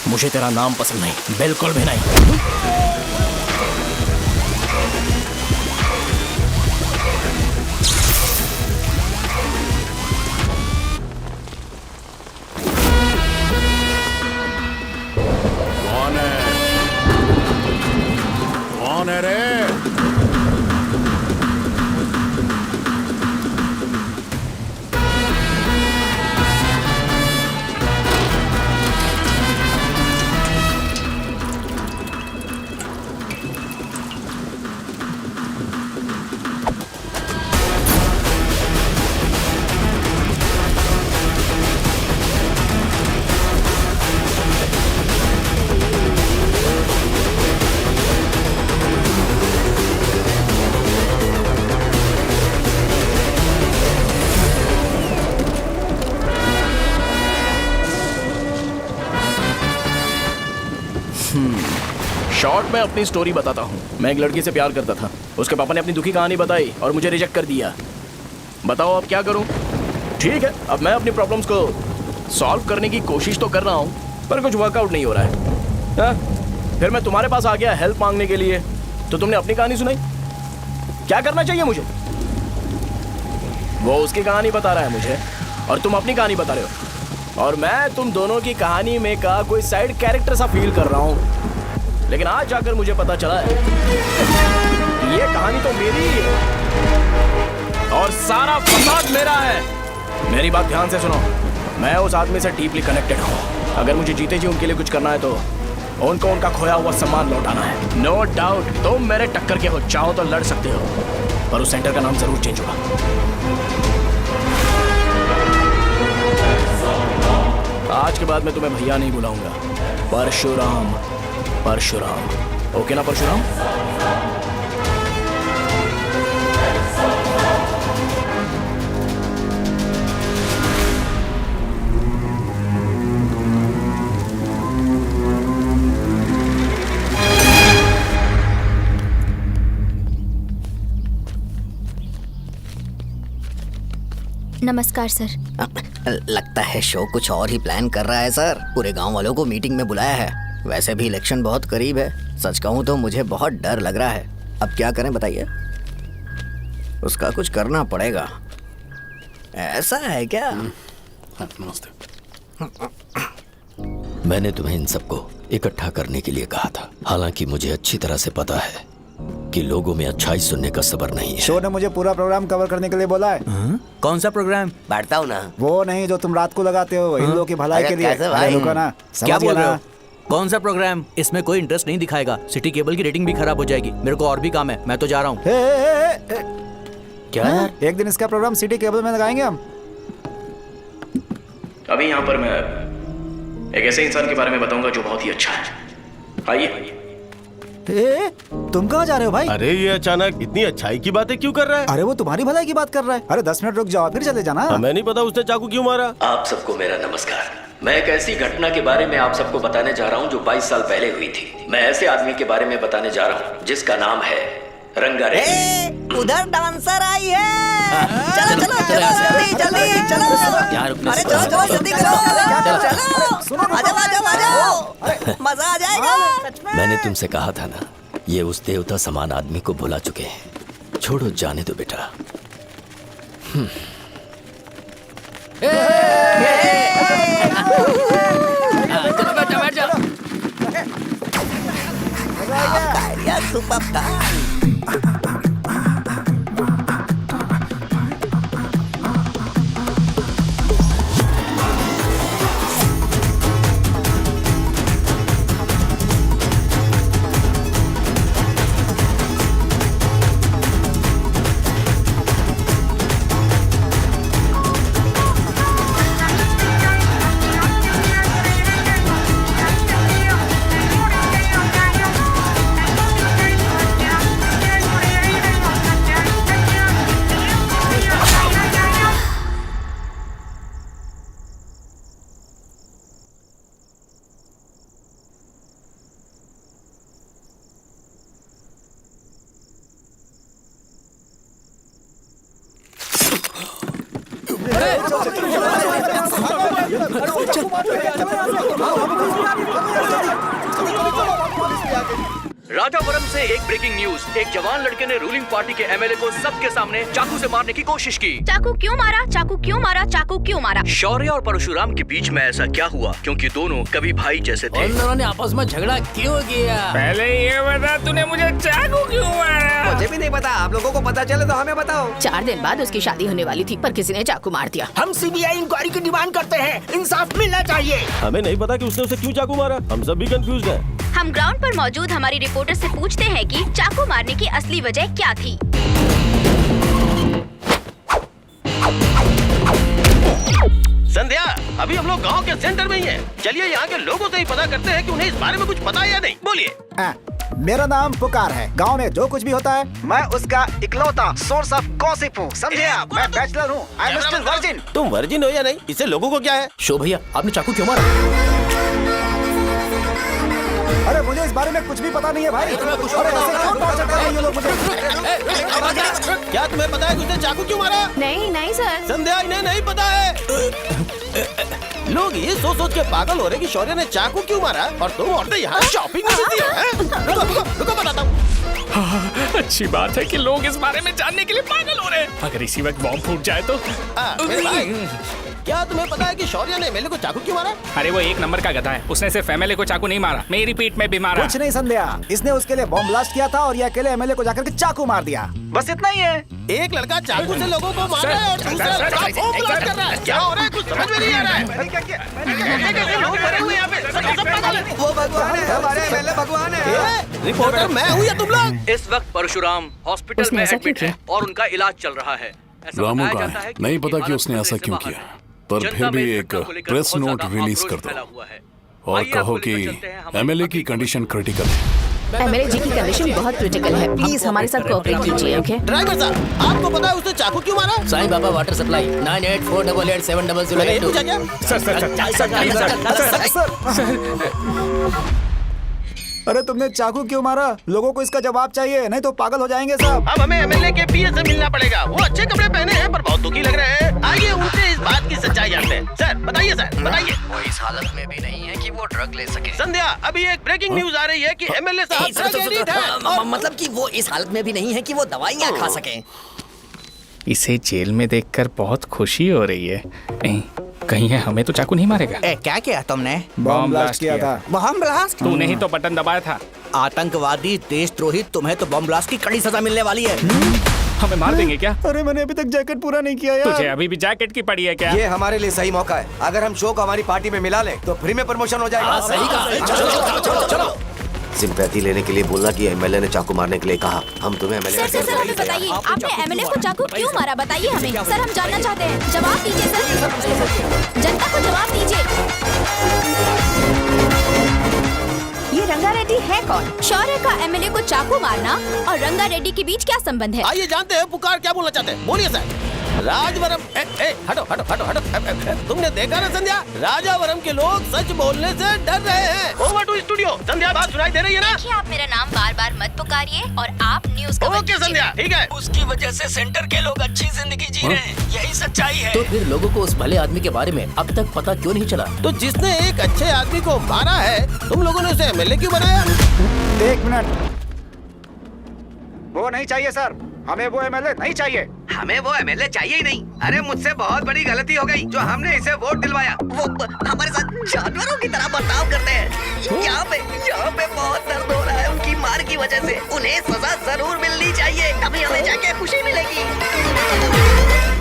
मुझे तेरा नाम पसंद नहीं, बिल्कुल भी नहीं। कौन है? कौन है रे? शॉर्ट में अपनी स्टोरी बताता हूँ। मैं एक लड़की से प्यार करता था। उसके पापा ने अपनी दुखी कहानी बताई और मुझे रिजेक्ट कर दिया। बताओ अब क्या करूँ? ठीक है, अब मैं अपनी प्रॉब्लम्स को सॉल्व करने की कोशिश तो कर रहा हूँ, पर कुछ वर्कआउट नहीं हो रहा है। फिर मैं तुम्हारे पास आ गया हेल्प मांगने के लिए, तो तुमने अपनी कहानी सुनाई। क्या करना चाहिए मुझे? वो उसकी कहानी बता रहा है मुझे और तुम अपनी कहानी बता रहे हो, और मैं तुम दोनों की कहानी में का कोई साइड कैरेक्टर सा फील कर रहा हूँ। लेकिन आज जाकर मुझे पता चला है कि ये कहानी तो मेरी ही है और सारा फसाद मेरा है। मेरी बात ध्यान से सुनो, मैं उस आदमी से डीपली कनेक्टेड हूँ। अगर मुझे जीते जी उनके लिए कुछ करना है तो उनको उनका खोया हुआ सम्मान लौटाना है। नो डाउट तुम मेरे टक्कर के हो, चाहो तो लड़ सकते हो, पर उस सेंटर का नाम जरूर चेंज होगा। आज के बाद मैं तुम्हें भैया नहीं बुलाऊंगा, परशुराम। परशुराम, ओके ना परशुराम? नमस्कार सर। लगता है शो कुछ और ही प्लान कर रहा है सर। पूरे गांव वालों को मीटिंग में बुलाया है। वैसे भी इलेक्शन बहुत करीब है। सच कहूँ तो मुझे बहुत डर लग रहा है। अब क्या करें बताइए? उसका कुछ करना पड़ेगा। ऐसा है क्या? मैंने तुम्हें इन सबको इकट्ठा करने के लिए कहा था। हालांकि मुझे अच्छी तरह से पता है कि लोगों में अच्छाई सुनने का सब्र नहीं है। शो ने मुझे पूरा प्रोग्राम कवर करने के लिए बोला है। कौन सा प्रोग्राम? बैठता हूँ ना। वो नहीं जो तुम रात को लगाते हो, इन लोगों की भलाई के लिए। रुको ना, क्या बोल रहे हो? कौन सा प्रोग्राम? इसमें कोई इंटरेस्ट नहीं दिखाएगा। सिटी केबल की रेटिंग भी खराब हो जाएगी। मेरे को और भी काम है, मैं तो जा रहा हूँ। क्या? एक दिन इसका प्रोग्राम सिटी केबल में लगाएंगे हम। अभी यहाँ पर मैं एक ऐसे इंसान के बारे में बताऊंगा जो बहुत ही अच्छा है। आइए। तुम कहाँ जा रहे हो भाई? अरे ये अचानक इतनी अच्छाई की बातें क्यों कर रहा है? अरे वो तुम्हारी भलाई की बात कर रहा है। अरे 10 मिनट रुक जाओ फिर चले जाना। हमें नहीं पता उसने चाकू क्यों मारा। आप सबको मेरा नमस्कार। मैं एक ऐसी घटना के बारे में आप सबको बताने जा रहा हूँ जो 22 साल पहले हुई थी। मैं ऐसे आदमी के बारे में बताने जा रहा हूँ जिसका नाम है रंगारेड्डी। उधर डांसर आई है। चलो चलो चलो जल्दी जल्दी चलो। अरे चलो चलो जल्दी करो। चलो आ जाओ आ जाओ, मजा आ जाएगा। मैंने तुमसे कहा था ना, ये उस देवता समान आदमी को भुला चुके हैं। छोड़ो, जाने दो बेटा। चलो बेटा बैठ जाओ। सुपर था। राजावरम से एक ब्रेकिंग न्यूज। एक जवान लड़के ने रूलिंग पार्टी के एमएलए को सबके सामने चाकू से मारने की कोशिश की। चाकू क्यों मारा? चाकू क्यों मारा? चाकू क्यों मारा? शौर्य और परशुराम के बीच में ऐसा क्या हुआ? क्योंकि दोनों कभी भाई जैसे थे। उन दोनों ने आपस में झगड़ा क्यों किया? पहले ये बता, तूने मुझे चाकू क्यों मारा? मुझे भी नहीं पता, आप लोगों को पता चले तो हमें बताओ। 4 दिन बाद उसकी शादी होने वाली थी, पर किसी ने चाकू मार दिया। हम सीबीआई इंक्वायरी की डिमांड करते हैं, इंसाफ मिलना चाहिए। हमें नहीं पता कि उसने उसे क्यों चाकू मारा, हम सब भी कंफ्यूज हैं। हम ग्राउंड पर मौजूद हमारी रिपोर्टर से पूछते हैं कि चाकू मारने की असली वजह क्या थी। संध्या, अभी हम लोग गांव के सेंटर में ही हैं। चलिए यहाँ के लोगों से ही पता करते हैं कि उन्हें इस बारे में कुछ पता है या नहीं। बोलिए। मेरा नाम पुकार है। गांव में जो कुछ भी होता है मैं उसका इकलौता सोर्स ऑफ गॉसिप हूँ, समझे आप? मैं बैचलर हूँ, आई एम स्टिल वर्जिन। तुम वर्जिन हो या नहीं, इससे लोगों को क्या है? शो भैया, आपने चाकू क्यों मारा? अरे मुझे इस बारे में कुछ भी पता नहीं है भाई। अरे ऐसे क्यों टॉर्चर कर रहे हैं ये लोग मुझे? क्या तुम्हें पता है कि उसने चाकू क्यों मारा? नहीं नहीं सर। संध्या, इन्हें नहीं पता है। लोग ये सोच सोच के पागल हो रहे कि शौर्य ने चाकू क्यों मारा, और तुम औरतें यहाँ शॉपिंग में बिजी हैं। रुको बताता हूँ। अच्छी बात है कि लोग इस बारे में जानने के लिए पागल हो रहे हैं। अगर इसी वक्त बॉम्ब फूट जाए तो। मेरे भाई, क्या तुम्हें पता है कि शौर्य ने एमएलए को चाकू क्यों मारा? अरे वो एक नंबर का गधा है, उसने सिर्फ एमएलए को चाकू नहीं मारा, मेरी पीठ में भी मारा। कुछ नहीं संध्या, इसने उसके लिए बॉम्ब ब्लास्ट किया था और ये अकेले एमएलए को जाकर के चाकू मार दिया। बस इतना ही है। एक लड़का चाकू से लोगों को मार रहा है और दूसरा लड़का बॉम्ब ब्लास्ट कर रहा है। क्या हो रहा है, कुछ समझ में नहीं आ रहा है। कैसे लोग मरे हुए यहाँ पे? सब पागल हैं। वो भगवान है, हमारे एमएलए भगवान है। रिपोर्टर मैं हूँ या तुम लोग? इस वक्त परशुराम हॉस्पिटल में एडमिट है और उनका इलाज चल रहा है। रामू का है, नहीं पता कि उसने ऐसा क्यों किया, पर फिर भी एक प्रेस नोट रिलीज कर दो और कहो कि एमएलए की कंडीशन क्रिटिकल है। एमएलए जी की कंडीशन बहुत क्रिटिकल है, प्लीज हमारे साथ कोऑपरेट कीजिए। ओके ड्राइवर साहब, आपको पता है उसने चाकू क्यों मारा? Sai Baba water supply 9848870082। पूछा क्या? सर। अरे तुमने चाकू क्यों मारा? लोगों को इसका जवाब चाहिए, नहीं तो पागल हो जाएंगे सब। अब हमें एमएलए के पीए से मिलना पड़ेगा। वो अच्छे कपड़े पहने हैं पर बहुत दुखी लग रहे हैं। आइए उनसे इस बात की सच्चाई जानते हैं। सर बताइए, सर बताइए। वो इस हालत में भी नहीं है कि वो ड्रग ले सके। संध्या, अभी एक ब्रेकिंग न्यूज आ रही है कि एमएलए साहब ड्रग एडिक्ट हैं। मतलब कि वो इस हालत में भी नहीं है कि वो दवाइयाँ खा सके। इसे जेल में देखकर बहुत खुशी हो रही है। कहीं है हमें तो चाकू नहीं मारेगा। क्या किया तुमने? बॉम्ब ब्लास्ट किया था। Bomb blast? तूने ही तो बटन दबाया था। आतंकवादी, देशद्रोही, तुम्हें तो बॉम्ब ब्लास्ट की कड़ी सजा मिलने वाली है। हमें मार देंगे क्या? अरे मैंने अभी तक जैकेट पूरा नहीं किया यार। तुझे अभी भी जैकेट की पड़ी है क्या? ये हमारे लिए सही मौका है। अगर हम शो को हमारी पार्टी में मिला लें तो फ्री में प्रमोशन हो जाएगा। सही कहा। चलो। सिंपैथी लेने के लिए बोला कि एमएलए ने चाकू मारने के लिए कहा। हम तुम्हें एमएलए सर हमें बताइए, आपने एमएलए को चाकू क्यों मारा? बताइए हमें। सर हम जानना चाहते हैं, जवाब दीजिए सर। जनता को जवाब दीजिए। ये रंगा रेड्डी है कौन? शौर्य का एमएलए को चाकू मारना और रंगा रेड्डी के बीच क्या संबंध है? आइए जानते हैं पुकार क्या बोलना चाहते हैं। बोलिए सर। राजवरम, हटो हटो हटो हटो। तुमने देखा ना संध्या, राजावरम के लोग सच बोलने से डर रहे हैं। Over to studio. संध्या, बात सुनाई दे रही है ना? देखिए, आप मेरा नाम बार बार मत पुकारिए और आप न्यूज का ओके संध्या, ठीक है। उसकी वजह से सेंटर के लोग अच्छी जिंदगी जी रहे हैं, यही सच्चाई है। तो फिर लोगों को उस भले आदमी के बारे में अब तक पता क्यों नहीं चला? तो जिसने एक अच्छे आदमी को मारा है, तुम लोगों ने उसे एमएलए क्यों बनाया? 1 मिनट। वो नहीं चाहिए सर, हमें वो एमएलए नहीं चाहिए। हमें वो एमएलए चाहिए ही नहीं। अरे मुझसे बहुत बड़ी गलती हो गई जो हमने इसे वोट दिलवाया। वो हमारे साथ जानवरों की तरह बर्ताव करते हैं। यहाँ पे बहुत दर्द हो रहा है उनकी मार की वजह से। उन्हें सजा जरूर मिलनी चाहिए, तभी हमें जाके खुशी मिलेगी।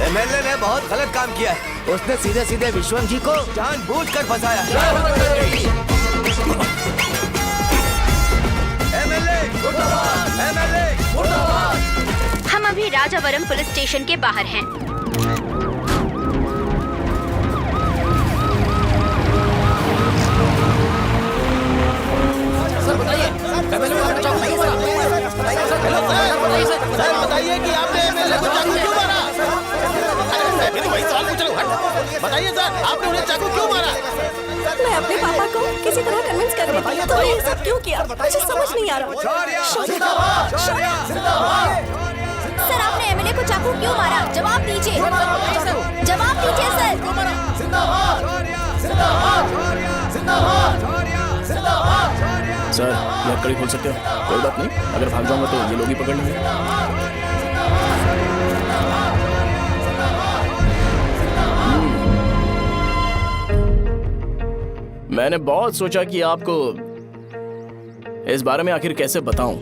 एमएलए ने बहुत गलत काम किया है। उसने सीधे सीधे विश्वम जी को जानबूझकर फंसाया। एमएलए मुर्दाबाद, एमएलए मुर्दाबाद। हम अभी राजावरम पुलिस स्टेशन के बाहर हैं। सर बताइए, सर बताइए कि आपने एमएलए को चाकू क्यों मारा? मैं भी तो वही सवाल पूछ रहा हूँ। बताइए सर, आपने उन्हें चाकू क्यों मारा? मैं अपने पापा को किसी तरह कन्विंस कर रही थी, तो ये सब क्यों किया मुझे समझ नहीं आ रहा। सर आपने एमएलए को चाकू क्यों मारा? जवाब दीजिए। दीजिए, जवाब दीजिए सर, लकड़ी खोल सकते हो? कोई बात नहीं, अगर भाग जाऊंगा तो ये लोग ही पकड़ लेंगे। मैंने बहुत सोचा कि आपको इस बारे में आखिर कैसे बताऊं।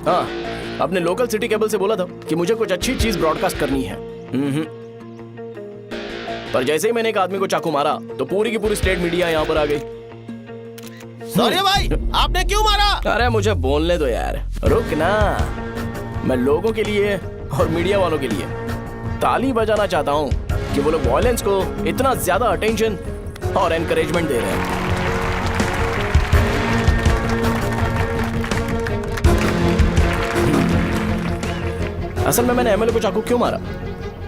हाँ, अपने लोकल सिटी केबल से बोला था कि मुझे कुछ अच्छी चीज ब्रॉडकास्ट करनी है। पर जैसे ही मैंने एक आदमी को चाकू मारा तो पूरी की पूरी स्टेट मीडिया यहाँ पर आ गई। सॉरी भाई, आपने क्यों मारा? अरे मुझे बोलने दो यार, रुक ना। मैं लोगों के लिए और मीडिया वालों के लिए ताली बजाना चाहता हूँ कि वो लोग वायलेंस को इतना ज्यादा अटेंशन और एनकरेजमेंट दे रहे हैं। असल में मैंने एमएलए को चाकू क्यों मारा?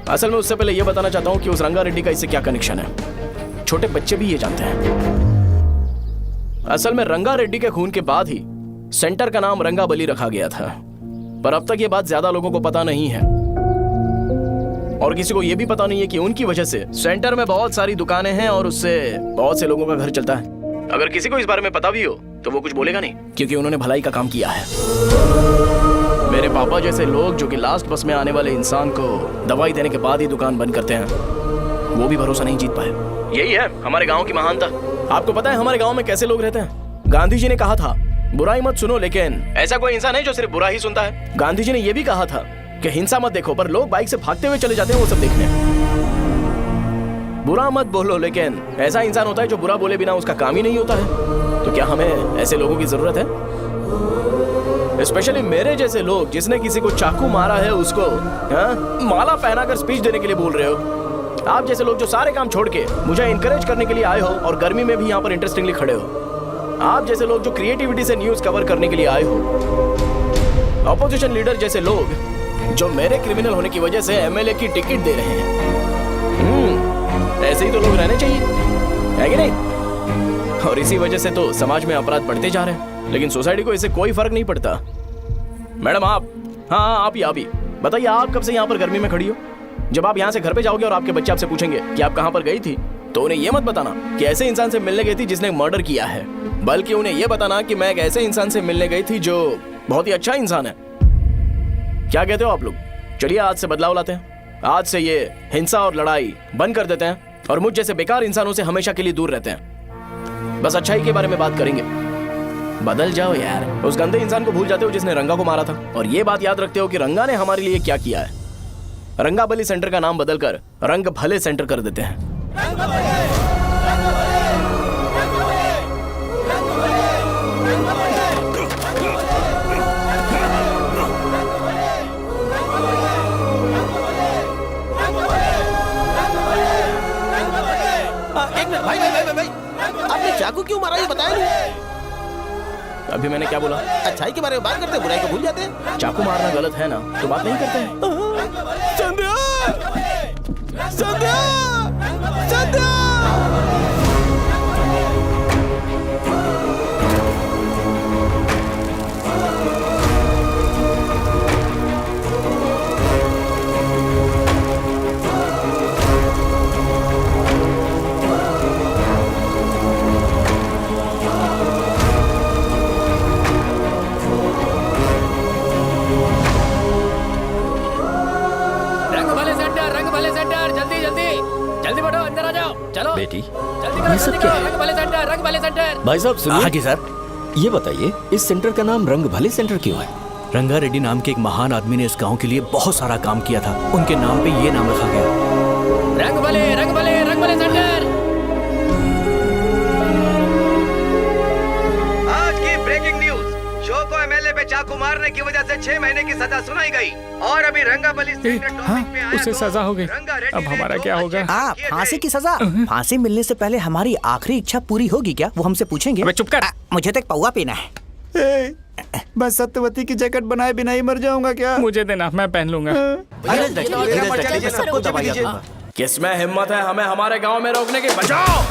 असल में उससे पहले यह बताना चाहता हूँ कि उस रंगा रेड्डी का इससे क्या कनेक्शन है। छोटे बच्चे भी ये जानते हैं। असल में रंगा रेड्डी के खून के बाद ही सेंटर का नाम रंगा बली रखा गया था, पर अब तक ये बात ज्यादा लोगों को पता नहीं है और किसी को यह भी पता नहीं है कि उनकी वजह से सेंटर में बहुत सारी दुकानें हैं और उससे बहुत से लोगों का घर चलता है। अगर किसी को इस बारे में पता भी हो तो वो कुछ बोलेगा नहीं, क्योंकि उन्होंने भलाई का काम किया है। मेरे पापा जैसे लोग जो कि लास्ट बस में आने वाले इंसान को दवाई देने के बाद ही दुकान बंद करते हैं, वो भी भरोसा नहीं जीत पाए। यही है हमारे गांव की महानता। आपको पता है हमारे गांव में कैसे लोग रहते हैं? गांधी जी ने कहा था बुराई मत सुनो, लेकिन ऐसा कोई इंसान है जो सिर्फ बुरा ही सुनता है। गांधी जी ने यह भी कहा था कि हिंसा मत देखो, पर लोग बाइक से भागते हुए चले जाते हैं वो सब देखने। बुरा मत बोलो, लेकिन ऐसा इंसान होता है जो बुरा बोले बिना उसका काम ही नहीं होता है। तो क्या हमें ऐसे लोगों की जरूरत है? स्पेशली मेरे जैसे लोग जिसने किसी को चाकू मारा है उसको माला पहनाकर स्पीच देने के लिए बोल रहे हो। आप जैसे लोग जो सारे काम छोड़ के मुझे इंकरेज करने के लिए आए हो और गर्मी में भी यहाँ पर इंटरेस्टिंगली खड़े हो। आप जैसे लोग जो क्रिएटिविटी से न्यूज कवर करने के लिए आए हो। अपोजिशन लीडर जैसे लोग जो मेरे क्रिमिनल होने की वजह से एमएलए की टिकट दे रहे हैं। ऐसे ही तो लोग रहने चाहिए, है कि नहीं? और इसी वजह से तो समाज में अपराध बढ़ते जा रहे हैं, लेकिन सोसाइटी को इससे कोई फर्क नहीं पड़ता। मैडम आप, हाँ आप ही बताइए, आप कब से यहाँ पर गर्मी में खड़ी हो? जब आप यहाँ से घर पे जाओगे और आपके बच्चे आपसे पूछेंगे कि आप कहाँ पर गई थी, तो उन्हें यह मत बताना कि ऐसे इंसान से मिलने गई थी जिसने मर्डर किया है, बल्कि उन्हें यह बताना कि मैं एक ऐसे इंसान से मिलने गई थी जो बहुत ही अच्छा इंसान है। क्या कहते हो आप लोग? चलिए आज से बदलाव लाते हैं। आज से ये हिंसा और लड़ाई बंद कर देते हैं और मुझ जैसे बेकार इंसानों से हमेशा के लिए दूर रहते हैं। बस अच्छाई के बारे में बात करेंगे। बदल जाओ यार, उस गंदे इंसान को भूल जाते हो जिसने रंगा को मारा था, और ये बात याद रखते हो कि रंगा ने हमारे लिए क्या किया है। रंगा बली सेंटर का नाम बदलकर रंग भले सेंटर कर देते हैं। भाई आपने चाकू क्यों मारा ये बताया नहीं? अभी मैंने क्या बोला? अच्छाई के बारे में बात करते हैं, बुराई को भूल जाते हैं। चाकू मारना गलत है ना, तो बात नहीं करते हैं। संध्या! संध्या! संध्या! जल्दी बढ़ो, अंदर आ जाओ। चलो बेटी, जल्दी ये सब क्या है? रंग भले सेंटर। भाई साहब सुनिए। हाँ जी सर। ये बताइए इस सेंटर का नाम रंग भले सेंटर क्यों है? रंगा रेड्डी नाम के एक महान आदमी ने इस गांव के लिए बहुत सारा काम किया था, उनके नाम पे ये नाम रखा गया। रंग भले सेंटर। आज की ब्रेकिंग न्यूज, शो को एमएलए पे चाकू मारने की वजह से 6 महीने की सजा सुनाई गई और अभी रंगाबली उसे सजा हो गई। अब हमारा क्या होगा? फांसी की सजा? फांसी मिलने से पहले हमारी आखिरी इच्छा पूरी होगी क्या, वो हमसे पूछेंगे? अबे चुप कर। मुझे तो एक पौवा पीना है। मैं सत्यवती की जैकेट बनाए बिना ही मर जाऊंगा क्या? मुझे देना, मैं पहन लूंगा। किसमें हिम्मत है हमें हमारे गांव में रोकने की? बचाओ!